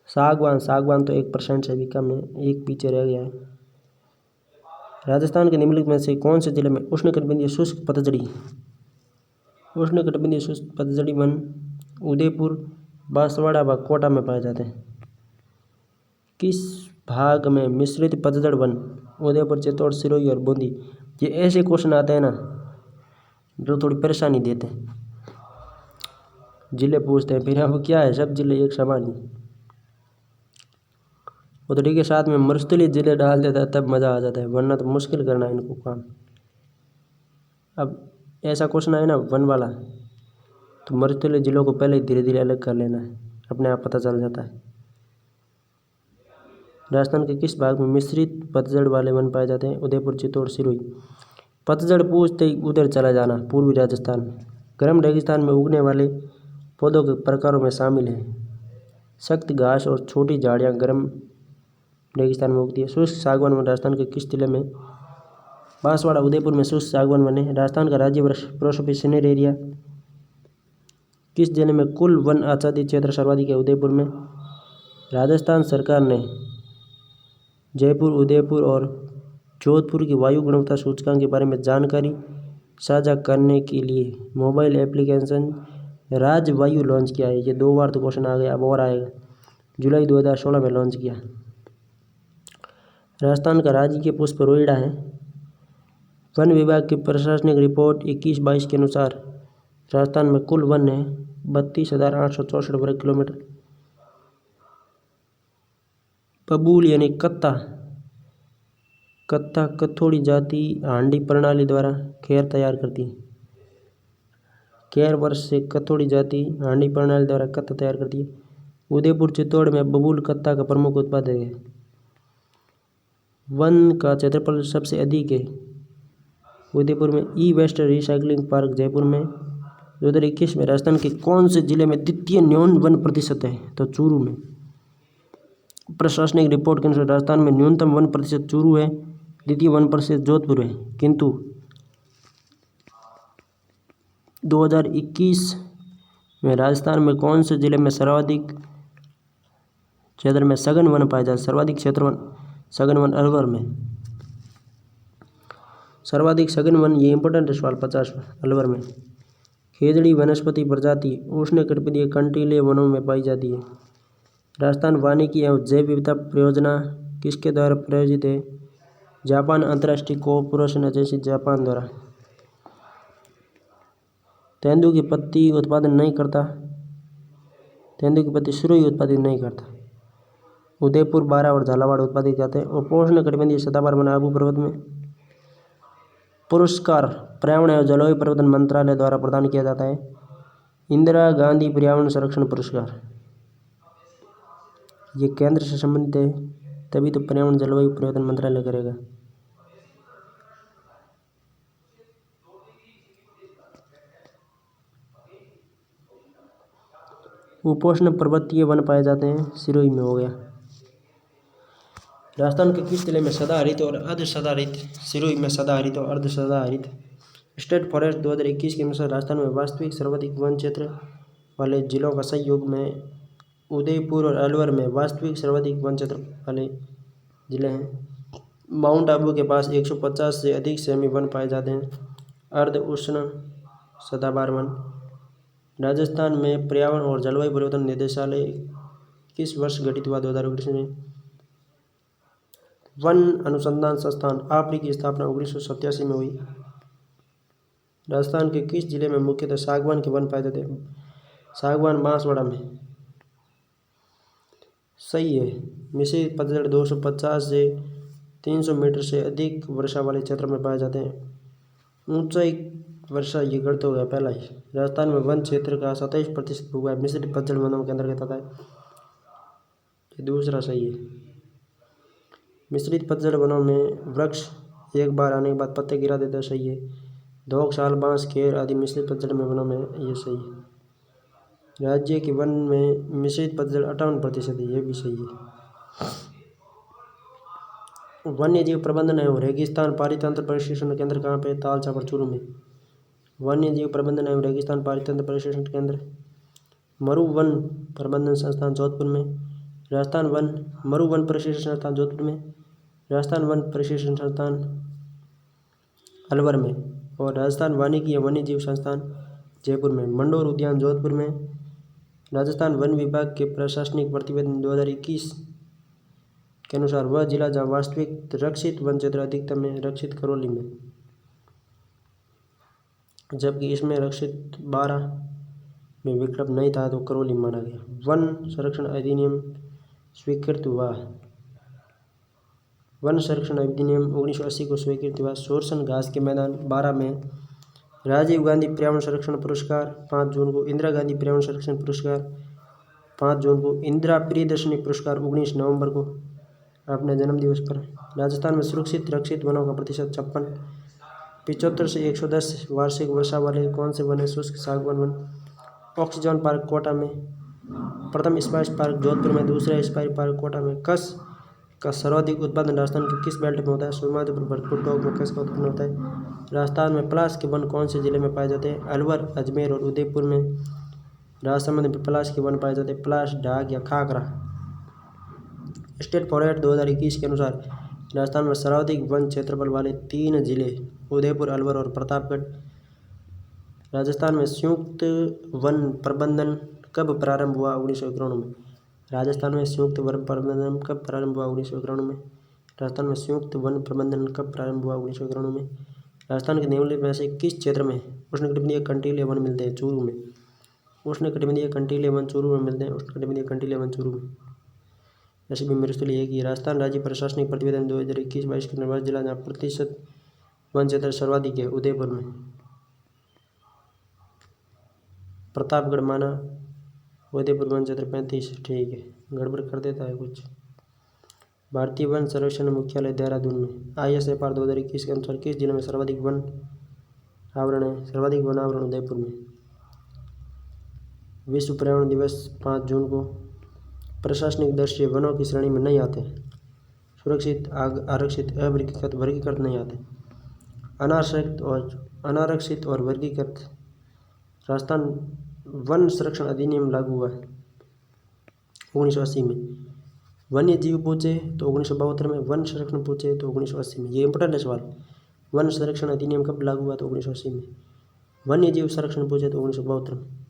सागवान। सागवान तो 1% से भी कम है, एक पीछे रह गया है। राजस्थान के निम्नलिखित में से कौन से जिले में उष्णकटिबंधीय शुष्क पतझड़ी वन उदयपुर, बांसवाड़ा व कोटा में पाए जाते हैं? किस भाग में मिश्रित पतझड़ वन? उदयपुर, चित्तौड़, सिरोही और बूंदी। ये ऐसे क्वेश्चन आते हैं ना जो थोड़ी परेशानी देते हैं, जिले पूछते हैं, फिर अब क्या है सब जिले एक समान ही। उदरी के साथ में मरुस्थलीय जिले डाल देता है तब मज़ा आ जाता है, वरना तो मुश्किल करना है इनको काम। अब ऐसा क्वेश्चन आए ना वन वाला, तो मरुस्थलीय जिलों को पहले धीरे धीरे अलग कर लेना है, अपने आप पता चल जाता है। राजस्थान के किस भाग में मिश्रित पतझड़ वाले वन पाए जाते हैं? उदयपुर, चित्तौड़, सिरोही। पतझड़ पूछते ही उधर चला जाना, पूर्वी राजस्थान। गर्म रेगिस्तान में उगने वाले पौधों के प्रकारों में शामिल है सख्त घास और छोटी झाड़ियाँ गर्म रेगिस्तान में उगती है। शुष्क सागवान वन राजस्थान के किस जिले में? बांसवाड़ा, उदयपुर में शुष्क सागवान वन है। राजस्थान का राज्य वृक्ष प्रोसोपिसिनेर एरिया किस जिले में कुल वन आच्छादित क्षेत्र सर्वाधिक है? उदयपुर में। राजस्थान सरकार ने जयपुर, उदयपुर और जोधपुर की वायु गुणवत्ता सूचकांक के बारे में जानकारी साझा करने के लिए मोबाइल एप्लीकेशन राज्य वायु लॉन्च किया है। ये 2 बार तो क्वेश्चन आ गया, अब और आएगा। जुलाई 2016 में लॉन्च किया। राजस्थान का राजकीय पुष्प रोइडा है। वन विभाग की प्रशासनिक रिपोर्ट 21-22 के अनुसार राजस्थान में कुल वन है 32,864 वर्ग किलोमीटर। बबूल यानी कत्ता कथोड़ी जाति हांडी प्रणाली द्वारा खेर तैयार करती है। खेर वर्ष से कथोड़ी जाति हांडी प्रणाली द्वारा कत्ता तैयार करती है। उदयपुर, चित्तौड़ में बबूल कत्ता का प्रमुख उत्पादक है। वन का क्षेत्रफल सबसे अधिक है उदयपुर में। ई वेस्ट रिसाइकलिंग पार्क जयपुर में। 2021 में राजस्थान के कौन से जिले में द्वितीय न्यून वन प्रतिशत है? तो चूरू में। प्रशासनिक रिपोर्ट के अनुसार राजस्थान में न्यूनतम वन प्रतिशत चूरू है, द्वितीय वन प्रतिशत जोधपुर है। किंतु 2021 में राजस्थान में कौन से जिले में सर्वाधिक क्षेत्र में सघन वन पाया जाता है? सर्वाधिक क्षेत्र वन सघन वन अलवर में। सर्वाधिक सघन वन, ये इंपॉर्टेंट है सवाल 50 अलवर में। खेजड़ी वनस्पति प्रजाति उष्णकटिबंधीय कंटीले वनों में पाई जाती है। राजस्थान वानिकी एवं जैव विविधता परियोजना किसके द्वारा प्रायोजित है? जापान अंतर्राष्ट्रीय कोऑपरेशन एजेंसी जापान द्वारा। तेंदुआ की पत्ती उत्पादन नहीं करता। तेंदुआ की पत्ती सुरई उत्पादित नहीं करता। उदयपुर, बारा और झालावाड़ उत्पादित करते हैं। उपोष्ण कटिबंधीय सदाबहार वन आबू पर्वत में। पुरस्कार पर्यावरण एवं जलवायु परिवर्तन मंत्रालय द्वारा प्रदान किया जाता है। इंदिरा गांधी पर्यावरण संरक्षण पुरस्कार ये केंद्र से संबंधित है, तभी तो पर्यावरण जलवायु परिवर्तन मंत्रालय करेगा। उपोष्ण पर्वतीय वन पाए जाते हैं, सिरोही में हो गया। राजस्थान के किस जिले में सदाहरित और अर्ध सदाहरित? सिरोही में सदाहरित और अर्ध सदाहरित। स्टेट फॉरेस्ट 2021 के अनुसार राजस्थान में वास्तविक सर्वाधिक वन क्षेत्र वाले जिलों का सहयोग में उदयपुर और अलवर में वास्तविक सर्वाधिक वन क्षेत्र वाले जिले हैं। माउंट आबू के पास 150 से अधिक सेमी वन पाए जाते हैं। अर्ध उष्ण सदाबहार वन। राजस्थान में पर्यावरण और जलवायु परिवर्तन निदेशालय किस वर्ष गठित हुआ? 2019 में। वन अनुसंधान संस्थान आपरी की स्थापना 1987 में हुई। राजस्थान के किस जिले में मुख्यतः सागवान के वन पाए जाते हैं? सागवान बांसवाड़ा में। सही है। मिश्रित पतझड़ 250 से 300 मीटर से अधिक वर्षा वाले क्षेत्र में पाए जाते हैं। ऊंचाई वर्षा ये गढ़ तो हो गया पहला ही। राजस्थान में वन क्षेत्र का 27% हुआ है मिश्रित पतझड़ वनों के अंतर्गत आता है। ये दूसरा सही है। मिश्रित पतझड़ वनों में वृक्ष एक बार आने के बाद पत्ते गिरा देता है, सही है। धोक, साल, बांस, खेर आदि मिश्रित पतझड़ में वनों में ये सही है। राज्य के वन में मिश्रित पतझड़ 58% है, ये भी सही है। वन्य जीव प्रबंधन एवं रेगिस्तान पारितंत्र प्रशिक्षण केंद्र कहाँ पे? तालछापर, चूरू में। वन्य जीव प्रबंधन एवं रेगिस्तान पारितंत्र प्रशिक्षण केंद्र मरु वन प्रबंधन संस्थान जोधपुर में। राजस्थान वन मरु वन प्रशिक्षण संस्थान जोधपुर में। राजस्थान वन प्रशिक्षण संस्थान अलवर में। और राजस्थान वानिकी या वन्य जीव संस्थान जयपुर में। मंडोर उद्यान जोधपुर में। राजस्थान वन विभाग के प्रशासनिक प्रतिवेदन 2021 के अनुसार वह जिला जहाँ वास्तविक रक्षित वन क्षेत्र अधिकतम है रक्षित करौली में, जबकि इसमें रक्षित 12 में विकल्प नहीं था तो करौली माना गया। वन संरक्षण अधिनियम स्वीकृत हुआ। वन संरक्षण अधिनियम 1980 को स्वीकृत हुआ। शोरसन घास के मैदान 12 में। राजीव गांधी पर्यावरण संरक्षण पुरस्कार 5 जून को। इंदिरा गांधी पर्यावरण संरक्षण पुरस्कार 5 जून को। इंदिरा प्रियदर्शनी पुरस्कार 19 नवंबर को अपने जन्मदिवस पर। राजस्थान में सुरक्षित रक्षित वनों का प्रतिशत 56। 75 से 110 वार्षिक वर्षा वाले कौन से वन है? शुष्क सागवान वन। ऑक्सीजन पार्क कोटा में। प्रथम स्पाइस पार्क जोधपुर में। दूसरा स्पाइस पार्क कोटा में। कस का सर्वाधिक उत्पादन राजस्थान के किस बेल्ट में होता है? सीमांत भरतपुर टोक में कस का उत्पादन होता है। राजस्थान में पलाश के वन कौन से जिले में पाए जाते हैं? अलवर, अजमेर और उदयपुर में। राजस्थान में पलाश के वन पाए जाते हैं पलाश, ढाक या खाकरा। स्टेट फॉरेस्ट 2021 के अनुसार राजस्थान में सर्वाधिक वन क्षेत्रफल वाले 3 जिले उदयपुर, अलवर और प्रतापगढ़। राजस्थान में संयुक्त वन प्रबंधन कब प्रारंभ हुआ? 1991 में। राजस्थान में संयुक्त वन प्रबंधन कब प्रारंभ हुआ? 1991 में। राजस्थान में संयुक्त वन प्रबंधन कब प्रारंभ हुआ? 1991 में। राजस्थान के निम्नलिखित में से किस क्षेत्र में उष्णकटिबंधीय कंटीले वन मिलते हैं? चूरू में। उष्णकटिबंधीय कंटीले वन चूरू में मिलते हैं। उष्णकटिबंधीय कंटीले वन चूरू में। ऐसे भी मृस्थल एक ही। राजस्थान राज्य प्रशासनिक प्रतिवेदन 2021-22 के अनुसार जिला जहाँ प्रतिशत वन क्षेत्र सर्वाधिक है उदयपुर में। प्रतापगढ़ माना। उदयपुर वन क्षेत्र 35। ठीक है, गड़बड़ कर देता है कुछ। भारतीय वन संरक्षण मुख्यालय देहरादून में। ISFR 2021 के अनुसार किस जिले में सर्वाधिक वन आवरण है? सर्वाधिक वन आवरण उदयपुर में। विश्व पर्यावरण दिवस 5 जून को। प्रशासनिक दृष्टि वनों की श्रेणी में नहीं आते। सुरक्षित, आरक्षित, अवर्गीकृत, वर्गीकृत नहीं आते। अनारक्षित और वर्गीकृत। राजस्थान वन संरक्षण अधिनियम लागू हुआ 1980 में। वन्य जीव पूछे तो 1972 में। वन संरक्षण पूछे तो 1980 में। ये इंपॉर्टेंट है सवाल। वन संरक्षण अधिनियम कब लागू हुआ? तो 1980 में। वन्य जीव संरक्षण पूछे तो 1972 में।